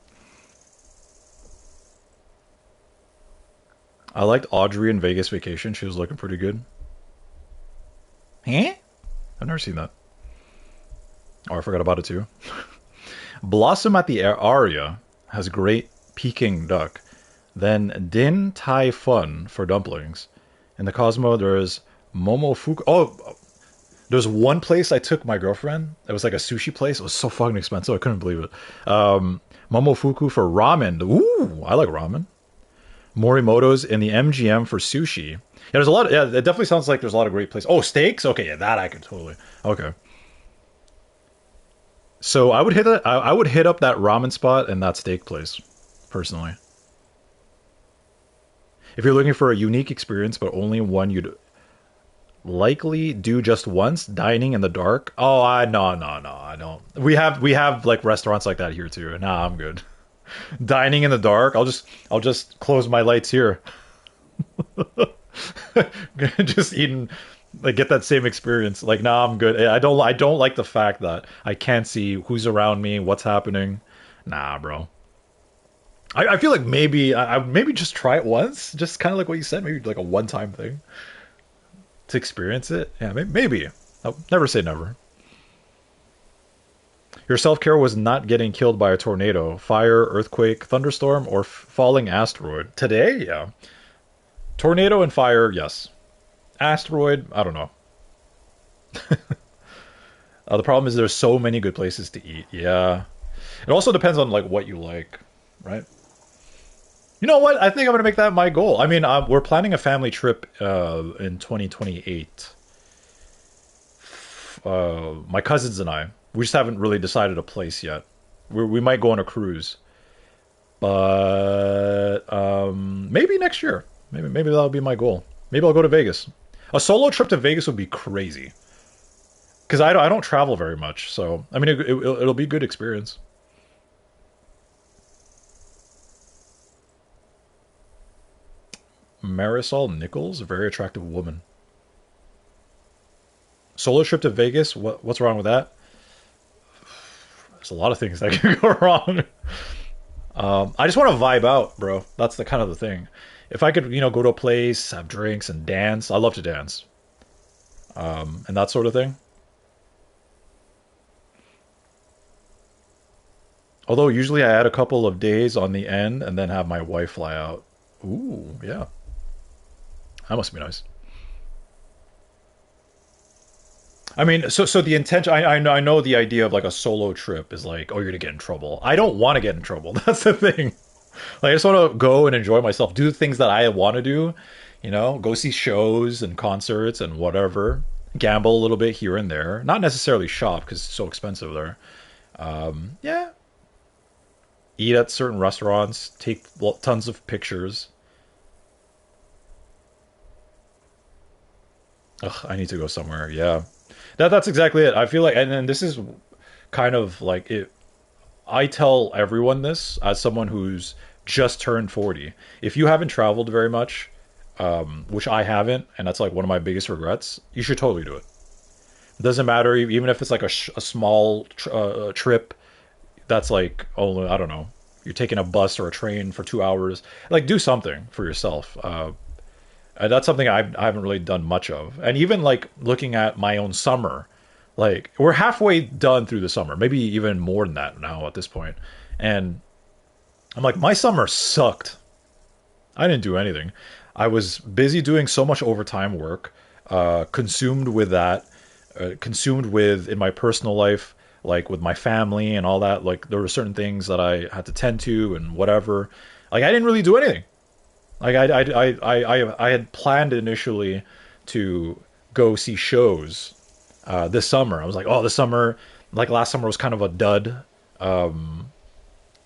I liked Audrey in Vegas Vacation. She was looking pretty good. Huh? I've never seen that. Oh, I forgot about it too. Blossom at the Aria has great Peking duck. Then Din Tai Fun for dumplings. In the Cosmo, there's Momofuku. Oh, there's one place I took my girlfriend. It was like a sushi place. It was so fucking expensive. I couldn't believe it. Momofuku for ramen. Ooh, I like ramen. Morimoto's in the MGM for sushi. Yeah, there's a lot. Yeah, it definitely sounds like there's a lot of great places. Oh, steaks. Okay, yeah, that I could totally. Okay. So I would hit up that ramen spot and that steak place, personally. If you're looking for a unique experience, but only one you'd likely do just once, dining in the dark. Oh, no, I don't. We have like restaurants like that here too. Nah, I'm good. Dining in the dark. I'll just close my lights here. Just eating, like get that same experience. Like, nah, I'm good. I don't like the fact that I can't see who's around me, what's happening. Nah, bro. I feel like maybe I maybe just try it once, just kind of like what you said, maybe like a one-time thing, to experience it. Yeah, maybe. I'll never say never. Your self-care was not getting killed by a tornado, fire, earthquake, thunderstorm, or falling asteroid. Today, yeah. Tornado and fire, yes. Asteroid, I don't know. The problem is there's so many good places to eat. Yeah. It also depends on like what you like, right? You know what? I think I'm gonna make that my goal. I mean, we're planning a family trip in 2028. My cousins and I. We just haven't really decided a place yet. We might go on a cruise, but maybe next year. Maybe that'll be my goal. Maybe I'll go to Vegas. A solo trip to Vegas would be crazy. Because I don't travel very much, so I mean it'll be a good experience. Marisol Nichols, a very attractive woman. Solo trip to Vegas? What's wrong with that? There's a lot of things that can go wrong. I just want to vibe out, bro. That's the kind of the thing. If I could, go to a place, have drinks, and dance. I love to dance. And that sort of thing. Although usually I add a couple of days on the end and then have my wife fly out. Ooh, yeah. That must be nice. I mean, so the intention, I know the idea of like a solo trip is like, oh, you're gonna get in trouble. I don't want to get in trouble. That's the thing. Like, I just want to go and enjoy myself, do the things that I want to do, go see shows and concerts and whatever, gamble a little bit here and there. Not necessarily shop because it's so expensive there. Yeah. Eat at certain restaurants, take tons of pictures. Ugh, I need to go somewhere. Yeah. That's exactly it. I feel like, and then this is kind of like it. I tell everyone this as someone who's just turned 40. If you haven't traveled very much, which I haven't, and that's like one of my biggest regrets, you should totally do it. It doesn't matter, even if it's like a small trip that's like, oh, I don't know, you're taking a bus or a train for 2 hours. Like, do something for yourself. That's something I haven't really done much of. And even like looking at my own summer, like we're halfway done through the summer, maybe even more than that now at this point. And I'm like, my summer sucked. I didn't do anything. I was busy doing so much overtime work, consumed with that, consumed with in my personal life, like with my family and all that. Like there were certain things that I had to tend to and whatever. Like I didn't really do anything. Like I had planned initially to go see shows this summer. I was like, oh, this summer, like last summer was kind of a dud, in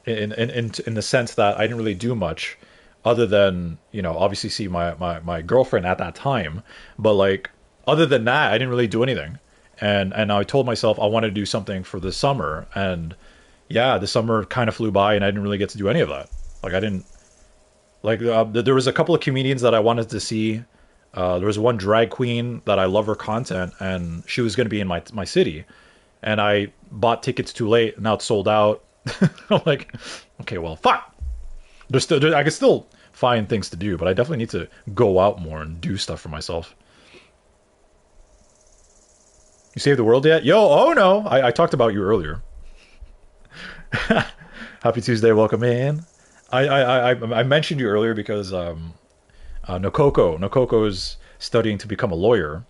the sense that I didn't really do much other than obviously see my girlfriend at that time. But like other than that, I didn't really do anything. And I told myself I wanted to do something for this summer, and yeah, the summer kind of flew by, and I didn't really get to do any of that. Like I didn't. Like there was a couple of comedians that I wanted to see. There was one drag queen that I love her content, and she was going to be in my city, and I bought tickets too late. And now it's sold out. I'm like, okay, well, fuck. I can still find things to do, but I definitely need to go out more and do stuff for myself. You saved the world yet? Yo, oh no, I talked about you earlier. Happy Tuesday, welcome in. I mentioned you earlier because Nokoko's studying to become a lawyer,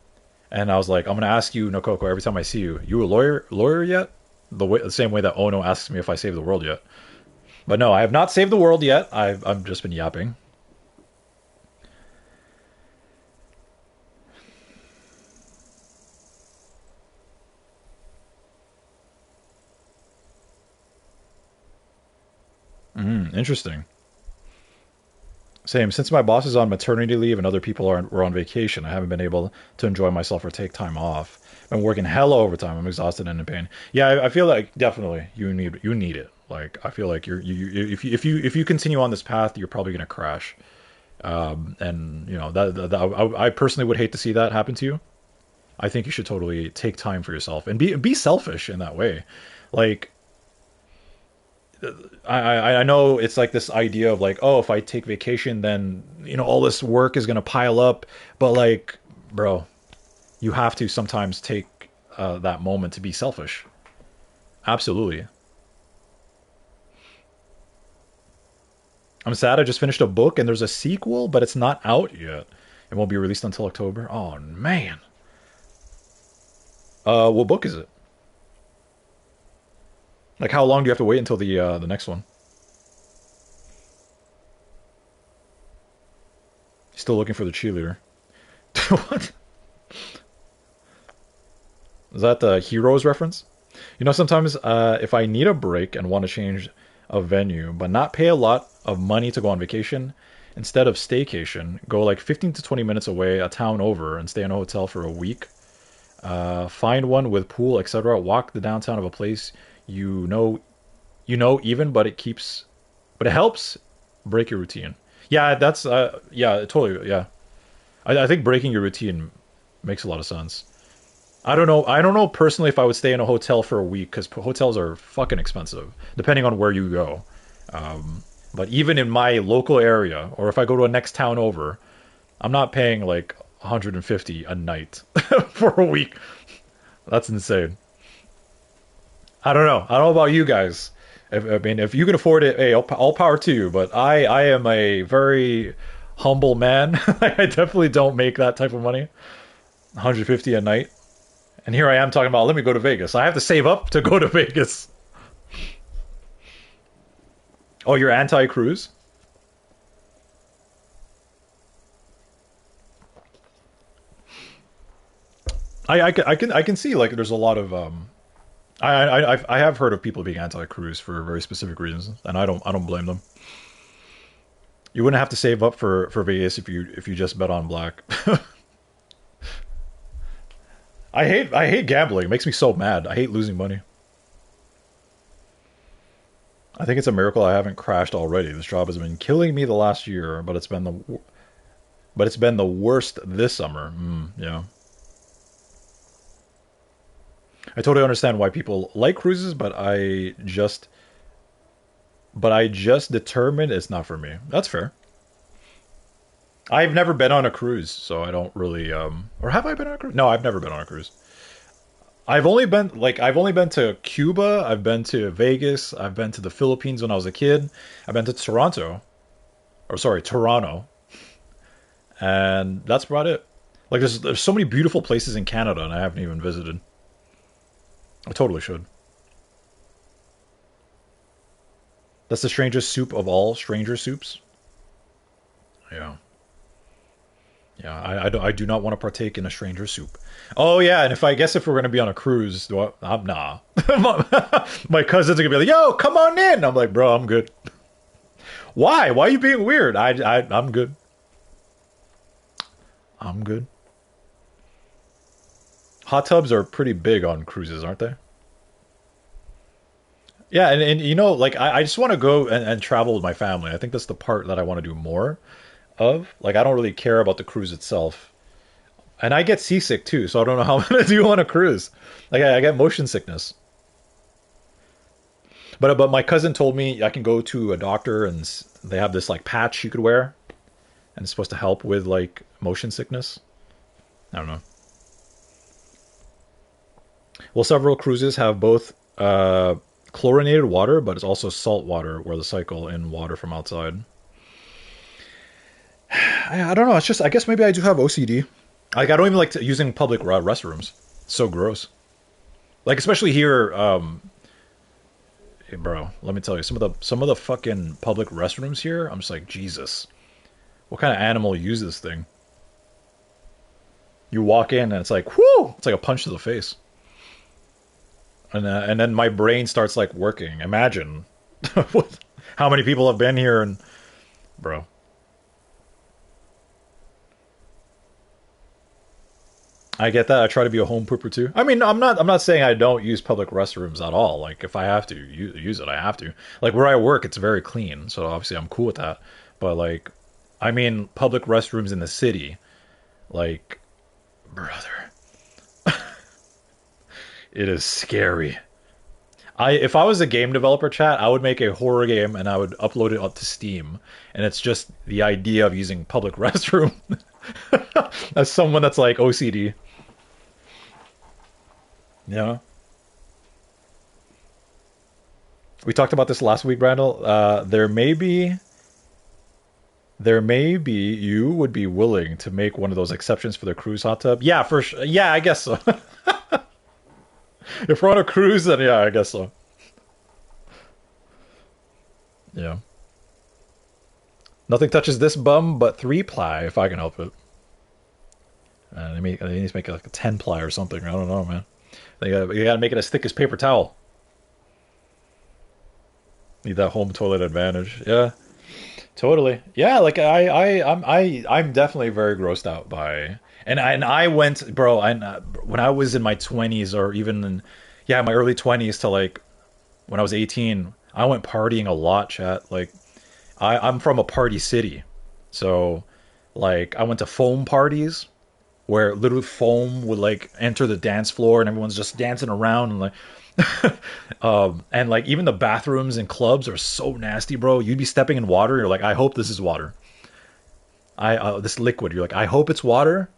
and I was like, I'm gonna ask you, Nokoko, every time I see you, you a lawyer yet? The same way that Ono asks me if I saved the world yet. But no, I have not saved the world yet. I've just been yapping. Interesting. Same. Since my boss is on maternity leave and other people were on vacation, I haven't been able to enjoy myself or take time off. I'm working hella overtime. I'm exhausted and in pain. Yeah, I feel like definitely you need it. Like I feel like if you continue on this path, you're probably gonna crash. And I personally would hate to see that happen to you. I think you should totally take time for yourself and be selfish in that way. Like I know it's like this idea of like, oh, if I take vacation, then all this work is gonna pile up. But like, bro, you have to sometimes take that moment to be selfish. Absolutely. I'm sad I just finished a book and there's a sequel, but it's not out yet. It won't be released until October. Oh, man. What book is it? Like, how long do you have to wait until the next one? Still looking for the cheerleader. What? Is that the Heroes reference? You know, sometimes if I need a break and want to change a venue, but not pay a lot of money to go on vacation, instead of staycation, go like 15 to 20 minutes away, a town over, and stay in a hotel for a week. Find one with pool, etc. Walk the downtown of a place you know even, but it helps break your routine. Yeah, that's yeah, totally, yeah. I think breaking your routine makes a lot of sense. I don't know personally if I would stay in a hotel for a week, because hotels are fucking expensive depending on where you go. But even in my local area, or if I go to a next town over, I'm not paying like 150 a night for a week. That's insane. I don't know about you guys. If you can afford it, hey, all power to you. But I am a very humble man. I definitely don't make that type of money. 150 a night. And here I am talking about, let me go to Vegas. I have to save up to go to Vegas. Oh, you're anti-cruise? I can see, like, there's a lot of I have heard of people being anti-cruise for very specific reasons, and I don't blame them. You wouldn't have to save up for Vegas if you just bet on black. I hate gambling. It makes me so mad. I hate losing money. I think it's a miracle I haven't crashed already. This job has been killing me the last year, but it's been the worst this summer. Yeah. I totally understand why people like cruises, but I just determined it's not for me. That's fair. I've never been on a cruise, so I don't really or have I been on a cruise? No, I've never been on a cruise. I've only been to Cuba, I've been to Vegas, I've been to the Philippines when I was a kid. I've been to Toronto. And that's about it. Like there's so many beautiful places in Canada and I haven't even visited. I totally should. That's the strangest soup of all stranger soups. Yeah. Yeah, I do not want to partake in a stranger soup. Oh yeah, and if we're gonna be on a cruise, I'm nah. My cousins are gonna be like, "Yo, come on in." I'm like, "Bro, I'm good." Why? Why are you being weird? I'm good. I'm good. Hot tubs are pretty big on cruises, aren't they? Yeah, and you know, like I just want to go and travel with my family. I think that's the part that I want to do more of. Like I don't really care about the cruise itself. And I get seasick too, so I don't know how I'm gonna do on a cruise. Like I get motion sickness. But my cousin told me I can go to a doctor and they have this like patch you could wear, and it's supposed to help with like motion sickness. I don't know. Well, several cruises have both chlorinated water, but it's also salt water where they cycle in water from outside. I don't know. It's just I guess maybe I do have OCD. Like I don't even like using public restrooms. It's so gross. Like especially here, hey, bro. Let me tell you, some of the fucking public restrooms here. I'm just like Jesus. What kind of animal uses this thing? You walk in and it's like, whoo! It's like a punch to the face. And then my brain starts like working. Imagine how many people have been here and, bro. I get that. I try to be a home pooper too. I mean, I'm not saying I don't use public restrooms at all. Like if I have to use it, I have to. Like where I work, it's very clean, so obviously I'm cool with that. But like, I mean, public restrooms in the city, like, brother, it is scary. If I was a game developer, chat, I would make a horror game and I would upload it up to Steam. And it's just the idea of using public restroom as someone that's like OCD. Yeah. We talked about this last week, Randall. There may be you would be willing to make one of those exceptions for the cruise hot tub. Yeah, for sure. Yeah, I guess so. If we're on a cruise, then yeah, I guess so. Yeah. Nothing touches this bum but 3-ply if I can help it. They need to make it like a 10-ply or something. I don't know, man. You gotta make it as thick as paper towel. Need that home toilet advantage. Yeah. Totally. Yeah, like I'm definitely very grossed out by, and I went, bro, when I was in my 20s or even in, yeah, my early 20s to like when I was 18, I went partying a lot, chat. Like I'm from a party city. So like I went to foam parties where literally foam would like enter the dance floor and everyone's just dancing around and like and like even the bathrooms and clubs are so nasty, bro. You'd be stepping in water. You're like, I hope this is water. This liquid. You're like, I hope it's water.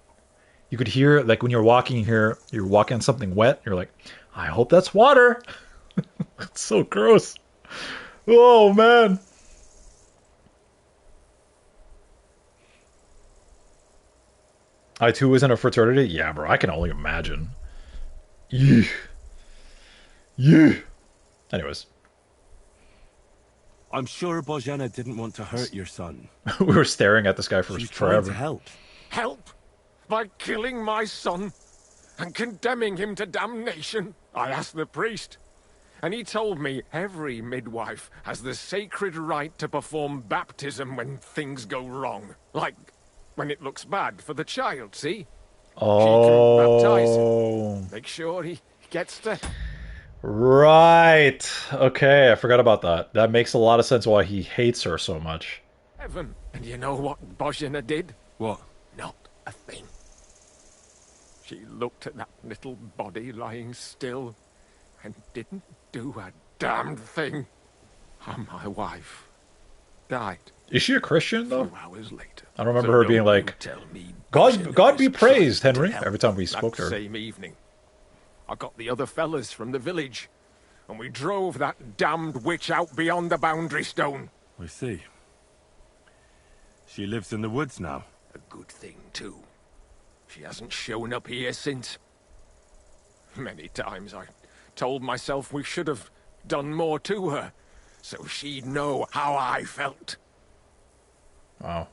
You could hear like when you're walking here, you're walking on something wet. You're like, I hope that's water. It's so gross. Oh man. I too was in a fraternity. Yeah, bro. I can only imagine. Yeah. Yeah. Anyways. I'm sure Bohemia didn't want to hurt your son. We were staring at this guy for She's forever. trying to help. Help? By killing my son and condemning him to damnation? I asked the priest, and he told me every midwife has the sacred right to perform baptism when things go wrong. Like when it looks bad for the child, see? Oh. She can baptize him. Make sure he gets to... Right. Okay, I forgot about that. That makes a lot of sense why he hates her so much. heaven. And you know what Bohemia did? What? Not a thing. She looked at that little body lying still and didn't do a damned thing. And my wife died. Is she a Christian, though? A few hours later. I don't remember her being like, God be praised, Henry, every time we spoke to her. That same evening, I got the other fellas from the village, and we drove that damned witch out beyond the boundary stone. I see. She lives in the woods now. A good thing, too. She hasn't shown up here since. Many times I told myself we should have done more to her, so she'd know how I felt. Wow.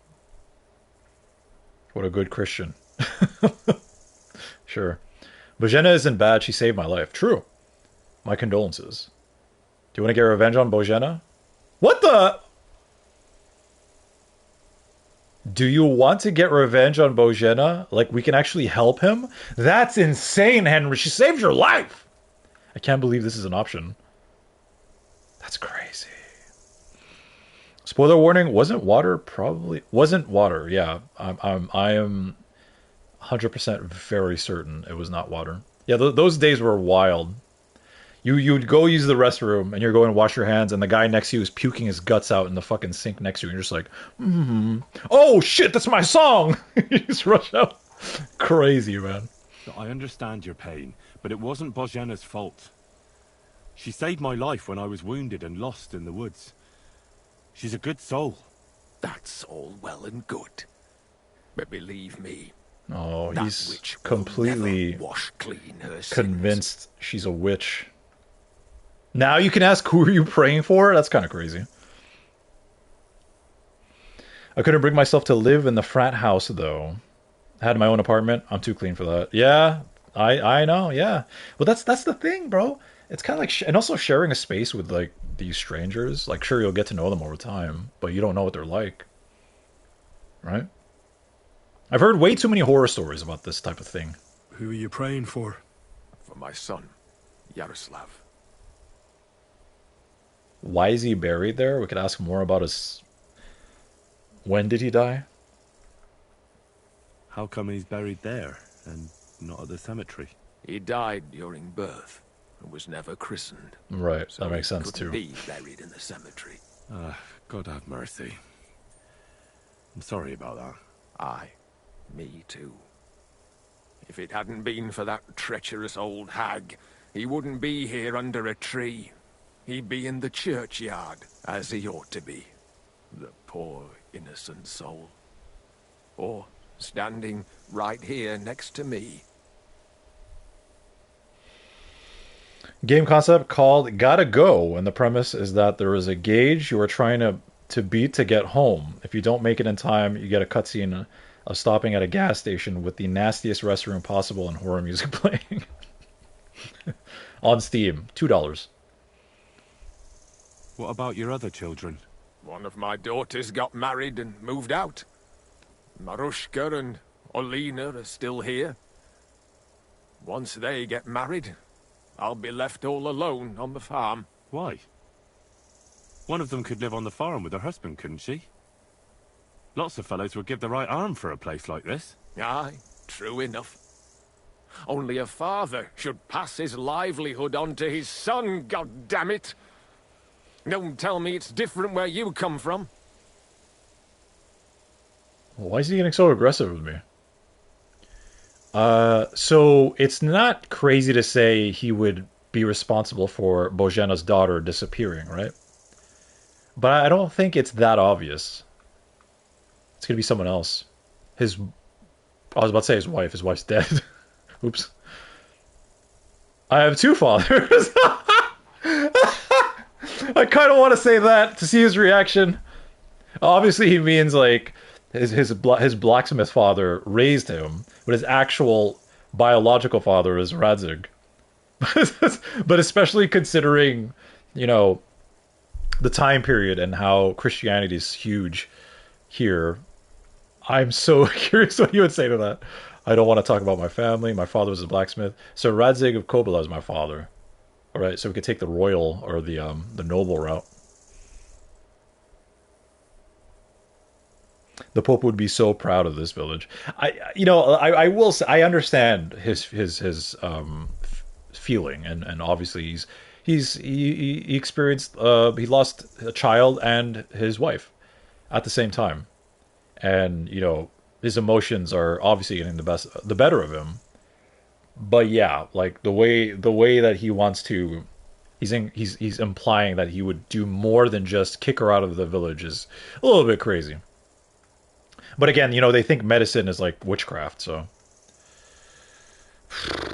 What a good Christian. Sure. Bohemia isn't bad. She saved my life. True. My condolences. Do you want to get revenge on Bohemia? What the? Do you want to get revenge on Bohemia? Like, we can actually help him? That's insane, Henry. She saved your life. I can't believe this is an option. That's crazy. Spoiler warning, wasn't water yeah. I am 100% very certain it was not water. Yeah, those days were wild. You'd go use the restroom and you're going to wash your hands and the guy next to you is puking his guts out in the fucking sink next to you and you're just like, oh shit, that's my song. You just rush out. Crazy, man. I understand your pain, but it wasn't Bohemia's fault. She saved my life when I was wounded and lost in the woods. She's a good soul. That's all well and good. But believe me, oh, he's completely wash clean her convinced sins. She's a witch. Now you can ask, who are you praying for? That's kind of crazy. I couldn't bring myself to live in the frat house, though. I had my own apartment. I'm too clean for that. Yeah, I know, yeah. Well, that's the thing, bro. It's kind of like, and also sharing a space with, like, these strangers. Like, sure, you'll get to know them over time, but you don't know what they're like. Right? I've heard way too many horror stories about this type of thing. Who are you praying for? For my son, Yaroslav. Why is he buried there? We could ask more about his... When did he die? How come he's buried there and not at the cemetery? He died during birth and was never christened. Right, so that makes sense too. Be buried in the cemetery. God have mercy. I'm sorry about that. Aye, me too. If it hadn't been for that treacherous old hag, he wouldn't be here under a tree. He'd be in the churchyard, as he ought to be. The poor, innocent soul. Or standing right here next to me. Game concept called Gotta Go, and the premise is that there is a gauge you are trying to beat to get home. If you don't make it in time, you get a cutscene of stopping at a gas station with the nastiest restroom possible and horror music playing. On Steam, $2. What about your other children? One of my daughters got married and moved out. Marushka and Olina are still here. Once they get married, I'll be left all alone on the farm. Why? One of them could live on the farm with her husband, couldn't she? Lots of fellows would give the right arm for a place like this. Aye, true enough. Only a father should pass his livelihood on to his son, God damn it! Don't tell me it's different where you come from. Why is he getting so aggressive with me? So it's not crazy to say he would be responsible for Bohena's daughter disappearing, right? But I don't think it's that obvious. It's gonna be someone else. I was about to say his wife. His wife's dead. Oops. I have two fathers. I kind of want to say that to see his reaction. Obviously, he means like his blacksmith father raised him, but his actual biological father is Radzig. But especially considering, you know, the time period and how Christianity is huge here, I'm so curious what you would say to that. I don't want to talk about my family. My father was a blacksmith. So Radzig of Kobila is my father. All right, so we could take the royal or the noble route. The Pope would be so proud of this village. I will say, I understand his feeling, and obviously he experienced he lost a child and his wife at the same time, and you know his emotions are obviously getting the better of him. But yeah, like the way that he wants to, he's implying that he would do more than just kick her out of the village is a little bit crazy. But again, you know, they think medicine is like witchcraft, so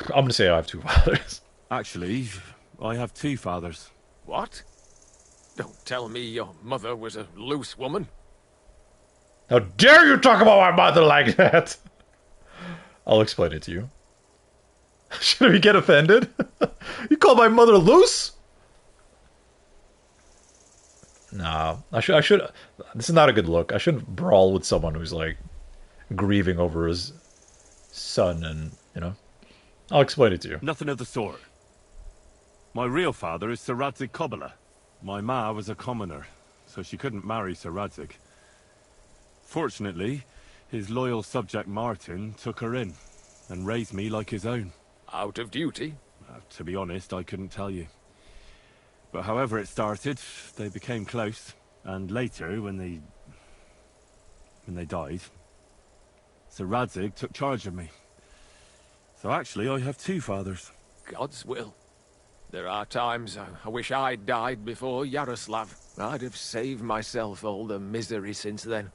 I'm gonna say I have two fathers. Actually, I have two fathers. What? Don't tell me your mother was a loose woman. How dare you talk about my mother like that? I'll explain it to you. Should we get offended? You call my mother loose? Nah, I should. This is not a good look. I shouldn't brawl with someone who's like grieving over his son, and you know. I'll explain it to you. Nothing of the sort. My real father is Sir Radzig Kobila. My ma was a commoner, so she couldn't marry Sir Radzig. Fortunately, his loyal subject Martin took her in and raised me like his own. Out of duty? To be honest, I couldn't tell you. But however it started, they became close, and later, when they died, Sir Radzig took charge of me. So actually, I have two fathers. God's will. There are times I wish I'd died before Yaroslav. I'd have saved myself all the misery since then.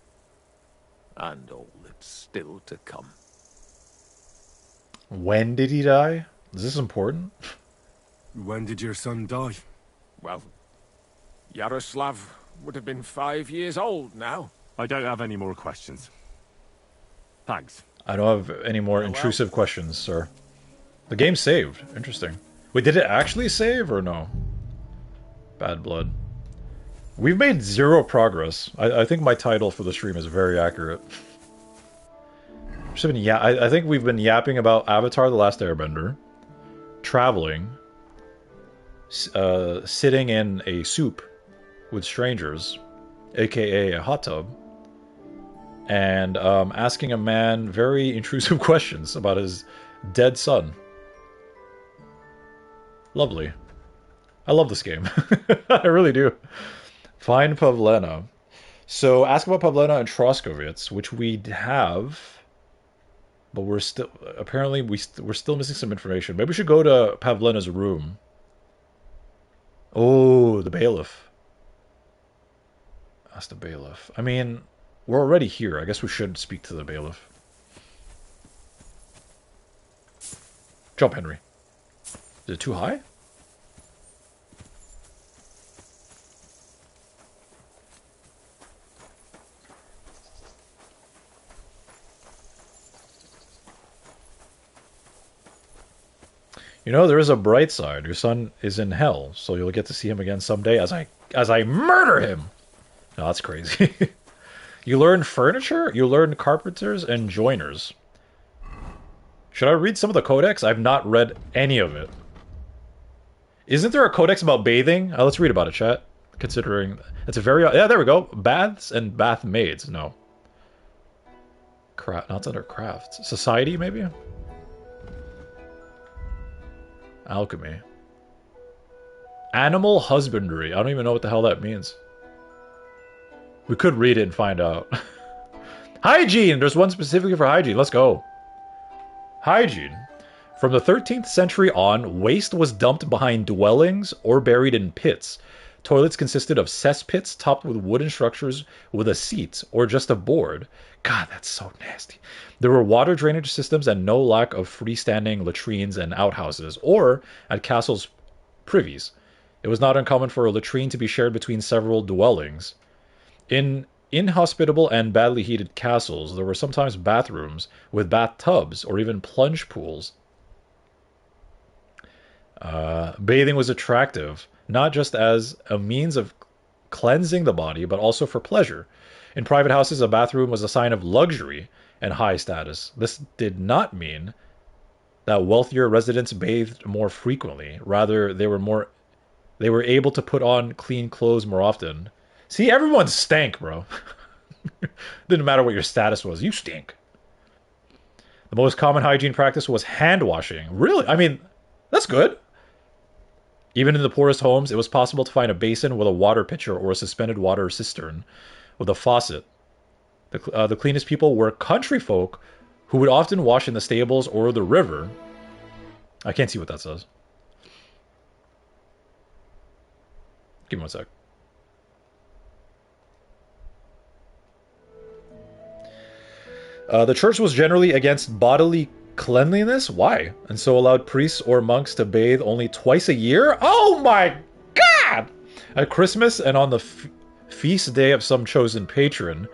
And all that's still to come. When did he die? Is this important? When did your son die? Well, Yaroslav would have been 5 years old now. I don't have any more questions. Thanks. I don't have any more intrusive questions, sir. The game saved. Interesting. Wait, did it actually save or no? Bad blood. We've made zero progress. I think my title for the stream is very accurate. I think we've been yapping about Avatar: The Last Airbender, traveling, sitting in a soup with strangers, aka a hot tub, and asking a man very intrusive questions about his dead son. Lovely. I love this game. I really do. Find Pavlena. So ask about Pavlena and Troskovitz, which we have But we're still... Apparently, we're still missing some information. Maybe we should go to Pavlena's room. Oh, the bailiff. Ask the bailiff. I mean, we're already here. I guess we should speak to the bailiff. Jump, Henry. Is it too high? You know, there is a bright side. Your son is in hell, so you'll get to see him again someday as I murder him. No, that's crazy. You learn furniture? You learn carpenters and joiners. Should I read some of the codex? I've not read any of it. Isn't there a codex about bathing? Let's read about it, chat. Considering it's a very... Yeah, there we go. Baths and bath maids. No. No, it's under crafts. Society, maybe? Alchemy. Animal husbandry. I don't even know what the hell that means. We could read it and find out. Hygiene! There's one specifically for hygiene. Let's go. Hygiene. From the 13th century on, waste was dumped behind dwellings or buried in pits. Toilets consisted of cesspits topped with wooden structures with a seat or just a board. God, that's so nasty. There were water drainage systems and no lack of freestanding latrines and outhouses, or at castles' privies. It was not uncommon for a latrine to be shared between several dwellings. In inhospitable and badly heated castles, there were sometimes bathrooms with bathtubs or even plunge pools. Bathing was attractive, not just as a means of cleansing the body, but also for pleasure. In private houses, a bathroom was a sign of luxury and high status. This did not mean that wealthier residents bathed more frequently. Rather, they were able to put on clean clothes more often. See, everyone stank, bro. Didn't matter what your status was. You stink. The most common hygiene practice was hand washing. Really? I mean, that's good. Even in the poorest homes, it was possible to find a basin with a water pitcher or a suspended water cistern with a faucet. The cleanest people were country folk who would often wash in the stables or the river. I can't see what that says. Give me one sec. The church was generally against bodily cleanliness. Why? And so allowed priests or monks to bathe only twice a year? Oh my god! At Christmas and on the feast day of some chosen patron.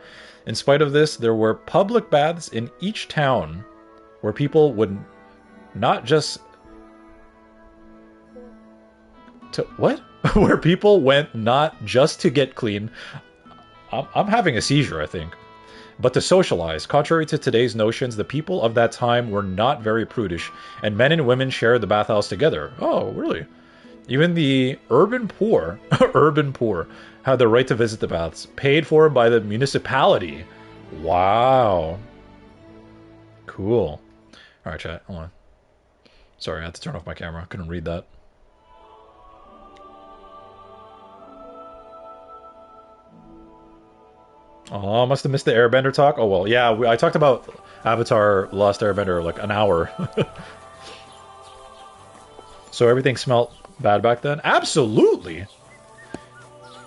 In spite of this, there were public baths in each town where people would not just... What? Where people went not just to get clean. I'm having a seizure, I think. But to socialize. Contrary to today's notions, the people of that time were not very prudish, and men and women shared the bathhouse together. Oh, really? Even the urban poor, had the right to visit the baths, paid for by the municipality. Wow. Cool. Alright, chat, hold on. Sorry, I had to turn off my camera. Couldn't read that. Oh, I must have missed the Airbender talk. Oh, well, yeah, I talked about Avatar Lost Airbender like an hour. So everything smelled bad back then? Absolutely!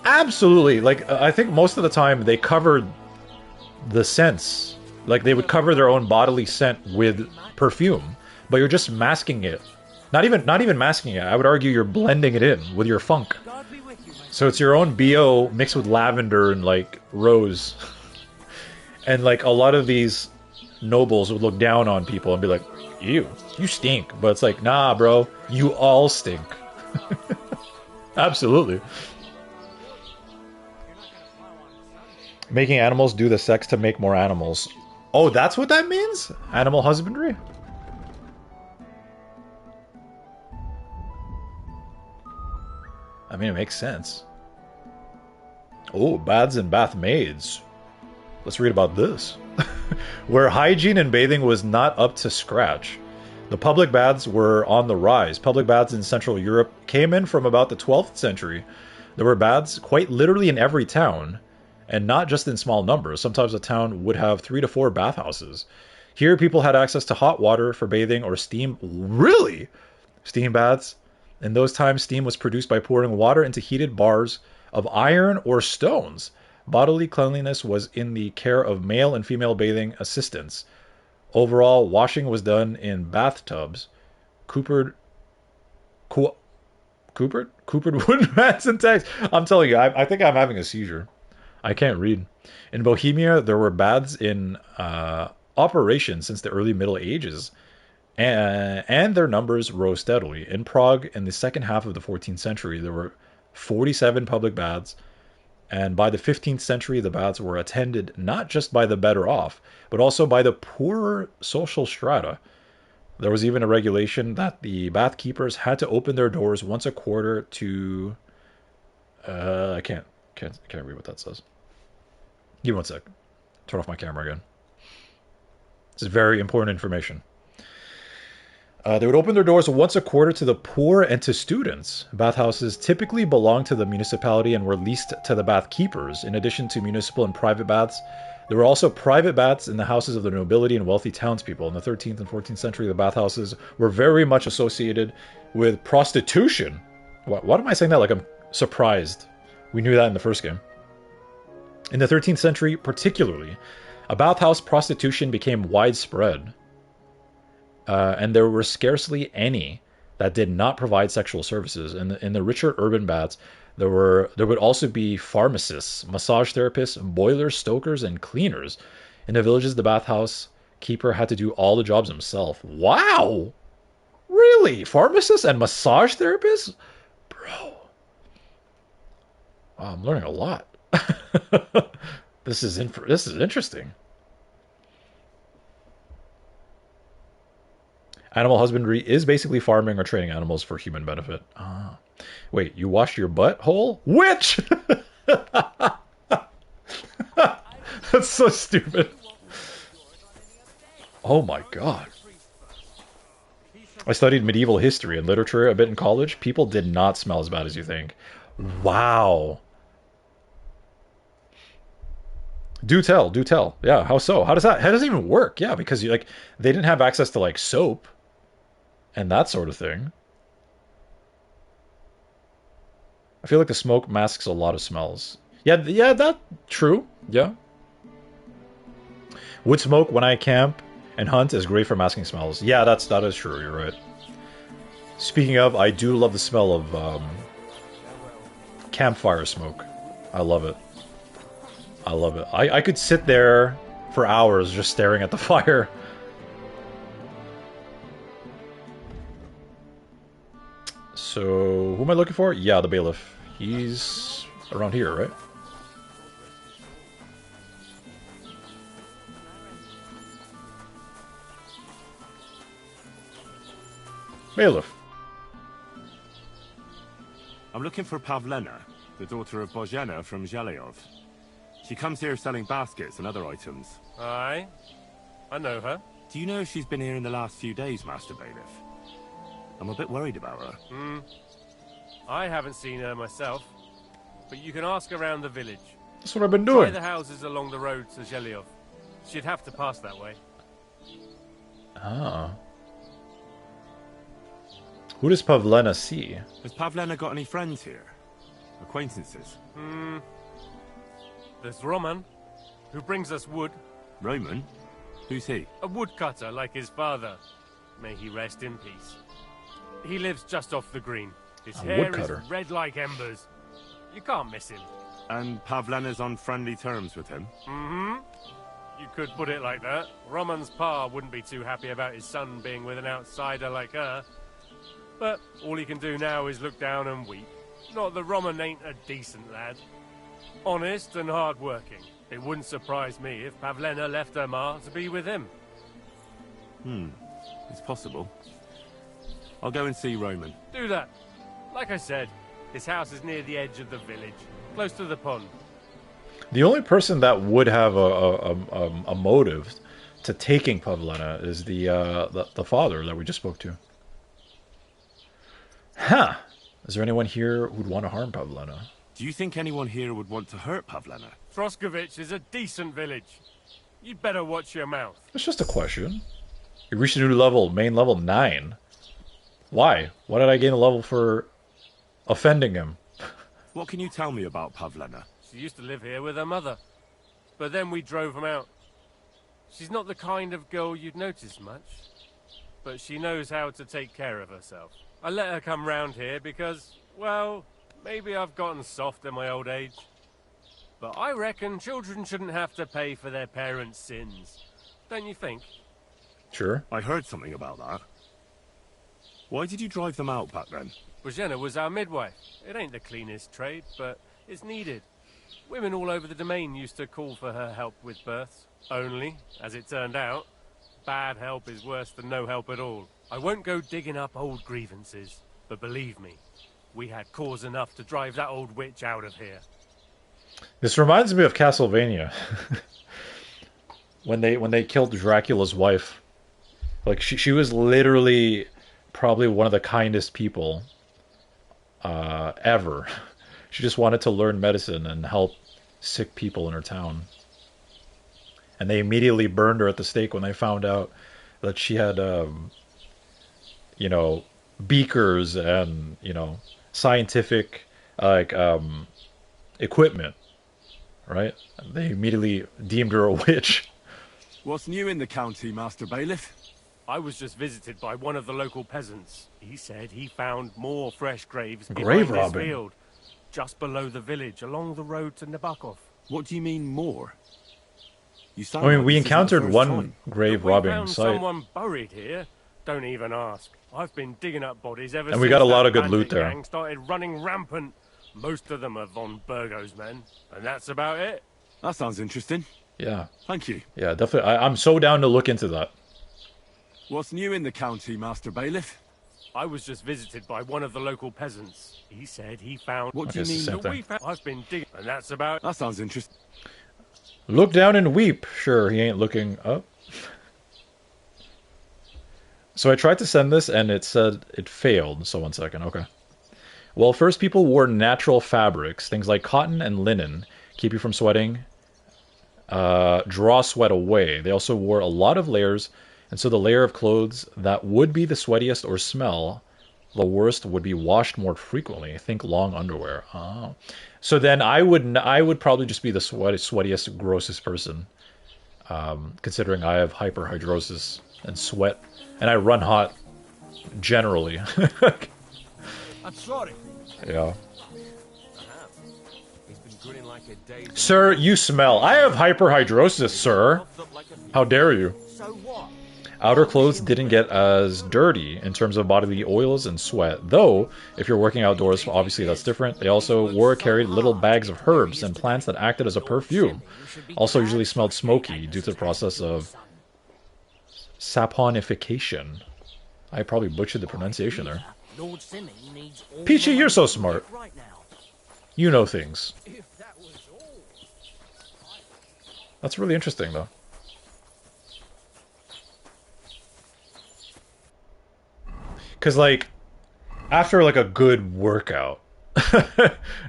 Absolutely! Like, I think most of the time they covered the scents. Like, they would cover their own bodily scent with perfume. But you're just masking it. Not even masking it. I would argue you're blending it in with your funk. So it's your own BO mixed with lavender and, like, rose. And, like, a lot of these nobles would look down on people and be like, ew, you stink. But it's like, nah, bro, you all stink. Absolutely. Making animals do the sex to make more animals. Oh, that's what that means? Animal husbandry? I mean, it makes sense. Oh, baths and bath maids. Let's read about this. Where hygiene and bathing was not up to scratch. The public baths were on the rise. Public baths in Central Europe came in from about the 12th century. There were baths quite literally in every town, and not just in small numbers. Sometimes a town would have 3 to 4 bathhouses. Here, people had access to hot water for bathing or steam. Really? Steam baths? In those times, steam was produced by pouring water into heated bars of iron or stones. Bodily cleanliness was in the care of male and female bathing assistants. Overall, washing was done in bathtubs. Coopered wooden mats and tanks. I'm telling you, I think I'm having a seizure. I can't read. In Bohemia, there were baths in operation since the early Middle Ages, and their numbers rose steadily. In Prague, in the second half of the 14th century, there were 47 public baths, and by the 15th century, the baths were attended not just by the better off, but also by the poorer social strata. There was even a regulation that the bath keepers had to open their doors once a quarter to. I can't read what that says. Give me one sec. Turn off my camera again. This is very important information. They would open their doors once a quarter to the poor and to students. Bathhouses typically belonged to the municipality and were leased to the bath keepers. In addition to municipal and private baths, there were also private baths in the houses of the nobility and wealthy townspeople. In the 13th and 14th century, the bathhouses were very much associated with prostitution. What am I saying that like I'm surprised? We knew that in the first game. In the 13th century, particularly, a bathhouse prostitution became widespread. And there were scarcely any that did not provide sexual services. In the richer urban baths, there would also be pharmacists, massage therapists, boilers, stokers, and cleaners. In the villages, the bathhouse keeper had to do all the jobs himself. Wow! Really? Pharmacists and massage therapists? Bro. Wow, I'm learning a lot. This is interesting. Animal husbandry is basically farming or training animals for human benefit. Ah. Wait, you washed your butthole? Which? That's so stupid. Oh my god. I studied medieval history and literature a bit in college. People did not smell as bad as you think. Wow. Do tell, do tell. Yeah, how so? How does it even work? Yeah, because they didn't have access to like soap and that sort of thing. I feel like the smoke masks a lot of smells. Yeah, that's true. Yeah. Wood smoke when I camp and hunt is great for masking smells. Yeah, that is true. You're right. Speaking of, I do love the smell of campfire smoke. I love it. I love it. I could sit there for hours just staring at the fire. So, who am I looking for? Yeah, the bailiff. He's around here, right? Bailiff. I'm looking for Pavlena, the daughter of Bohemia from Zhelyov. She comes here selling baskets and other items. Aye, I know her. Do you know if she's been here in the last few days, Master Bailiff? I'm a bit worried about her. I haven't seen her myself, but you can ask around the village. That's what I've been doing. Try the houses along the road to Zhelyov. She'd have to pass that way. Ah. Who does Pavlena see? Has Pavlena got any friends here? Acquaintances? There's Roman, who brings us wood. Roman? Who's he? A woodcutter like his father. May he rest in peace. He lives just off the green. His hair is red like embers. You can't miss him. And Pavlena's on friendly terms with him? You could put it like that. Roman's pa wouldn't be too happy about his son being with an outsider like her. But all he can do now is look down and weep. Not that Roman ain't a decent lad. Honest and hard-working. It wouldn't surprise me if Pavlena left her ma to be with him. It's possible. I'll go and see Roman. Do that. Like I said, his house is near the edge of the village, close to the pond. The only person that would have a motive to taking Pavlena is the father that we just spoke to. Huh. Is there anyone here who'd want to harm Do you think anyone here would want to hurt Pavlena? Troskovich is a decent village. You'd better watch your mouth. It's just a question. You reached a new level, main level 9. Why? Why did I gain a level for offending him? What can you tell me about Pavlena? She used to live here with her mother. But then we drove them out. She's not the kind of girl you'd notice much. But she knows how to take care of herself. I let her come round here because, well, maybe I've gotten soft in my old age. But I reckon children shouldn't have to pay for their parents' sins. Don't you think? Sure. I heard something about that. Why did you drive them out back then? Bohemia was our midwife. It ain't the cleanest trade, but it's needed. Women all over the domain used to call for her help with births. Only, as it turned out, bad help is worse than no help at all. I won't go digging up old grievances, but believe me, we had cause enough to drive that old witch out of here. This reminds me of Castlevania. when they killed Dracula's wife. Like, she was literally probably one of the kindest people ever. She just wanted to learn medicine and help sick people in her town. And they immediately burned her at the stake when they found out that she had, you know, beakers and, you know, scientific, equipment, right? They immediately deemed her a witch. What's new in the county, Master Bailiff? I was just visited by one of the local peasants. He said he found more fresh graves Grave behind this robbing. field, just below the village, along the road to Nabokov. What do you mean more? You I sound mean, like we this isn't the encountered first one time. grave We robbing found site. someone buried here. Don't even ask. I've been digging up bodies ever And since we got a lot that of good loot bandit there. gang started running rampant. Most of them are von Burgo's men, and that's about it. That sounds interesting. Yeah. Thank you. Yeah, definitely. I'm so down to look into that. What's new in the county, Master Bailiff? I was just visited by one of the local peasants. He said he found... What do you Okay, it's the mean? same We found... I've been digging, and that's about... That sounds interesting. Look down and weep. Sure, he ain't looking up. So I tried to send this and it said it failed. So 1 second. Okay. Well, first people wore natural fabrics, things like cotton and linen, keep you from sweating, draw sweat away. They also wore a lot of layers, and so the layer of clothes that would be the sweatiest or smell the worst would be washed more frequently. Think long underwear. Oh. So then I would probably just be the sweatiest, grossest person, considering I have hyperhidrosis and sweat, and I run hot generally. I'm sorry. Yeah. He's been grinning like a daisy. Sir, you smell. I have hyperhidrosis, sir. How dare you? So what? Outer clothes didn't get as dirty in terms of bodily oils and sweat, though if you're working outdoors, obviously that's different. They also carried little bags of herbs and plants that acted as a perfume. Also usually smelled smoky due to the process of saponification. I probably butchered the pronunciation there. Lord Simming needs all Peachy, the you're so money smart. right now. You know things. If that was all. That's really interesting, though. Because, like, after, like, a good workout,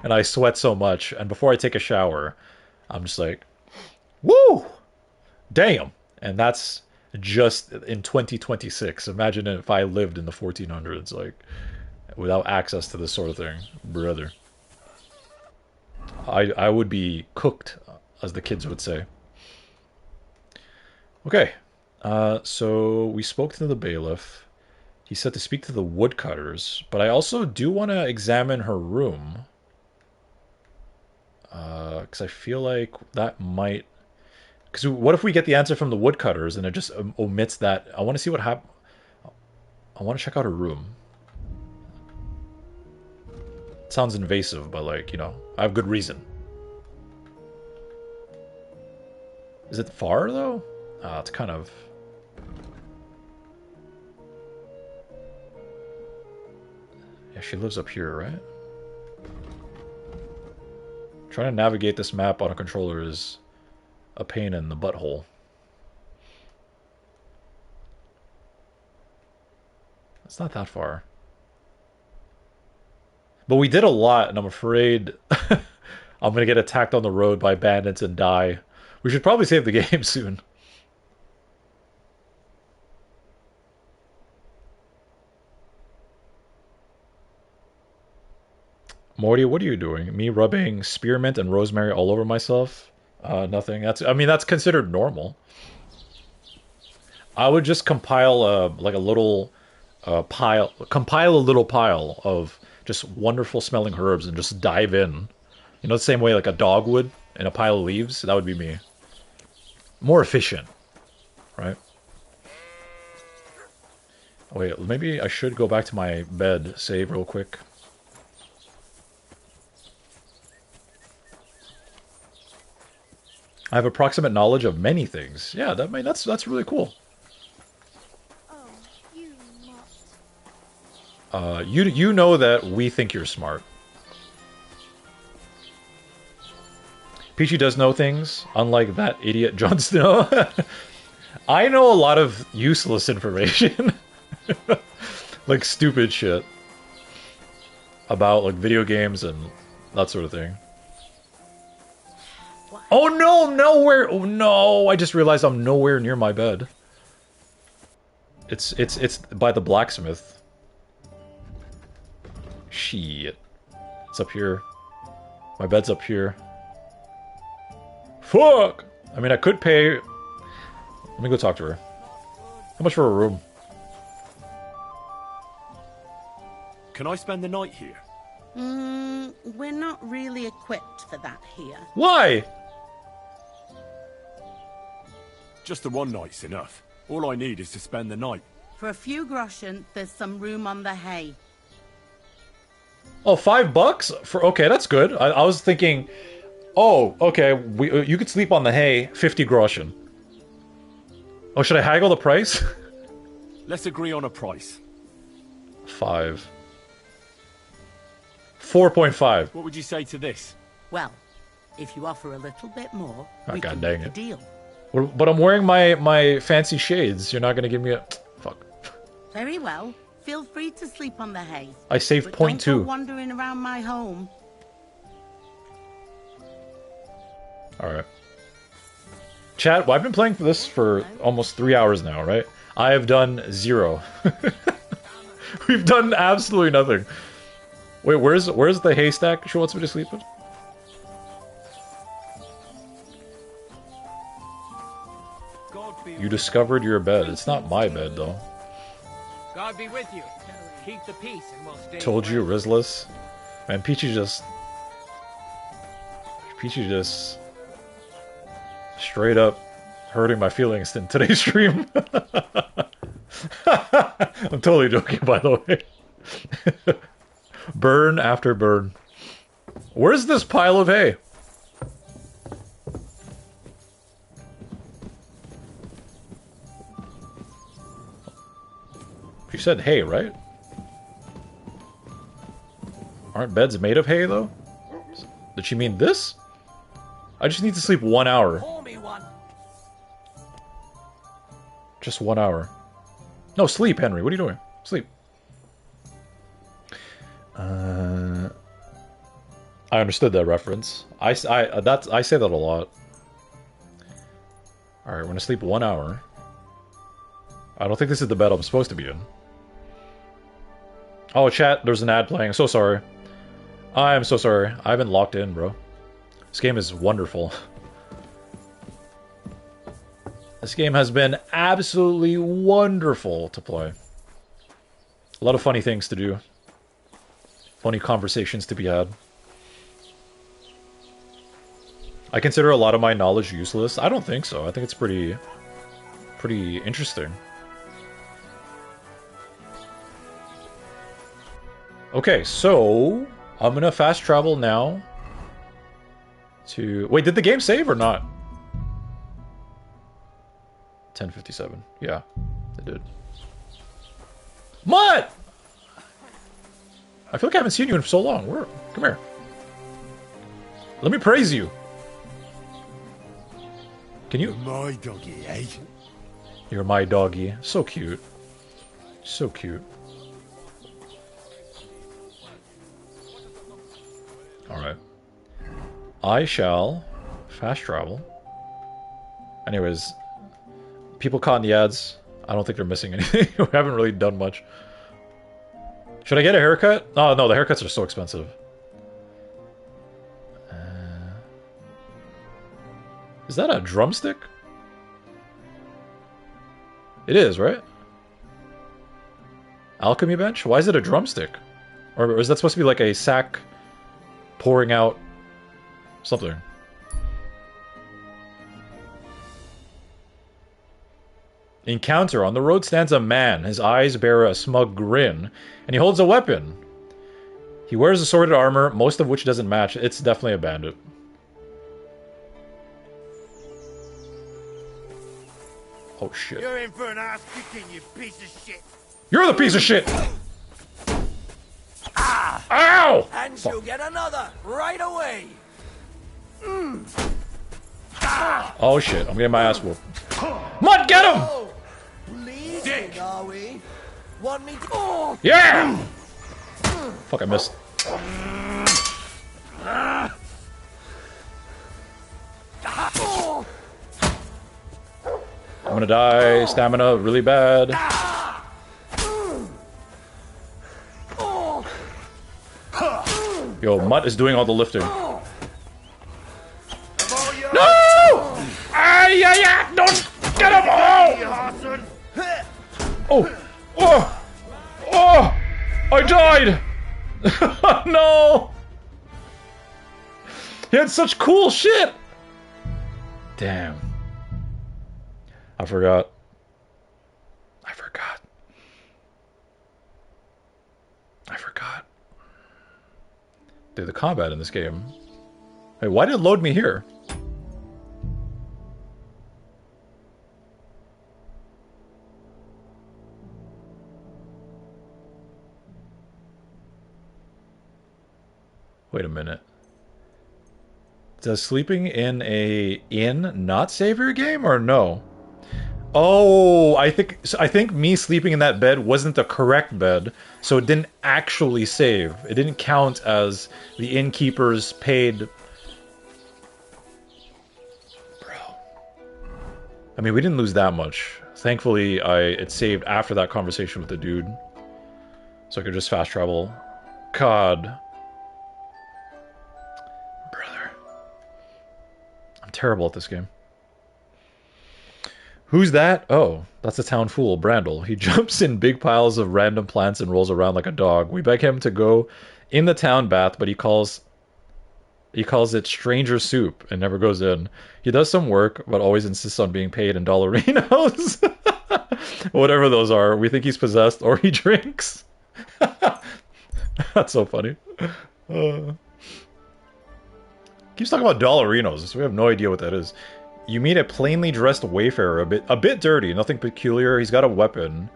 and I sweat so much, and before I take a shower, I'm just like, woo! Damn! And that's just in 2026. Imagine if I lived in the 1400s, like, without access to this sort of thing. Brother. I would be cooked, as the kids would say. Okay. So we spoke to the bailiff. He said to speak to the woodcutters, but I also do want to examine her room. Because I feel like that might... Because what if we get the answer from the woodcutters and it just omits that? I want to see what happens. I want to check out her room. It sounds invasive, but like, you know, I have good reason. Is it far, though? It's kind of... Yeah, she lives up here, right? Trying to navigate this map on a controller is a pain in the butthole. It's not that far. But we did a lot, and I'm afraid I'm going to get attacked on the road by bandits and die. We should probably save the game soon. Morty, what are you doing? Me rubbing spearmint and rosemary all over myself? Nothing. I mean, that's considered normal. I would just compile like a little compile a little pile of just wonderful smelling herbs and just dive in. You know, the same way like a dog would in a pile of leaves? That would be me. More efficient, right? Wait, maybe I should go back to my bed, save real quick. I have approximate knowledge of many things. Yeah, that's really cool. You know that we think you're smart. Peachy does know things, unlike that idiot Jon Snow. I know a lot of useless information. Like stupid shit. About like video games and that sort of thing. Oh no, nowhere! Oh no, I just realized I'm nowhere near my bed. It's by the blacksmith. Shit. It's up here. My bed's up here. Fuck! I mean, I could pay... Let me go talk to her. How much for a room? Can I spend the night here? We're not really equipped for that here. Why? Just the one night's enough. All I need is to spend the night. For a few groschen, there's some room on the hay. Oh, $5 for... Okay, that's good. I was thinking... Oh, okay, you could sleep on the hay, 50 groschen. Oh, should I haggle the price? Let's agree on a price. 5. 4.5. What would you say to this? Well, if you offer a little bit more, we God can dang make a it. deal. But I'm wearing my fancy shades. You're not gonna give me a... Fuck. Very well. Feel free to sleep on the hay. I saved but point don't 2. go wandering around my home. Alright. Chat, well, I've been playing this for almost 3 hours now, right? I have done 0. We've done absolutely nothing. Wait, where's the haystack she wants me to sleep in? You discovered your bed. It's not my bed, though. God be with you. Keep the peace and we'll stay. Told you, Rizless. Man, Peachy just straight up hurting my feelings in today's stream. I'm totally joking, by the way. Burn after burn. Where's this pile of hay? She said hay, right? Aren't beds made of hay, though? Did she mean this? I just need to sleep 1 hour. Just 1 hour. No, sleep, Henry. What are you doing? Sleep. I understood that reference. I say that a lot. Alright, we're gonna sleep 1 hour. I don't think this is the bed I'm supposed to be in. Oh, chat, there's an ad playing. So sorry. I am so sorry. I haven't locked in, bro. This game is wonderful. This game has been absolutely wonderful to play. A lot of funny things to do. Funny conversations to be had. I consider a lot of my knowledge useless. I don't think so. I think it's pretty interesting. Okay, so I'm gonna fast travel now to... Wait, did the game save or not? 10:57. Yeah, it did. Mutt! I feel like I haven't seen you in so long. Come here. Let me praise you. Can you... My doggy, eh? You're my doggy. So cute. So cute. Alright. I shall fast travel. Anyways, people caught in the ads. I don't think they're missing anything. We haven't really done much. Should I get a haircut? Oh, no, the haircuts are so expensive. that a drumstick? It is, right? Alchemy bench? Why is it a drumstick? Or is that supposed to be like a sack pouring out something? Encounter. On the road stands a man. His eyes bear a smug grin, and he holds a weapon. He wears assorted armor, most of which doesn't match. It's definitely a bandit. Oh shit. You're in for an ass kicking, you piece of shit. You're the piece of shit! Ah! Ow! And you'll get another right away. Oh shit, I'm getting my ass whooped. Mud, get him! Bleeding, are we? Want me to... Oh. Yeah! Fuck, I missed. I'm gonna die. Stamina really bad. Yo, Mutt is doing all the lifting. No! Ay, ay, ay! Don't get him! Oh! Oh! Oh! I died! No! He had such cool shit! Damn. I forgot. I forgot. Dude, the combat in this game. Wait, why did it load me here? Wait a minute. Does sleeping in a inn not save your game or no? Oh, I think me sleeping in that bed wasn't the correct bed, so it didn't actually save. It didn't count as the innkeeper's paid. Bro. I mean, we didn't lose that much. Thankfully, it saved after that conversation with the dude, so I could just fast travel. God. I'm terrible at this game. Who's that? Oh, that's the town fool, Brandel. He jumps in big piles of random plants and rolls around like a dog. We beg him to go in the town bath, but he calls it stranger soup and never goes in. He does some work, but always insists on being paid in dollarinos. Whatever those are. We think he's possessed or he drinks. That's so funny. Keeps talking about dollarinos, so we have no idea what that is. You meet a plainly dressed wayfarer, a bit dirty, nothing peculiar. He's got a weapon.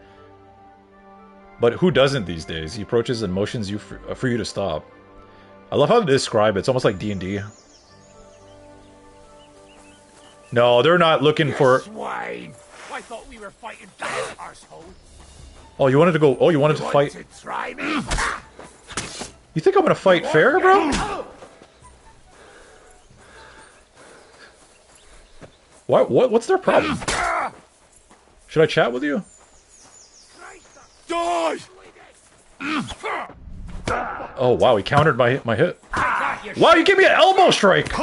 But who doesn't these days? He approaches and motions you for you to stop. I love how they describe it. It's almost like D&D. No, they're not looking for... Swine! I thought we were fighting death, arsehole. Oh, you wanted to go... Oh, you wanted to fight... Try me? You think I'm gonna fight fair, bro? What's their problem? Should I chat with you? Die! Oh wow, he countered my hit. Wow, you gave me an elbow strike.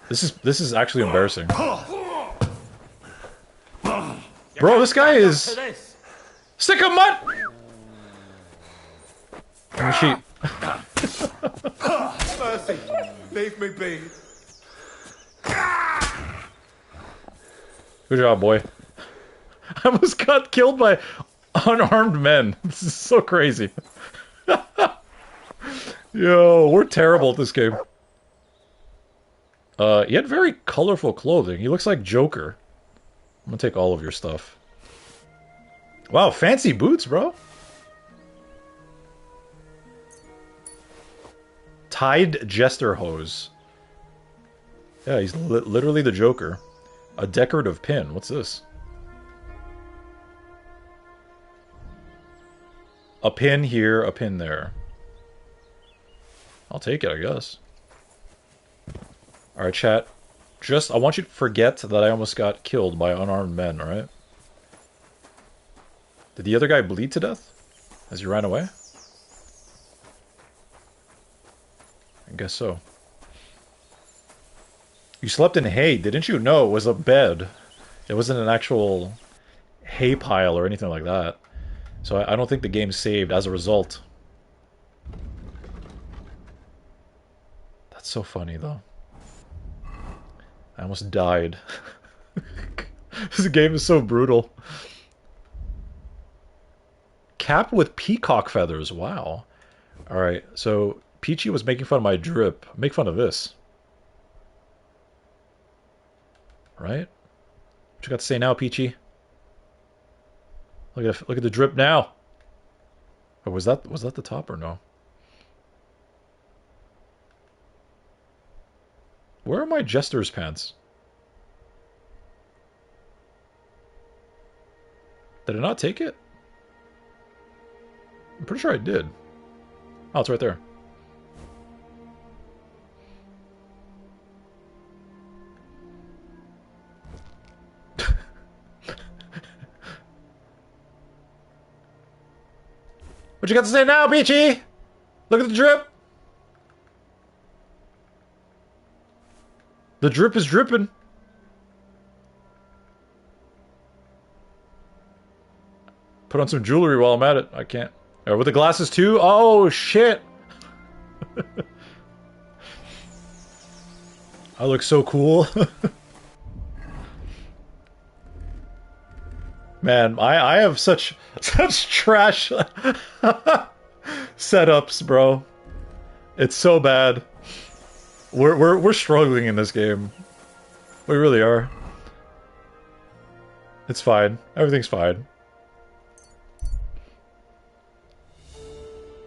This is actually embarrassing. Bro, this guy is stick a mutt. Let me Mercy, leave me be. Good job, boy. I almost got killed by unarmed men. This is so crazy. Yo, we're terrible at this game. He had very colorful clothing. He looks like Joker. I'm gonna take all of your stuff. Wow, fancy boots, bro. Tied jester hose. Yeah, he's literally the Joker. A decorative pin. What's this? A pin here, a pin there. I'll take it, I guess. Alright, chat. I want you to forget that I almost got killed by unarmed men, alright? Did the other guy bleed to death as he ran away? I guess so. You slept in hay, didn't you? No, it was a bed. It wasn't an actual hay pile or anything like that. So I don't think the game saved as a result. That's so funny, though. I almost died. This game is so brutal. Cap with peacock feathers. Wow. Alright, so Peachy was making fun of my drip. Make fun of this. Right? What you got to say now, Peachy? Look at the drip now. Oh, was that the top or no? Where are my jester's pants? Did I not take it? I'm pretty sure I did. Oh, it's right there. What you got to say now, Peachy? Look at the drip. The drip is dripping. Put on some jewelry while I'm at it. I can't. With the glasses too? Oh, shit. I look so cool. Man, I have such trash setups, bro. It's so bad. We're struggling in this game. We really are. It's fine. Everything's fine.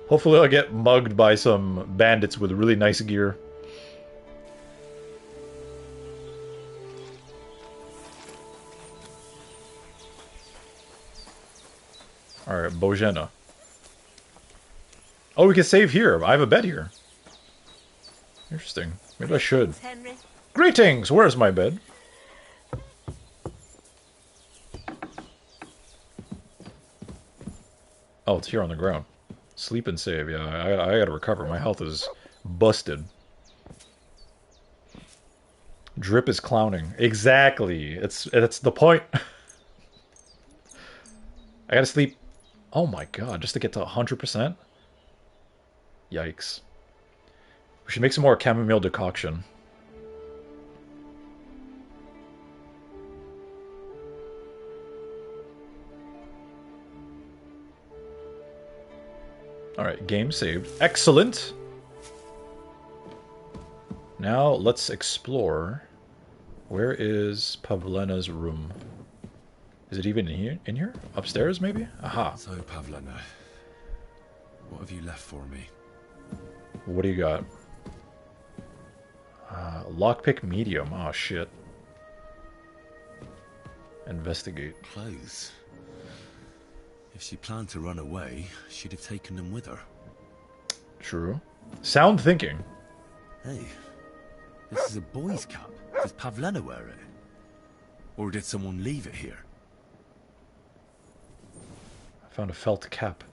Hopefully I'll get mugged by some bandits with really nice gear. Alright, Bohemia. Oh, we can save here. I have a bed here. Interesting. Maybe I should. Henry. Greetings! Where's my bed? Oh, it's here on the ground. Sleep and save. Yeah, I gotta recover. My health is busted. Drip is clowning. Exactly. It's the point. I gotta sleep. Oh my god, just to get to 100%? Yikes. We should make some more chamomile decoction. Alright, game saved. Excellent! Now let's explore. Where is Pavlena's room? Is it even in here? Upstairs, maybe? Aha. So, Pavlena, what have you left for me? What do you got? Lockpick medium. Oh, shit. Investigate. Clothes. If she planned to run away, she'd have taken them with her. True. Sound thinking. Hey, this is a boy's cap. Does Pavlena wear it? Or did someone leave it here? I found a felt cap.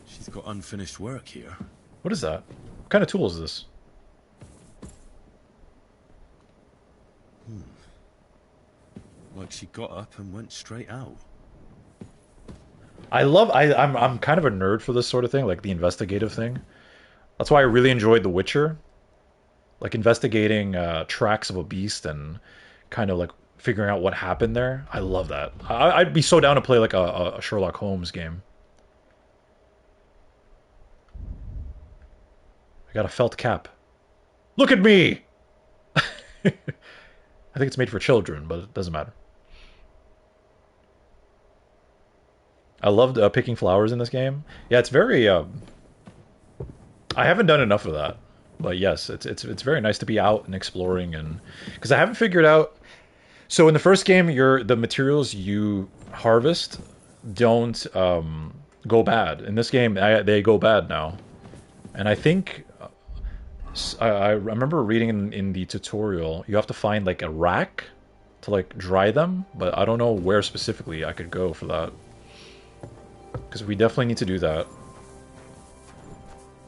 She's got unfinished work here. What is that? What kind of tool is this? Like she got up and went straight out. I'm kind of a nerd for this sort of thing, like the investigative thing. That's why I really enjoyed The Witcher. Like investigating tracks of a beast and kind of like figuring out what happened there. I love that. I'd be so down to play like a Sherlock Holmes game. I got a felt cap. Look at me! I think it's made for children, but it doesn't matter. I loved picking flowers in this game. Yeah, it's very... I haven't done enough of that. But yes, it's very nice to be out and exploring, and because I haven't figured out. So in the first game, the materials you harvest don't go bad. In this game, they go bad now, and I think I remember reading in the tutorial you have to find like a rack to like dry them, but I don't know where specifically I could go for that, because we definitely need to do that.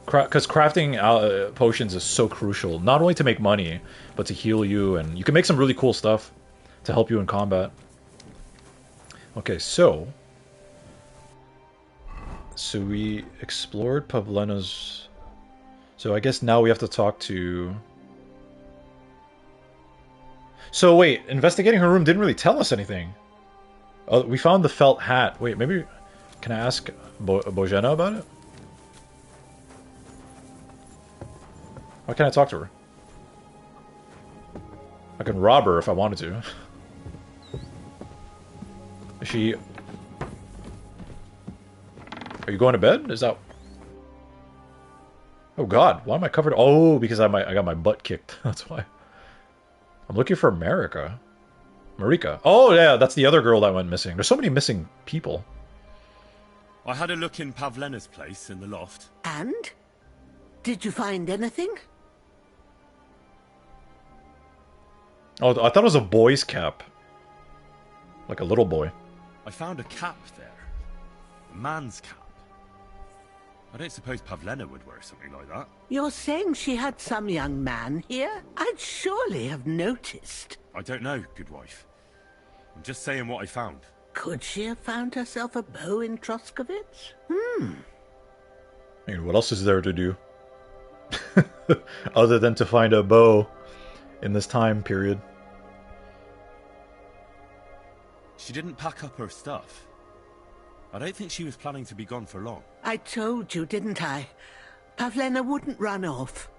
because crafting potions is so crucial, not only to make money, but to heal you, and you can make some really cool stuff to help you in combat. Okay, so we explored Pavlena's. So I guess now we have to talk to. So wait, investigating her room didn't really tell us anything. Oh, we found the felt hat. Wait, maybe can I ask Bojena about it? Why can't I talk to her? I can rob her if I wanted to. Is she... Are you going to bed? Is that... Oh god, why am I covered? Oh, because I got my butt kicked. That's why. I'm looking for Marika. Oh yeah, that's the other girl that went missing. There's so many missing people. I had a look in Pavlena's place in the loft. And? Did you find anything? Oh, I thought it was a boy's cap. Like a little boy. I found a cap there. A man's cap. I don't suppose Pavlena would wear something like that. You're saying she had some young man here? I'd surely have noticed. I don't know, good wife. I'm just saying what I found. Could she have found herself a bow in Troskovitz? I mean, what else is there to do? Other than to find a bow in this time period. She didn't pack up her stuff. I don't think she was planning to be gone for long. I told you, didn't I? Pavlena wouldn't run off.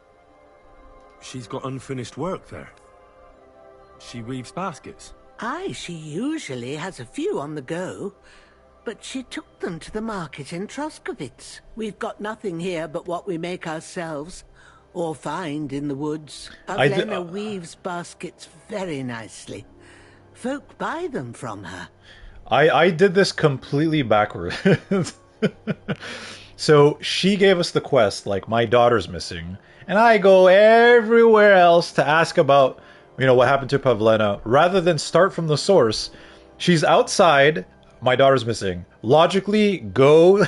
She's got unfinished work there. She weaves baskets. Aye, she usually has a few on the go. But she took them to the market in Troskovitz. We've got nothing here but what we make ourselves, or find in the woods. Pavlena weaves baskets very nicely. Folk buy them from her. I did this completely backwards. So she gave us the quest, like, my daughter's missing. And I go everywhere else to ask about, you know, what happened to Pavlena. Rather than start from the source, she's outside, my daughter's missing. Logically, go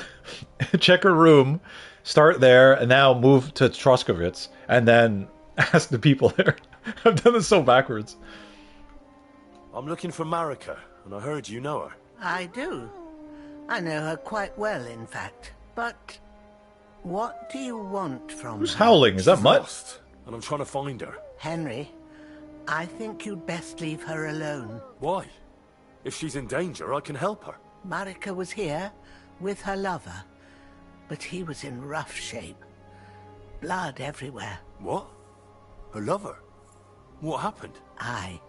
check her room, start there, and now move to Troskovitz, and then ask the people there. I've done this so backwards. I'm looking for Marika, and I heard you know her. I do. I know her quite well, in fact. But what do you want from Who's her? howling? Is that She's Mutt? lost, and I'm trying to find her. Henry, I think you'd best leave her alone. Why? If she's in danger, I can help her. Marika was here with her lover, but he was in rough shape. Blood everywhere. What? Her lover? What happened? Aye,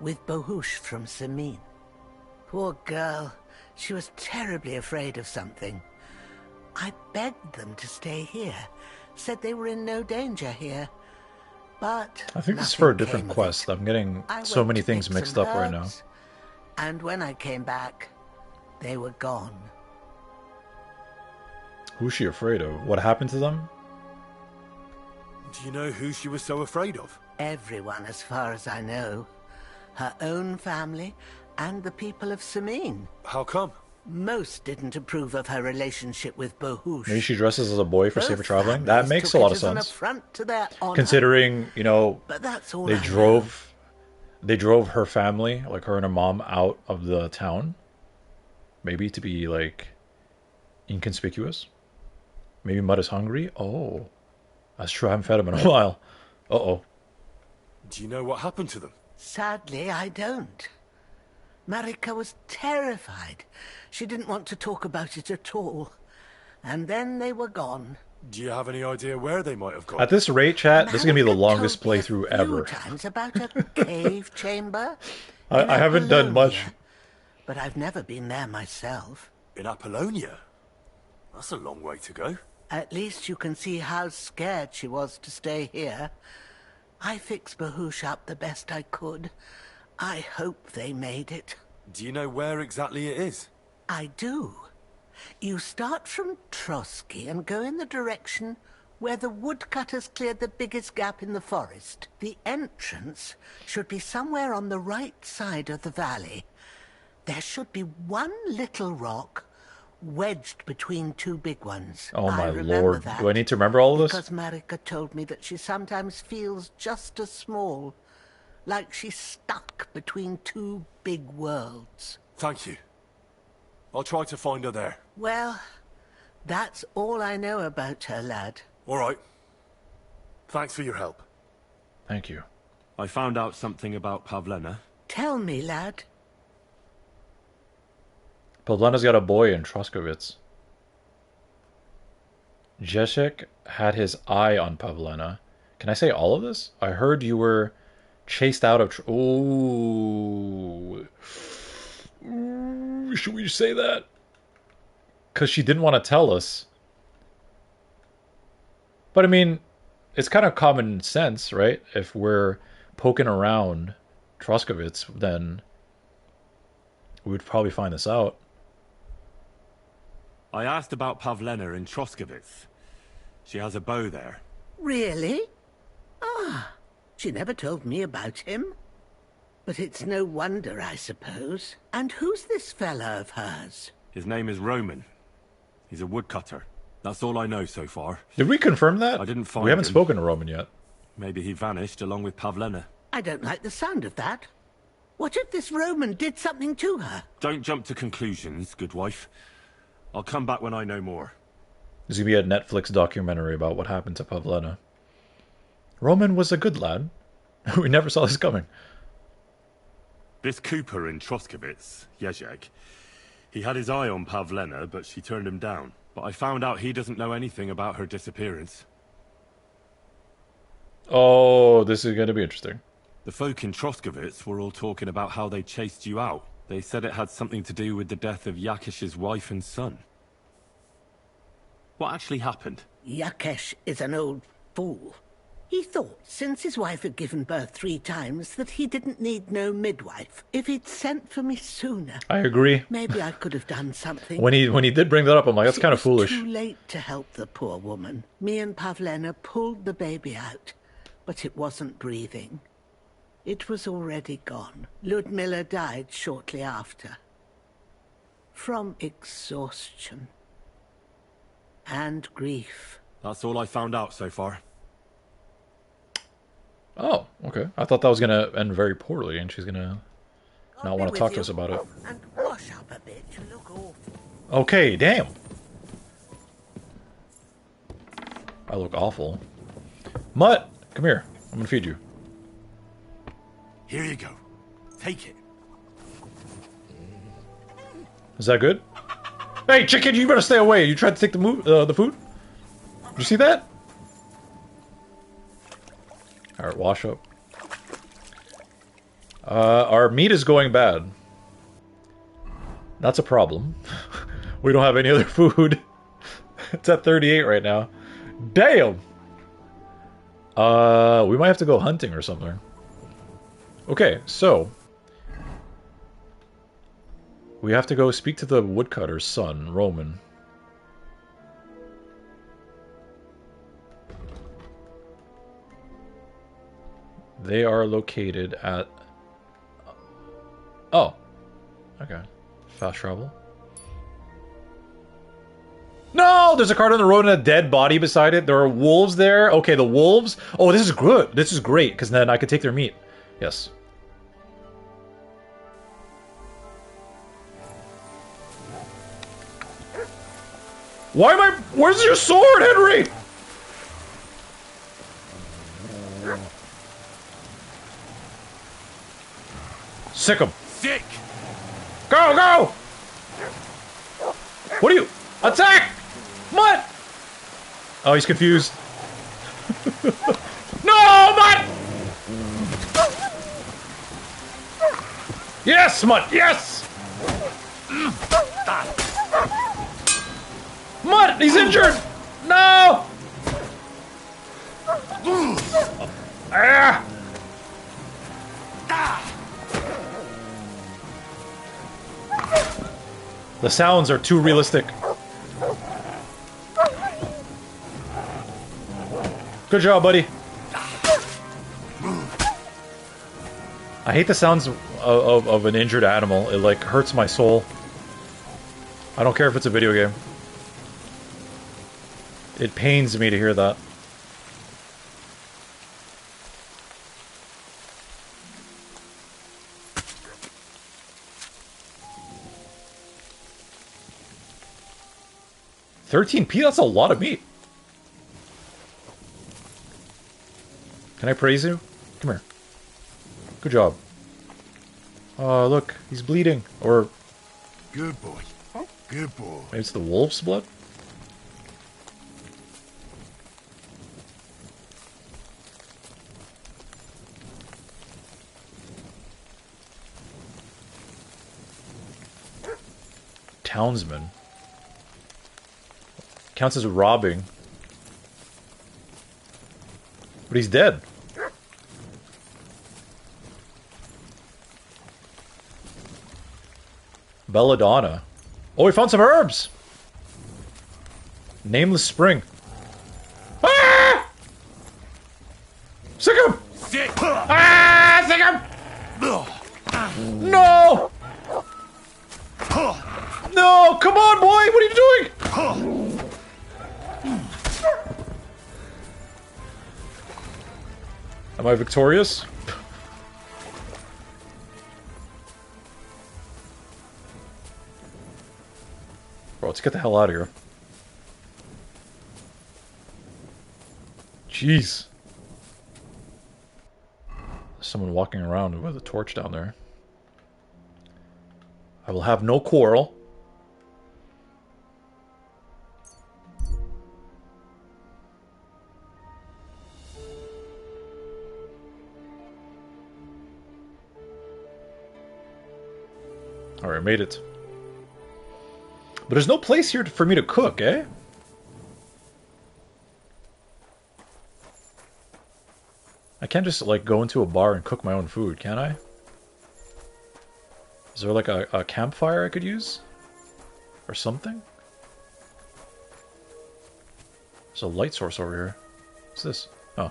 with Bohush from Samin. Poor girl. She was terribly afraid of something. I begged them to stay here. Said they were in no danger here. But I think this is for a different quest. I'm getting so many things mixed up right now. And when I came back, they were gone. Who's she afraid of? What happened to them? Do you know who she was so afraid of? Everyone, as far as I know. Her own family and the people of Samin. How come? Most didn't approve of her relationship with Bohush. Maybe she dresses as a boy for safer traveling? That Families makes took a lot it of as an sense. affront to their honor. Considering, you know, But that's all they I drove her family, like her and her mom, out of the town. Maybe to be, like, inconspicuous. Maybe Mud is hungry. Oh, that's true. I haven't fed him in a while. Uh-oh. Do you know what happened to them? Sadly, I don't. Marika was terrified. She didn't want to talk about it at all. And then they were gone. Do you have any idea where they might have gone? At this rate, chat, this is going to be the longest playthrough ever. Times about a cave chamber. I haven't done much. But I've never been there myself. In Apollonia? That's a long way to go. At least you can see how scared she was to stay here. I fixed Bohush up the best I could. I hope they made it. Do you know where exactly it is? I do. You start from Trotsky and go in the direction where the woodcutters cleared the biggest gap in the forest. The entrance should be somewhere on the right side of the valley. There should be one little rock wedged between two big ones. Oh my I remember lord. that Do I need to remember all of this? because Marika told me that she sometimes feels just as small, like she's stuck between two big worlds. Thank you. I'll try to find her there. Well, that's all I know about her, lad. All right. Thanks for your help. Thank you. I found out something about Pavlena. Tell me, lad. Pavlena's got a boy in Troskovitz. Jeshek had his eye on Pavlena. Can I say all of this? I heard you were chased out of... Ooh. Should we say that? Because she didn't want to tell us. But I mean, it's kind of common sense, right? If we're poking around Troskovitz, then we would probably find this out. I asked about Pavlena in Troskovitz. She has a bow there. Really? Ah, she never told me about him. But it's no wonder, I suppose. And who's this fella of hers? His name is Roman. He's a woodcutter. That's all I know so far. Did we confirm that? I didn't find We haven't him. spoken to Roman yet. Maybe he vanished along with Pavlena. I don't like the sound of that. What if this Roman did something to her? Don't jump to conclusions, good wife. I'll come back when I know more. There's going to be a Netflix documentary about what happened to Pavlena. Roman was a good lad. We never saw this coming. This Cooper in Troskovitz, Jezek, he had his eye on Pavlena, but she turned him down. But I found out he doesn't know anything about her disappearance. Oh, this is going to be interesting. The folk in Troskovitz were all talking about how they chased you out. They said it had something to do with the death of Yakesh's wife and son. What actually happened? Yakesh is an old fool. He thought, since his wife had given birth 3 times, that he didn't need no midwife. If he'd sent for me sooner... I agree. Maybe I could have done something. When he did bring that up, I'm like, that's kind of foolish. It was too late to help the poor woman. Me and Pavlena pulled the baby out, but it wasn't breathing. It was already gone. Ludmilla died shortly after. From exhaustion. And grief. That's all I found out so far. Oh, okay. I thought that was going to end very poorly, and she's going to not want to talk to us about it. And wash up a bit. You look awful. Okay, damn. I look awful. Mutt, come here. I'm going to feed you. Here you go. Take it. Is that good? Hey, chicken, you better stay away. You tried to take the food? Did you see that? Alright, wash up. Our meat is going bad. That's a problem. We don't have any other food. It's at 38 right now. Damn! We might have to go hunting or something. Okay, so... we have to go speak to the woodcutter's son, Roman. They are located at... oh. Okay. Fast travel. No! There's a cart on the road and a dead body beside it. There are wolves there. Okay, the wolves... oh, this is good. This is great, because then I could take their meat. Yes. Why am I... where's your sword, Henry? Sick him. Sick! Go, go! What are you... attack! Mutt! Oh, he's confused. No, Mutt! Yes, Mutt, yes! Mutt, he's injured! No! Ah! The sounds are too realistic. Good job, buddy. I hate the sounds of an injured animal. It, like, hurts my soul. I don't care if it's a video game. It pains me to hear that. $13p? That's a lot of meat. Can I praise you? Come here. Good job. Oh, look. He's bleeding. Or... Good boy. Good boy. Maybe it's the wolf's blood? Townsman. Counts as robbing. But he's dead. Belladonna. Oh, we found some herbs! Nameless spring. Ah! Sick him! Sick! Ah! Sick him! No! No! Come on, boy! What are you doing? Am I victorious? Bro, let's get the hell out of here. Jeez. There's someone walking around with a torch down there. I will have no quarrel. Alright, made it. But there's no place here for me to cook, eh? I can't just, like, go into a bar and cook my own food, can I? Is there, like, a campfire I could use? Or something? There's a light source over here. What's this? Oh.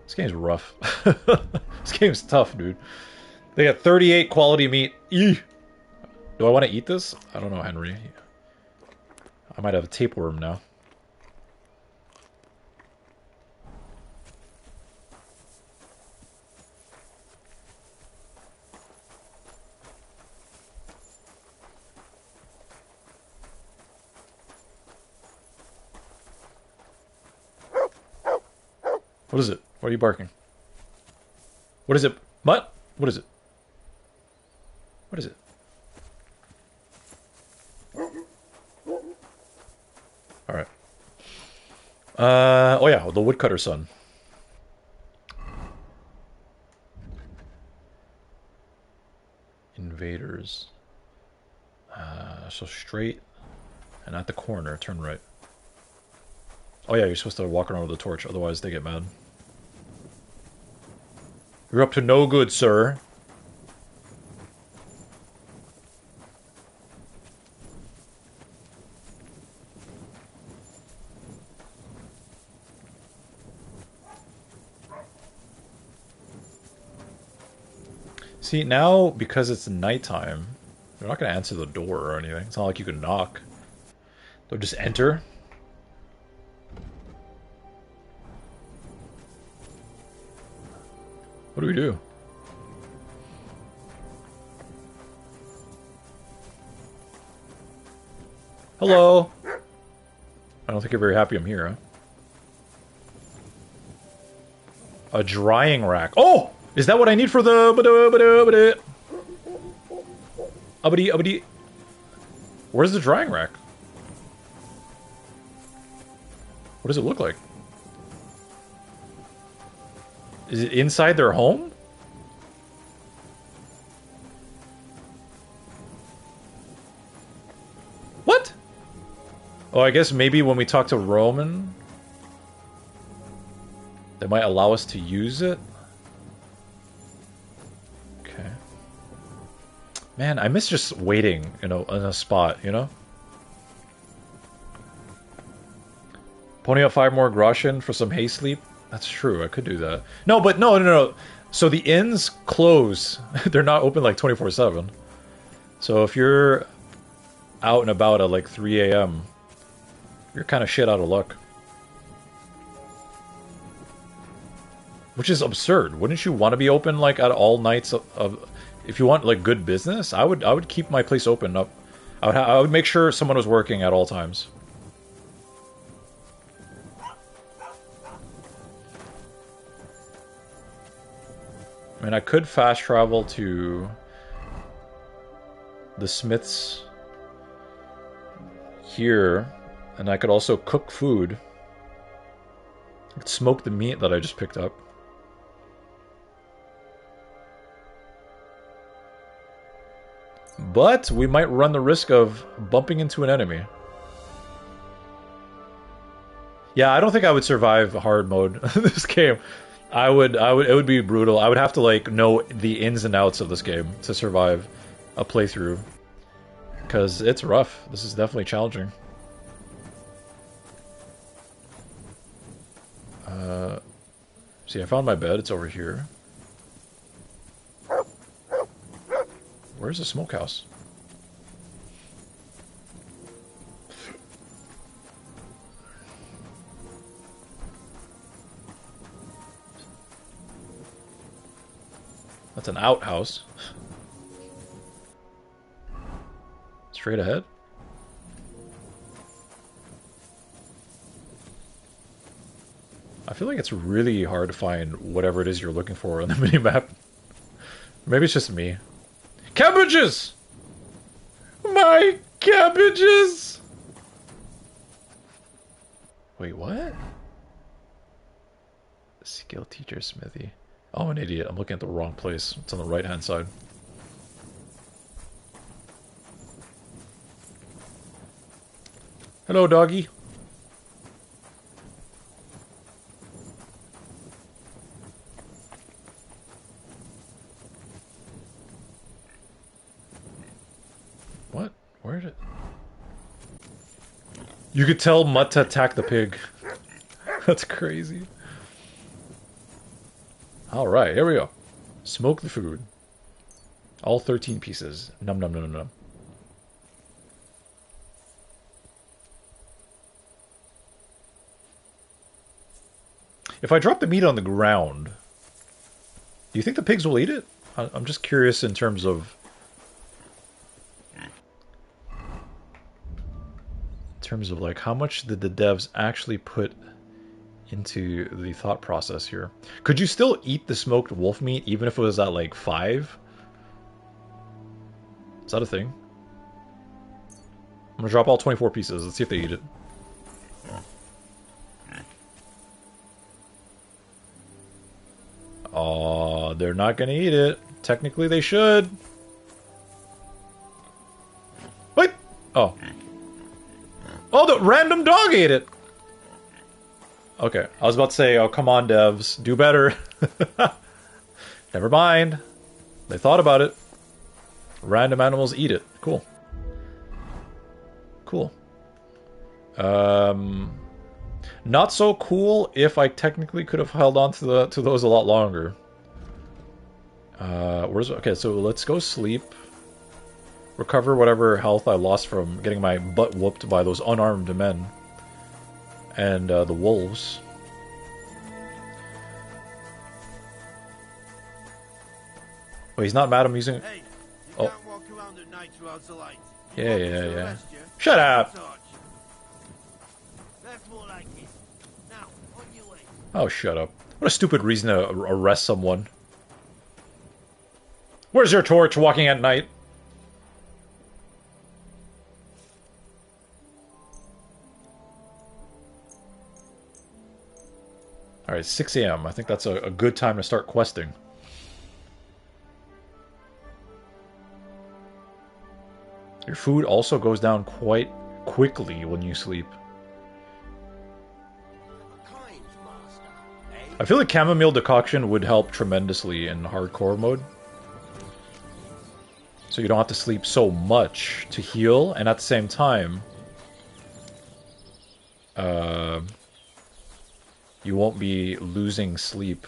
This game's rough. This game's tough, dude. They got 38 quality meat. Eeh. Do I want to eat this? I don't know, Henry. I might have a tapeworm now. What is it? Why are you barking? What is it? What? What is it? What is it? Alright. Oh yeah, the woodcutter's son. Invaders. So straight and at the corner, turn right. Oh yeah, you're supposed to walk around with a torch, otherwise they get mad. You're up to no good, sir. See, now, because it's nighttime, they're not going to answer the door or anything. It's not like you can knock. They'll just enter. What do we do? Hello? I don't think you're very happy I'm here, huh? A drying rack. Oh! Is that what I need for the... Abadi. Where's the drying rack? What does it look like? Is it inside their home? What? Oh, I guess maybe when we talk to Roman, they might allow us to use it. Okay. Man, I miss just waiting, in a spot, you know? Pony up 5 more groschen for some hay sleep. That's true, I could do that. No, but no. So the inns close. They're not open like 24/7. So if you're out and about at like 3 a.m., you're kind of shit out of luck. Which is absurd. Wouldn't you want to be open like at all nights of if you want like good business? I would keep my place open up. I would make sure someone was working at all times. I mean, I could fast travel to the Smiths here, and I could also cook food. I could smoke the meat that I just picked up. But we might run the risk of bumping into an enemy. Yeah, I don't think I would survive hard mode this game. It would be brutal. I would have to like know the ins and outs of this game to survive a playthrough. Because it's rough. This is definitely challenging. See, I found my bed. It's over here. Where's the smokehouse? That's an outhouse. Straight ahead. I feel like it's really hard to find whatever it is you're looking for on the minimap. Maybe it's just me. Cabbages! My cabbages! Wait, what? Skill teacher smithy. Oh, I'm an idiot. I'm looking at the wrong place. It's on the right-hand side. Hello, doggy. What? Where did... You could tell Mutt to attack the pig. That's crazy. Alright, here we go. Smoke the food. All 13 pieces. Num num num num num. If I drop the meat on the ground, do you think the pigs will eat it? I'm just curious in terms of... like how much did the devs actually put into the thought process here. Could you still eat the smoked wolf meat even if it was at like 5? Is that a thing? I'm gonna drop all 24 pieces. Let's see if they eat it. Oh, they're not gonna eat it. Technically they should. Wait! Oh. Oh, the random dog ate it! Okay, I was about to say, oh, come on, devs. Do better. Never mind. They thought about it. Random animals eat it. Cool. Cool. Not so cool if I technically could have held on to those a lot longer. Okay, so let's go sleep. Recover whatever health I lost from getting my butt whooped by those unarmed men. And the wolves. Wait, he's not mad I'm using... Hey, oh. can't walk around at night without the light. Yeah. Shut up! That's more like it. Now, on your way. Oh, shut up. What a stupid reason to arrest someone. Where's your torch walking at night? Alright, 6 a.m. I think that's a good time to start questing. Your food also goes down quite quickly when you sleep. I feel like chamomile decoction would help tremendously in hardcore mode. So you don't have to sleep so much to heal, and at the same time... you won't be losing sleep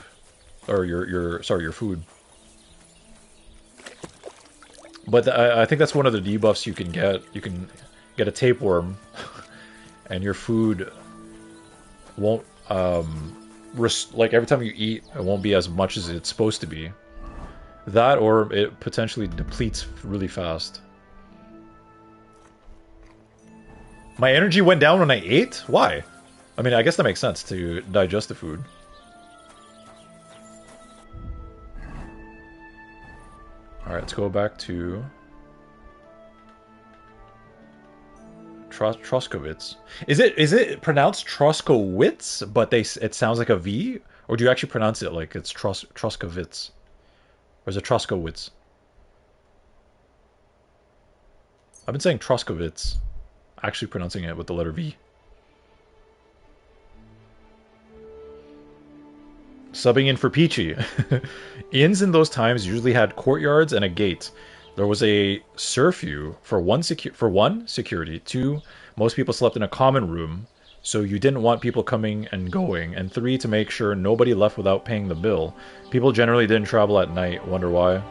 or your food. But I think that's one of the debuffs you can get. You can get a tapeworm, and your food won't like every time you eat, it won't be as much as it's supposed to be. That, or it potentially depletes really fast. My energy went down when I ate? Why? I mean, I guess that makes sense to digest the food. Alright, let's go back to Troskowitz. Is it pronounced Troskowitz, but it sounds like a V? Or do you actually pronounce it like it's Troskowitz? Or is it Troskowitz? I've been saying Troskowitz, actually pronouncing it with the letter V. Subbing in for Peachy. Inns in those times usually had courtyards and a gate. There was a curfew for one security. 2, most people slept in a common room, so you didn't want people coming and going. And 3, to make sure nobody left without paying the bill. People generally didn't travel at night. Wonder why?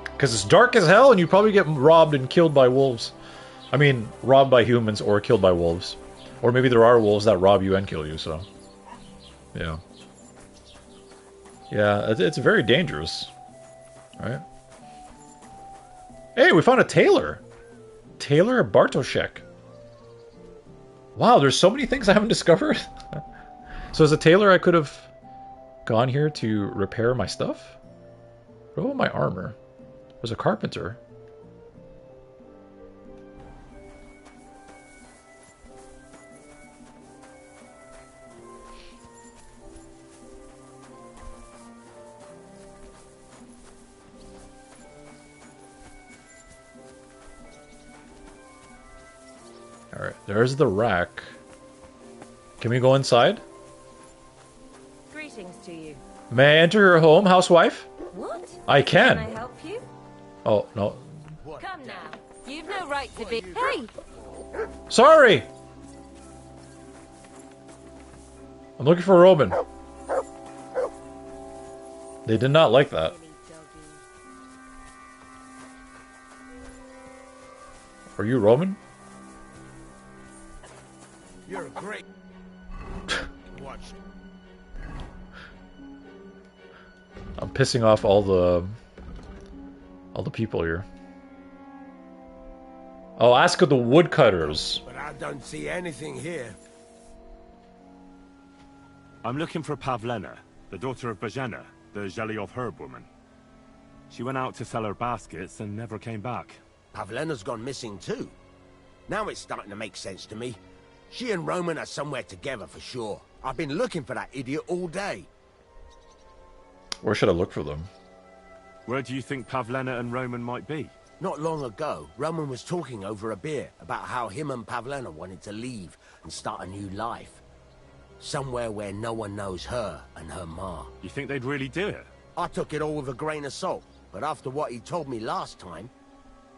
Because it's dark as hell and you probably get robbed and killed by wolves. I mean, robbed by humans or killed by wolves. Or maybe there are wolves that rob you and kill you, so... Yeah. Yeah, it's very dangerous. Right? Hey, we found a tailor! Tailor Bartoszek. Wow, there's so many things I haven't discovered. So as a tailor, I could have gone here to repair my stuff? What about my armor? Was a carpenter. Alright, there's the rack. Can we go inside? Greetings to you. May I enter your home, housewife? What? I can. Can I help you? Oh, no. Come now. You've no right to be. Hey! Sorry! I'm looking for Roman. They did not like that. Are you Roman? You're a great. Watch. I'm pissing off all the people here. Oh, ask of the woodcutters. But I don't see anything here. I'm looking for Pavlena, the daughter of Bohemia, the Zhelyov herb woman. She went out to sell her baskets and never came back. Pavlena's gone missing too. Now it's starting to make sense to me. She and Roman are somewhere together for sure. I've been looking for that idiot all day. Where should I look for them? Where do you think Pavlena and Roman might be? Not long ago, Roman was talking over a beer about how him and Pavlena wanted to leave and start a new life. Somewhere where no one knows her and her ma. You think they'd really do it? I took it all with a grain of salt, but after what he told me last time,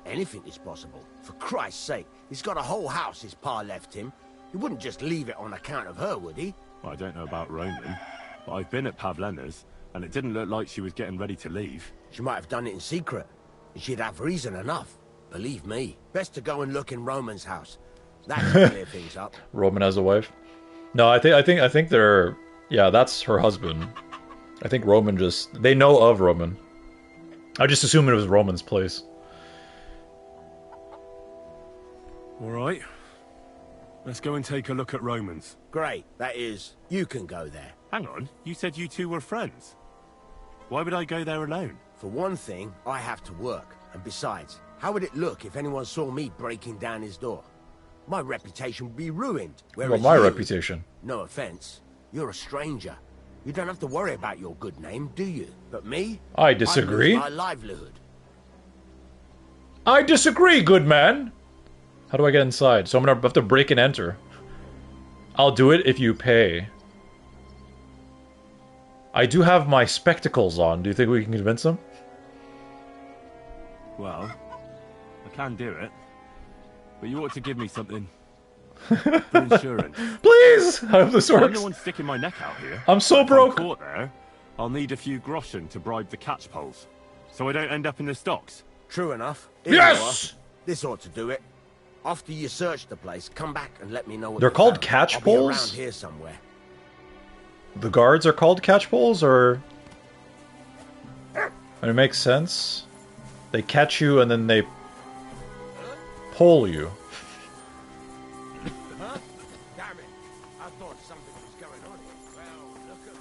anything is possible. For Christ's sake, he's got a whole house his pa left him. He wouldn't just leave it on account of her, would he? Well, I don't know about Roman, but I've been at Pavlena's, and it didn't look like she was getting ready to leave. She might have done it in secret, and she'd have reason enough. Believe me. Best to go and look in Roman's house. That can clear things up. Roman has a wife? No, I think they're... Yeah, that's her husband. I think Roman just... They know of Roman. I just assumed it was Roman's place. Alright. Let's go and take a look at Roman's. Great. That is, you can go there. Hang on, you said you two were friends. Why would I go there alone? For one thing, I have to work. And besides, how would it look if anyone saw me breaking down his door? My reputation would be ruined. Well, my reputation. No offense. You're a stranger. You don't have to worry about your good name, do you? But me? I disagree. My livelihood. I disagree, good man. How do I get inside? So I'm gonna have to break and enter. I'll do it if you pay. I do have my spectacles on. Do you think we can convince them? Well, I can do it. But you ought to give me something. For insurance. Please! I have the I'm works. the one sticking my neck out here. I'm so If broke. I'm caught there, I'll need a few groschen to bribe the catchpoles, so I don't end up in the stocks. True enough. Here you are. This ought to do it. After you search the place, come back and let me know what They're you called found. catch I'll be around poles? here somewhere. The guards are called catchpoles, or... It makes sense. They catch you and then they pole you. Huh? Damn it. I thought something was going on here. Well, look at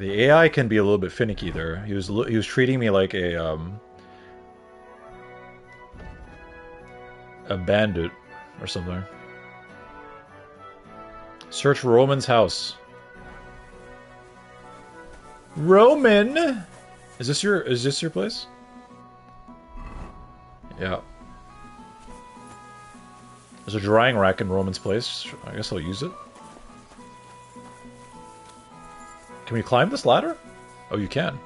me. The AI can be a little bit finicky there. He was treating me like a bandit or something. Search Roman's house. Roman, is this your place? Yeah. There's a drying rack in Roman's place. I guess I'll use it. Can we climb this ladder? Oh, you can.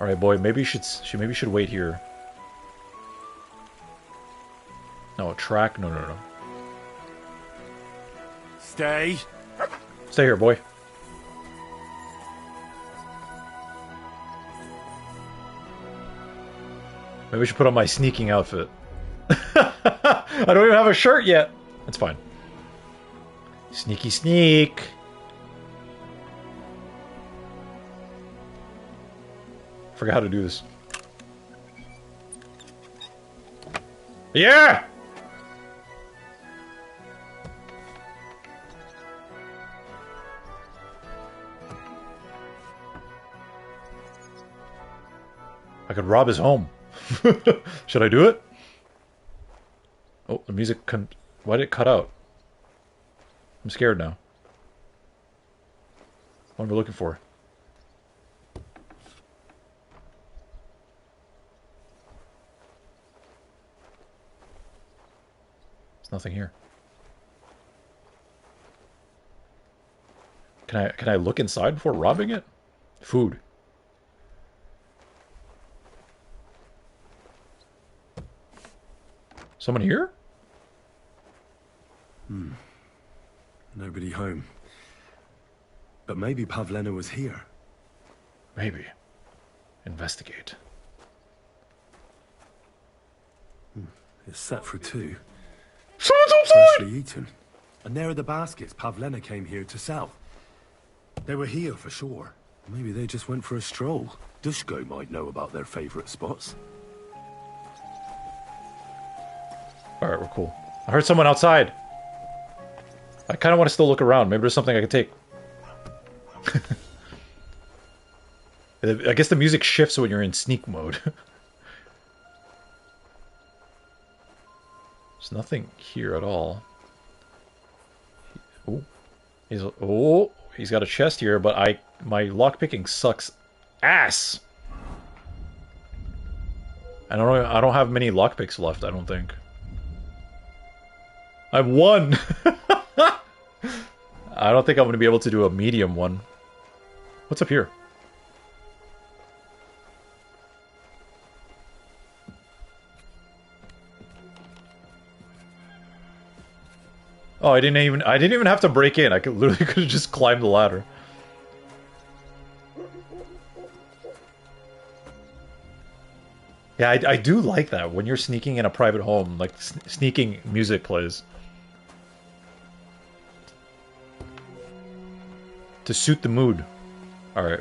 All right, boy. Maybe you should wait here. No, track. No. Stay. Stay here, boy. Maybe I should put on my sneaking outfit. I don't even have a shirt yet. That's fine. Sneaky sneak. Forgot how to do this. Yeah! I could rob his home. Should I do it? Oh, the music why did it cut out? I'm scared now. What am I looking for? There's nothing here. Can I look inside before robbing it? Food. Someone here? Nobody home. But maybe Pavlena was here. Maybe. Investigate. It's set for two. Someone's outside! Freshly eaten. And there are the baskets Pavlena came here to sell. They were here for sure. Maybe they just went for a stroll. Dushko might know about their favorite spots. Alright, we're cool. I heard someone outside. I kind of want to still look around. Maybe there's something I can take. I guess the music shifts when you're in sneak mode. There's nothing here at all. He's got a chest here, but my lockpicking sucks ass. I don't have many lockpicks left, I don't think. I won! I don't think I'm going to be able to do a medium one. What's up here? Oh, I didn't even have to break in. I literally could have just climbed the ladder. Yeah, I do like that when you're sneaking in a private home, like sneaking music plays. To suit the mood. Alright.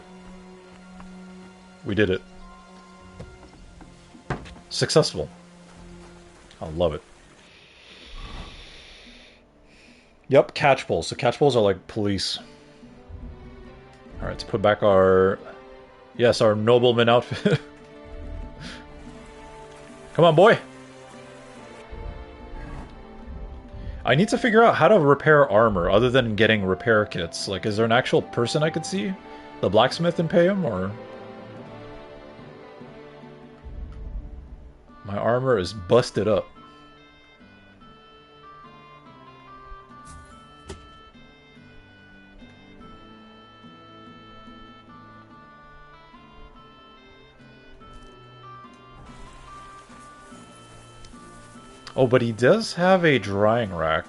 We did it. Successful. I love it. Yep, catchpoles. So catchpoles are like police. Alright, let's put back our... Yes, our nobleman outfit. Come on, boy! I need to figure out how to repair armor other than getting repair kits. Like, is there an actual person I could see? The blacksmith and pay him, or... My armor is busted up. Oh, but he does have a drying rack.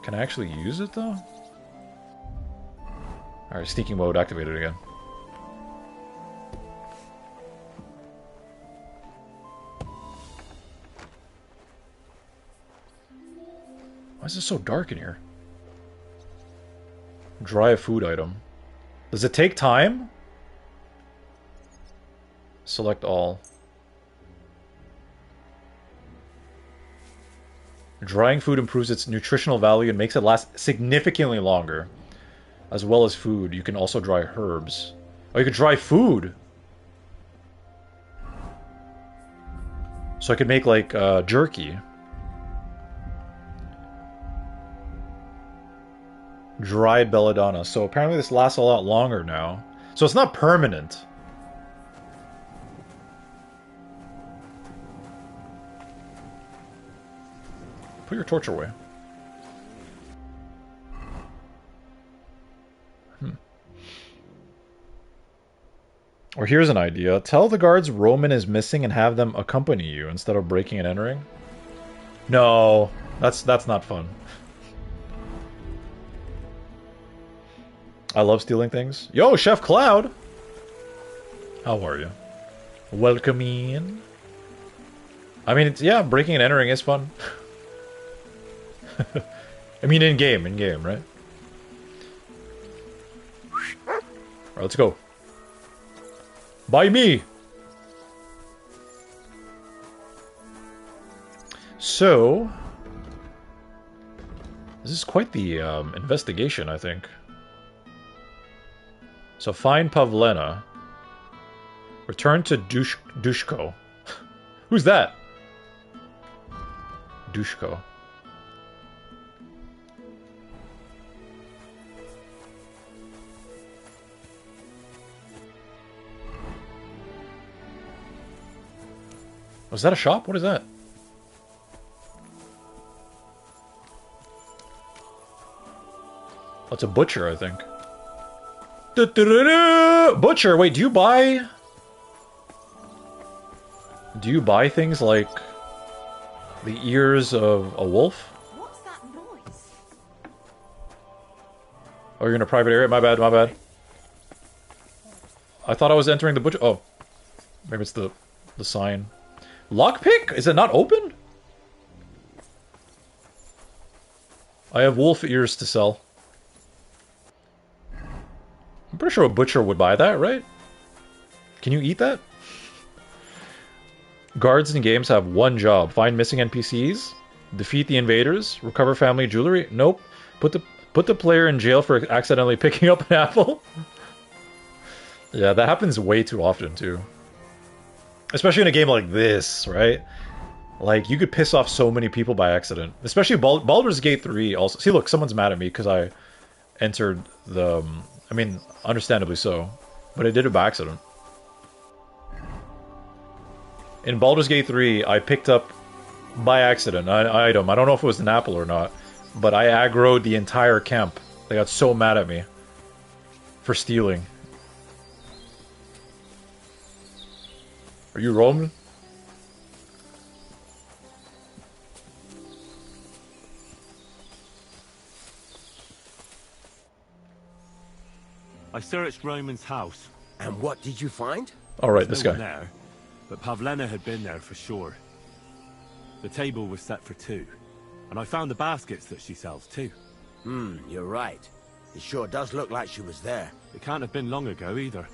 Can I actually use it, though? Alright, sneaking mode activated again. Why is it so dark in here? Dry a food item. Does it take time? Select all. Drying food improves its nutritional value and makes it last significantly longer. As well as food, you can also dry herbs. Oh, you can dry food! So I could make, like, jerky. Dried belladonna. So apparently this lasts a lot longer now. So it's not permanent. Put your torch away. Or here's an idea. Tell the guards Roman is missing and have them accompany you instead of breaking and entering. No, that's not fun. I love stealing things. Yo, Chef Cloud! How are you? Welcome in. I mean, yeah, breaking and entering is fun. I mean, in-game, right? Alright, let's go. By me! So... this is quite the investigation, I think. So find Pavlena. Return to Dushko. Who's that? Dushko. Was that a shop? What is that? That's a butcher, I think. Butcher, wait, do you buy things like the ears of a wolf? What's that noise? Oh, you're in a private area? My bad, my bad. I thought I was entering the butcher. Oh. Maybe it's the sign. Lockpick? Is it not open? I have wolf ears to sell. I'm pretty sure a butcher would buy that, right? Can you eat that? Guards in games have one job. Find missing NPCs, defeat the invaders, recover family jewelry. Nope. Put the player in jail for accidentally picking up an apple. Yeah, that happens way too often, too. Especially in a game like this, right? Like, you could piss off so many people by accident. Especially Baldur's Gate 3 also. See, look, someone's mad at me because I entered the... I mean, understandably so. But I did it by accident. In Baldur's Gate 3, I picked up, by accident, an item. I don't know if it was an apple or not. But I aggroed the entire camp. They got so mad at me. For stealing. Are you Roman? I searched Roman's house. And what did you find? Alright, this no guy. One there, but Pavlena had been there for sure. The table was set for two, and I found the baskets that she sells too. You're right. It sure does look like she was there. It can't have been long ago either.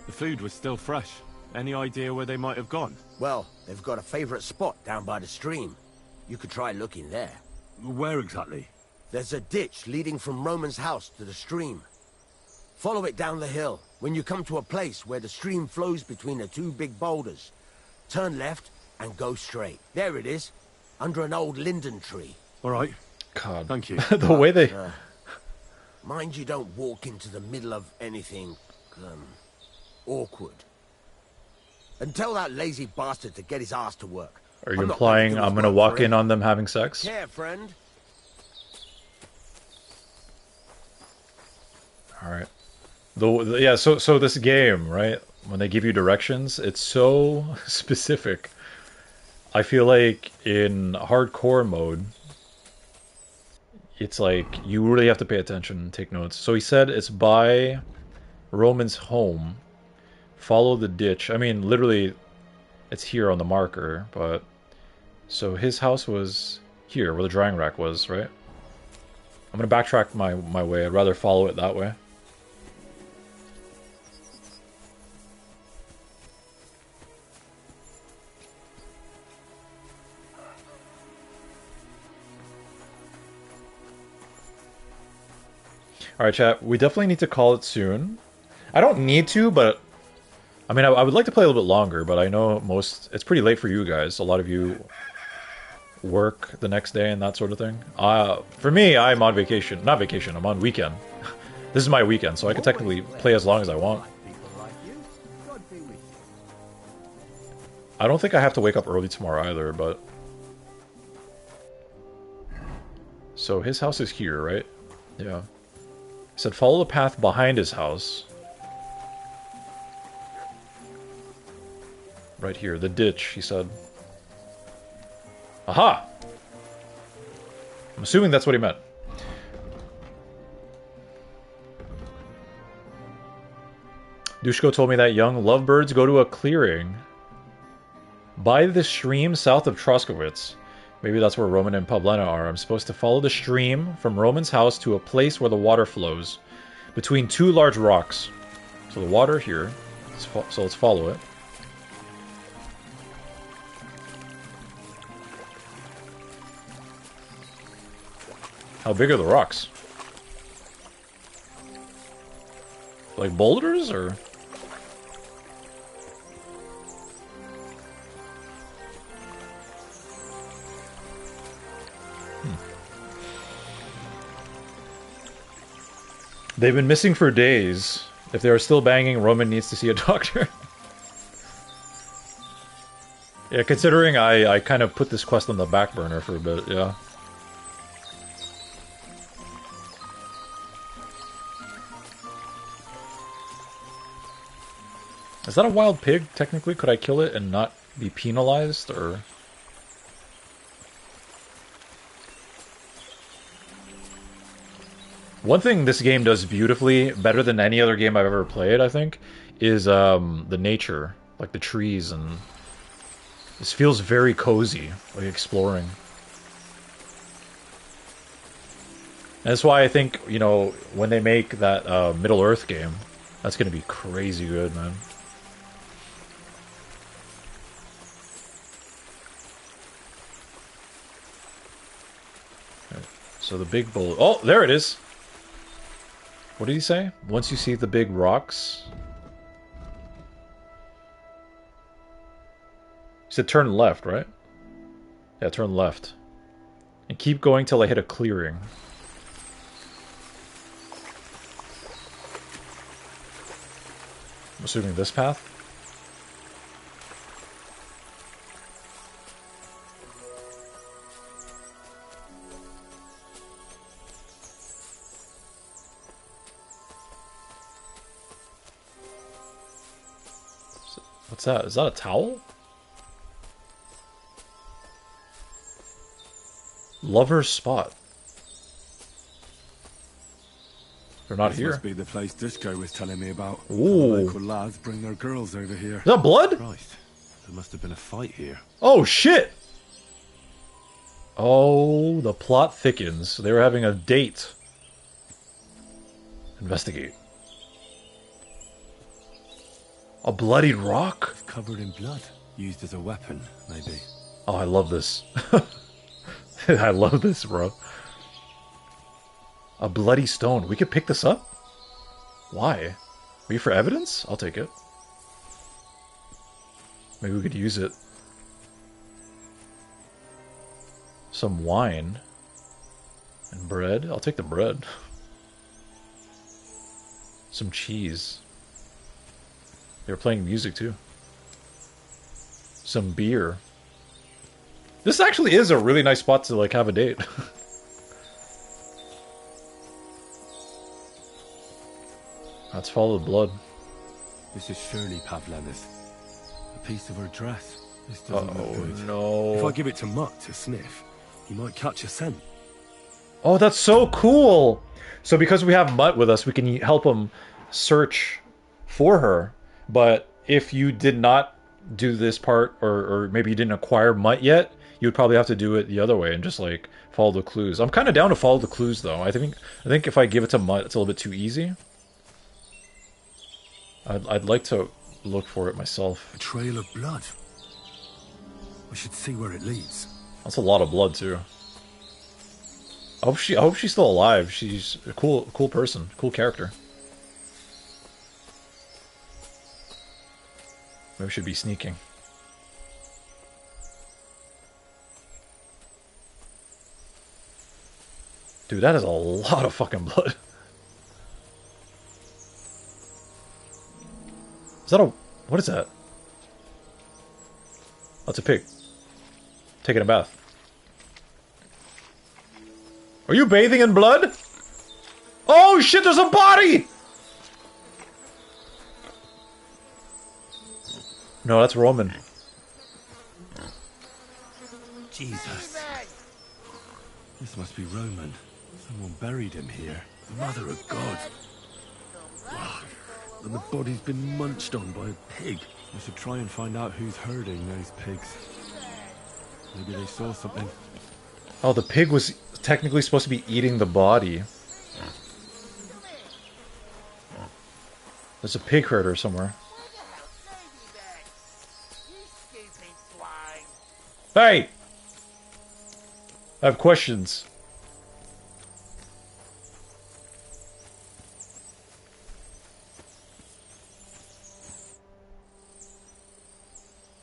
The food was still fresh. Any idea where they might have gone? Well, they've got a favorite spot down by the stream. You could try looking there. Where exactly? There's a ditch leading from Roman's house to the stream. Follow it down the hill. When you come to a place where the stream flows between the two big boulders, turn left and go straight. There it is, under an old linden tree. All right. God. Thank you. The way they... Mind you don't walk into the middle of anything, awkward. And tell that lazy bastard to get his ass to work. Are you implying I'm gonna walk in on them having sex? Care, friend. Alright. Yeah, so this game, right? when they give you directions, it's so specific. I feel like in hardcore mode, it's like you really have to pay attention and take notes. So he said it's by Roman's home. Follow the ditch. I mean, literally, it's here on the marker, but... So his house was here, where the drying rack was, right? I'm gonna backtrack my way. I'd rather follow it that way. Alright, chat. We definitely need to call it soon. I don't need to, but... I mean, I would like to play a little bit longer, but I know it's pretty late for you guys. A lot of you work the next day and that sort of thing. For me, I'm on vacation. Not vacation, I'm on weekend. This is my weekend, so I can technically play as long as I want. I don't think I have to wake up early tomorrow either, but... So his house is here, right? Yeah. He said follow the path behind his house. Right here, the ditch, he said. Aha! I'm assuming that's what he meant. Dushko told me that young lovebirds go to a clearing by the stream south of Troskowitz. Maybe that's where Roman and Pavlena are. I'm supposed to follow the stream from Roman's house to a place where the water flows between two large rocks. So the water here. So let's follow it. How big are the rocks? Like boulders, or...? They've been missing for days. If they are still banging, Roman needs to see a doctor. Yeah, considering I kind of put this quest on the back burner for a bit, yeah. Is that a wild pig, technically? Could I kill it and not be penalized, or...? One thing this game does beautifully, better than any other game I've ever played, I think, is the nature. Like the trees, and... This feels very cozy, like exploring. And that's why I think, you know, when they make that Middle-earth game, that's gonna be crazy good, man. Okay, so the big bull... Oh, there it is! What did he say? Once you see the big rocks... He said turn left, right? Yeah, turn left. And keep going till I hit a clearing. I'm assuming this path? What's that? Is that a towel? Lover's spot. They're not This here. must be the place Dushko was telling me about. Ooh. Local lads bring their girls over here. Is that blood? Christ, there must have been a fight here. Oh, shit! Oh, the plot thickens. They were having a date. Investigate. A bloodied rock? It's covered in blood. Used as a weapon, maybe. Oh, I love this. I love this, bro. A bloody stone. We could pick this up? Why? Wait for evidence? I'll take it. Maybe we could use it. Some wine. And bread. I'll take the bread. Some cheese. They were playing music too. Some beer. This actually is a really nice spot to like have a date. Let's follow the blood. This is surely Pavlena's. A piece of her dress. This doesn't look good. No. If I give it to Mutt to sniff, he might catch a scent. Oh, that's so cool! So because we have Mutt with us, we can help him search for her. But if you did not do this part, or maybe you didn't acquire Mutt yet, you would probably have to do it the other way and just like follow the clues. I'm kind of down to follow the clues though. I think if I give it to Mutt, it's a little bit too easy. I'd like to look for it myself. A trail of blood. We should see where it leads. That's a lot of blood too. I hope she's still alive. She's a cool person, cool character. Maybe we should be sneaking. Dude, that is a lot of fucking blood. Is that a... what is that? That's a pig. Taking a bath. Are you bathing in blood? Oh shit, there's a body! No, that's Roman. Jesus. This must be Roman. Someone buried him here. Mother of God. Wow. And the body's been munched on by a pig. I should try and find out who's herding those pigs. Maybe they saw something. Oh, the pig was technically supposed to be eating the body. There's a pig herder somewhere. Hey! I have questions.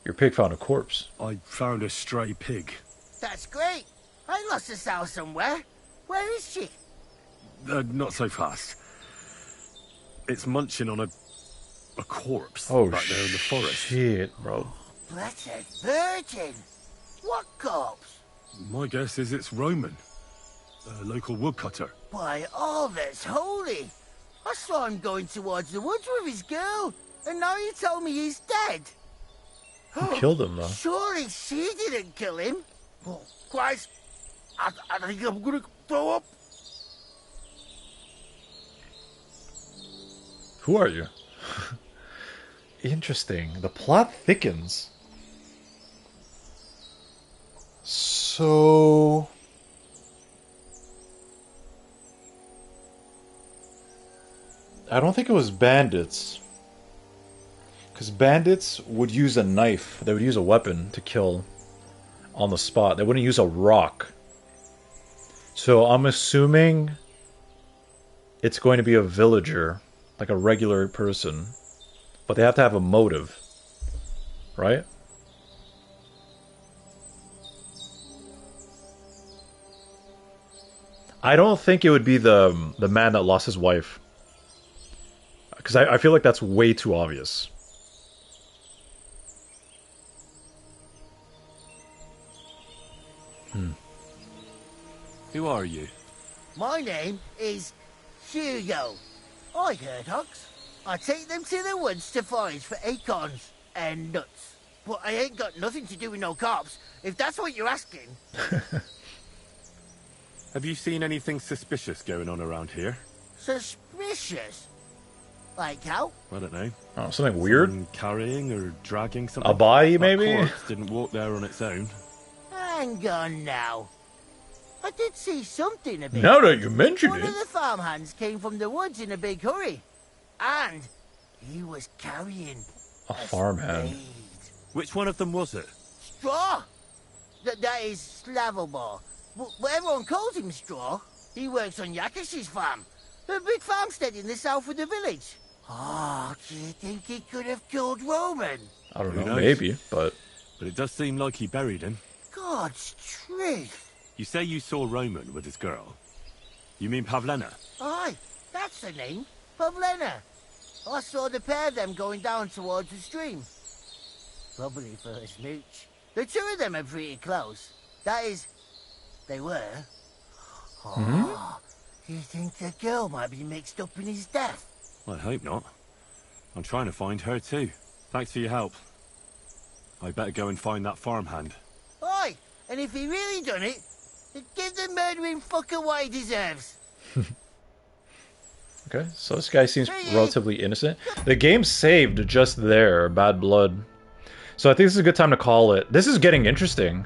Your pig found a corpse. I found a stray pig. That's great. I lost a sow somewhere. Where is she? Not so fast. It's munching on a corpse Oh, back there in the forest. Shit, bro. Blessed Virgin. What corpse? My guess is it's Roman, a local woodcutter. By all that's holy. I saw him going towards the woods with his girl, and now you tell me he's dead. Who killed him, though? Surely she didn't kill him. Oh, Christ. I think I'm gonna throw up. Who are you? Interesting. The plot thickens. So... I don't think it was bandits. Because bandits would use a knife. They would use a weapon to kill on the spot. They wouldn't use a rock. So I'm assuming it's going to be a villager. Like a regular person. But they have to have a motive. Right? I don't think it would be the man that lost his wife. Because I feel like that's way too obvious. Who are you? My name is Hugo. I herd hogs. I take them to the woods to forage for acorns and nuts. But I ain't got nothing to do with no cops, if that's what you're asking. Have you seen anything suspicious going on around here? Suspicious? Like how? I don't know. Oh, something weird? Someone carrying or dragging something? A body, maybe? That corpse didn't walk there on its own. Hang on now. I did see something a bit. Now that you mention One it. of the farmhands came from the woods in a big hurry. And he was carrying A farmhand. Which one of them was it? straw. That is Slavobor. But everyone calls him Straw. He works on Yakish's farm. A big farmstead in the south of the village. Oh, do you think he could have killed Roman? I don't Who know, knows? maybe, but... But it does seem like he buried him. God's truth. You say you saw Roman with his girl. You mean Pavlena? Aye, that's the name. Pavlena. I saw the pair of them going down towards the stream. Probably for a smooch. The two of them are pretty close. That is, they were. Oh, do you think the girl might be mixed up in his death? I hope not. I'm trying to find her too. Thanks for your help. I better go and find that farmhand. Oi! And if he really done it, then give the murdering fucker what he deserves. Okay, so this guy seems relatively innocent. The game saved just there, bad blood. So I think this is a good time to call it. This is getting interesting.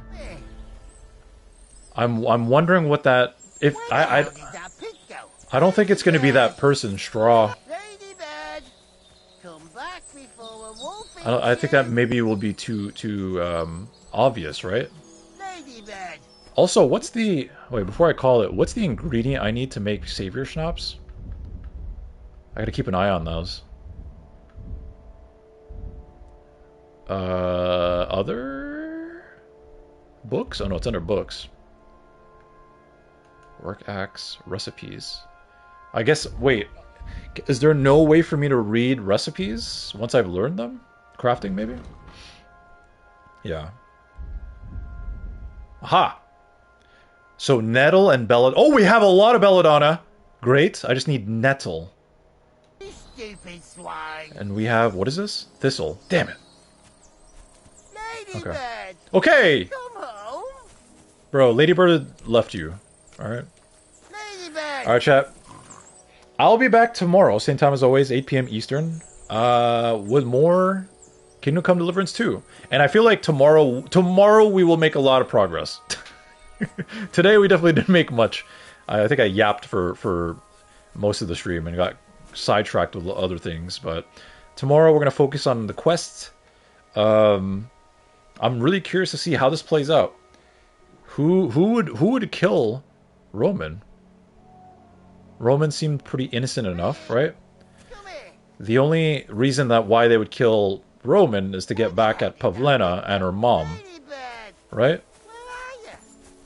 I'm wondering what that if I don't think it's going to be that person Straw. I think that maybe will be too obvious, right? Also, what's the wait before I call it? What's the ingredient I need to make Savior Schnapps? I gotta keep an eye on those. Other books? Oh no, it's under books. Work axe, recipes. I guess, wait, is there no way for me to read recipes once I've learned them? Crafting, maybe? Yeah. Aha! So nettle and belladonna. Oh, we have a lot of belladonna! Great, I just need nettle. Stupid swine. And we have, what is this? Thistle. Damn it. Ladybird. Okay. Okay! Come home. Bro, Ladybird left you. Alright. Ladybird. Alright, chat. I'll be back tomorrow, same time as always, 8 p.m. Eastern, with more Kingdom Come Deliverance 2. And I feel like tomorrow we will make a lot of progress. Today we definitely didn't make much. I think I yapped for most of the stream and got sidetracked with other things, but tomorrow we're going to focus on the quests. I'm really curious to see how this plays out. Who would kill Roman? Roman seemed pretty innocent enough, right? The only reason why they would kill Roman is to get back at Pavlena and her mom, right?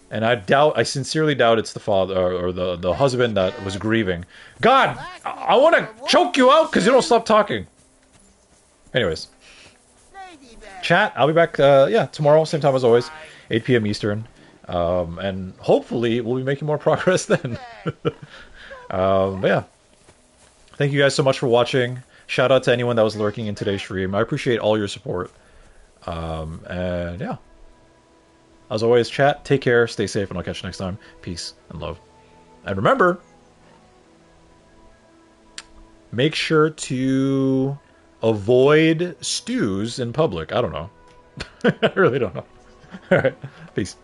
And I sincerely doubt it's the father or the husband that was grieving. God, I want to choke you out because you don't stop talking. Anyways, chat. I'll be back. Yeah, tomorrow, same time as always, 8 p.m. Eastern, and hopefully we'll be making more progress then. But yeah, thank you guys so much for watching. Shout out to anyone that was lurking in today's stream. I appreciate all your support. And yeah. As always, chat, take care, stay safe, and I'll catch you next time. Peace and love. And remember, make sure to avoid stews in public. I don't know. I really don't know. Alright, peace.